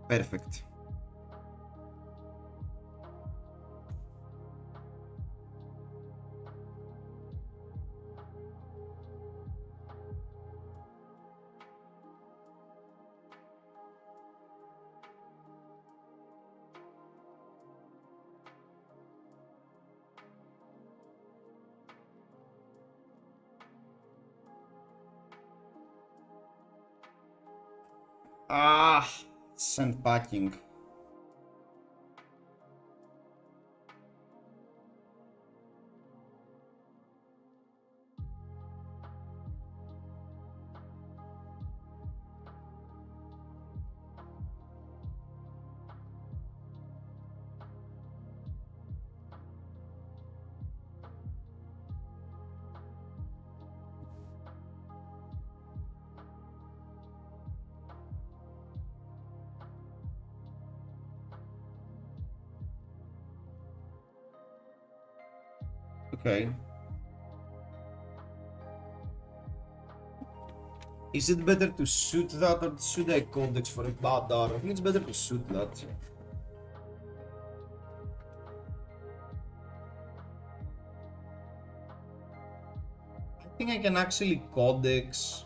Perfect. Ah, sand packing. Okay. Is it better to shoot that or should I codex for a bad arrow? I think it's better to shoot that. I think I can actually codex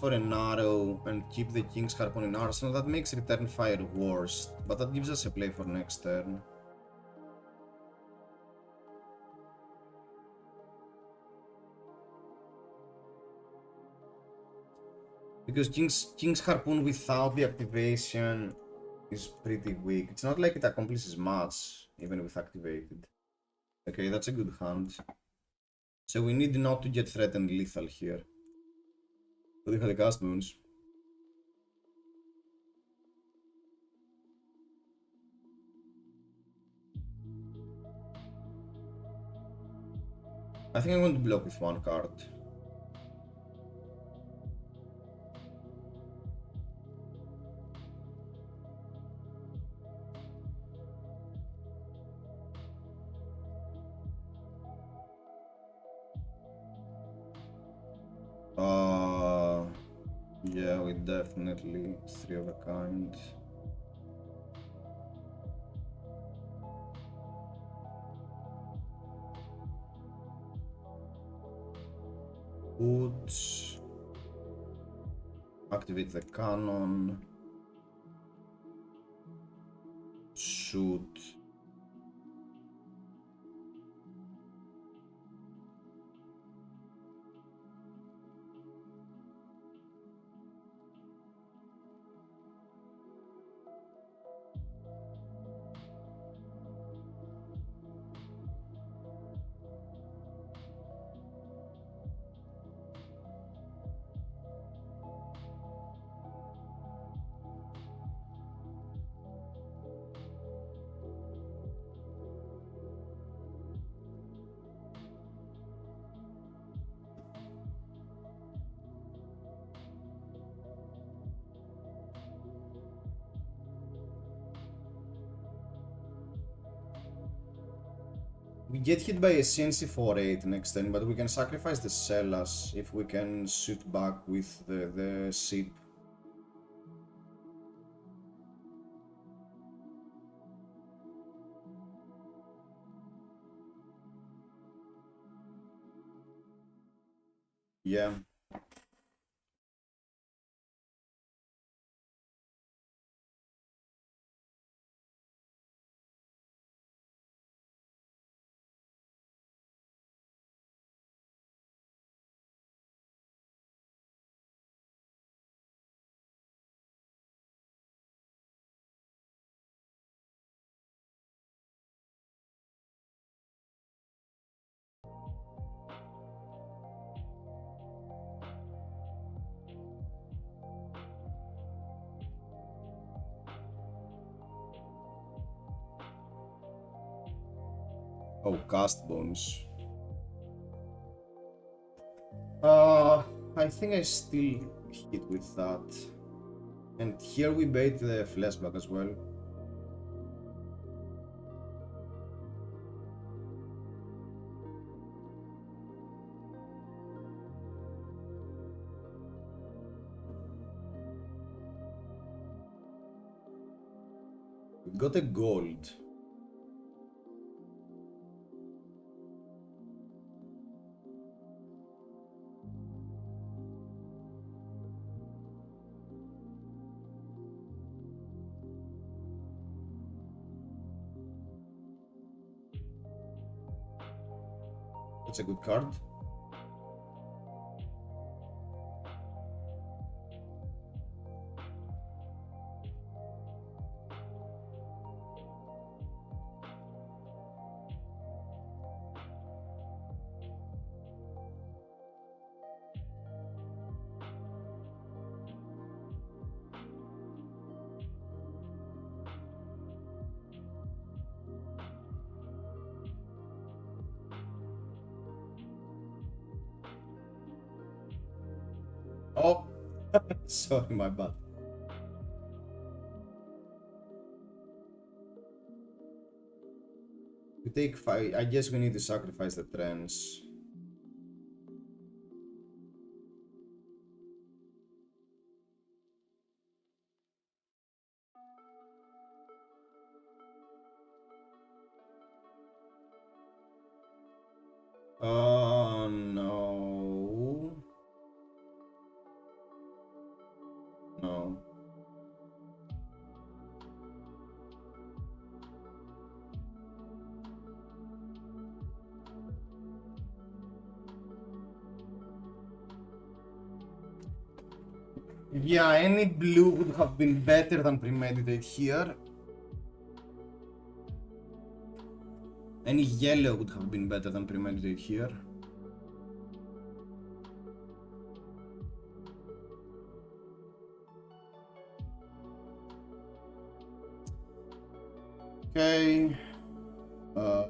for an arrow and keep the King's Harpoon in arsenal. That makes return fire worse, but that gives us a play for next turn. Because King's Harpoon without the activation is pretty weak. It's not like it accomplishes much, even with activated. Okay, that's a good hand. So we need not to get threatened lethal here. What do you have the cast moons? I think I'm going to block with one card. Yeah, we definitely three of a kind. Boots. Activate the cannon. Shoot. We get hit by a CNC 4-8 next turn, but we can sacrifice the Cellas if we can shoot back with the ship. Yeah. Oh, cast bonus. I think I still hit with that. And here we bait the flashback as well. We got a gold. That's a good card. Oh, sorry, my bad. We take 5. I guess we need to sacrifice the trends. No. No. Yeah, any blue would have been better than premeditate here. Any yellow would have been better than premeditate here. Okay. Uh,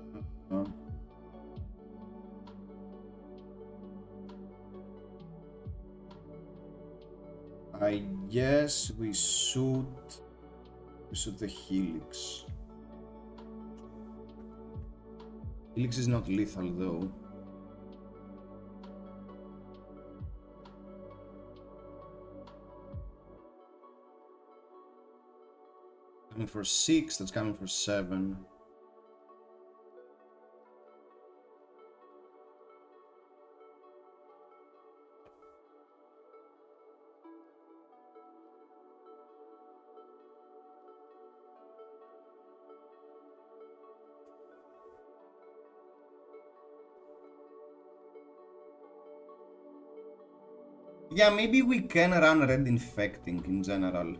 I guess we shoot the Helix. Helix is not lethal though. Coming for 6, that's coming for 7. Yeah, maybe we can run red infecting in general.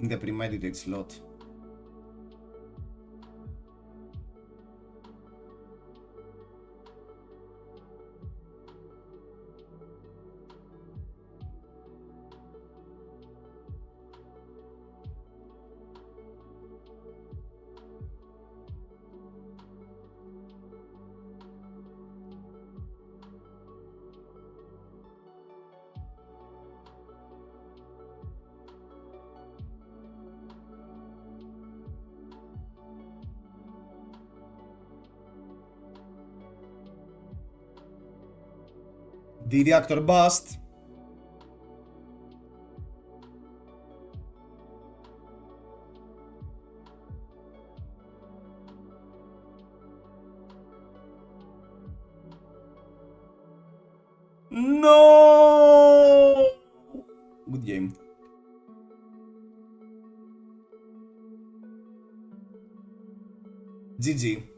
In the premeditate slot. The reactor bust. No! Good game. GG.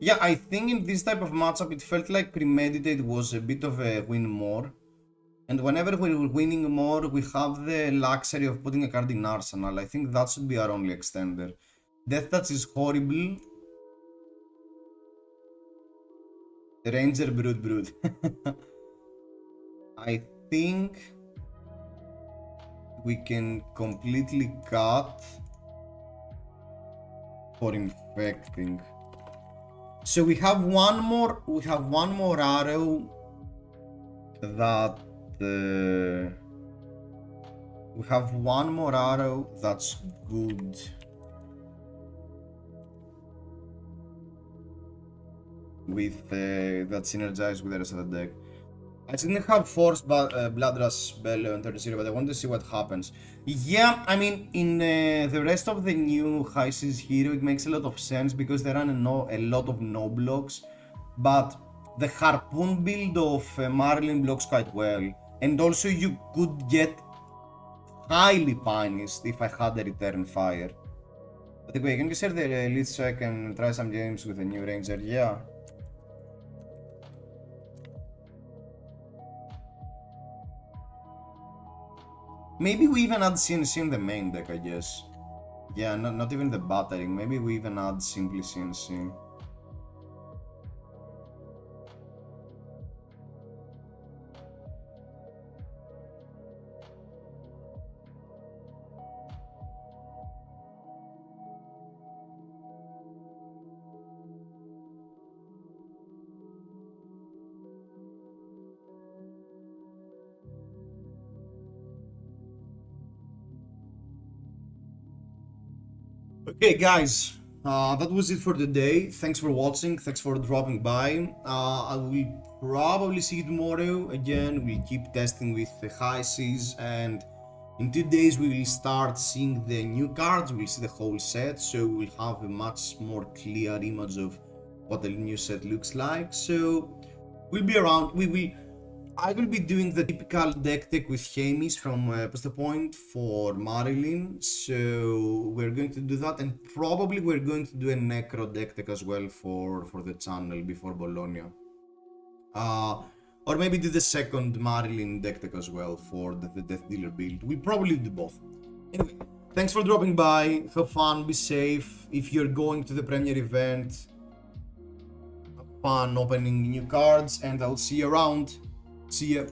Yeah, I think in this type of matchup it felt like premeditate was a bit of a win more. And whenever we're winning more, we have the luxury of putting a card in arsenal. I think that should be our only extender. Death Touch is horrible. Ranger Brood. I think we can completely cut for infecting. So we have one more arrow that we have one more arrow that's good. With that synergized with the rest of the deck. I didn't have Force Blood Rush spell on 30, but I want to see what happens. Yeah, I mean, in the rest of the new High Seas hero, it makes a lot of sense because they run a lot of no blocks, but the Harpoon build of Marlin blocks quite well, and also you could get highly punished if I had the Return Fire. But anyway, can you share the list so I can try some games with the new Ranger? Yeah. Maybe we even add CNC in the main deck, I guess. Yeah, not even the battering. Maybe we even add simply CNC. Okay, guys, that was it for today. Thanks for watching. Thanks for dropping by. I will probably see you tomorrow. Again, we'll keep testing with the high seas, and in 2 days we will start seeing the new cards. We'll see the whole set, so we'll have a much more clear image of what the new set looks like. So we'll be around. I will be doing the typical deck tech with Hamish from Post Point for Marilyn, so we're going to do that, and probably we're going to do a Necro deck tech as well for the channel before Bologna. Or maybe do the second Marilyn deck tech as well for the Death Dealer build. We'll probably do both. Anyway, thanks for dropping by, have fun, be safe. If you're going to the premiere event, have fun opening new cards, and I'll see you around. See ya.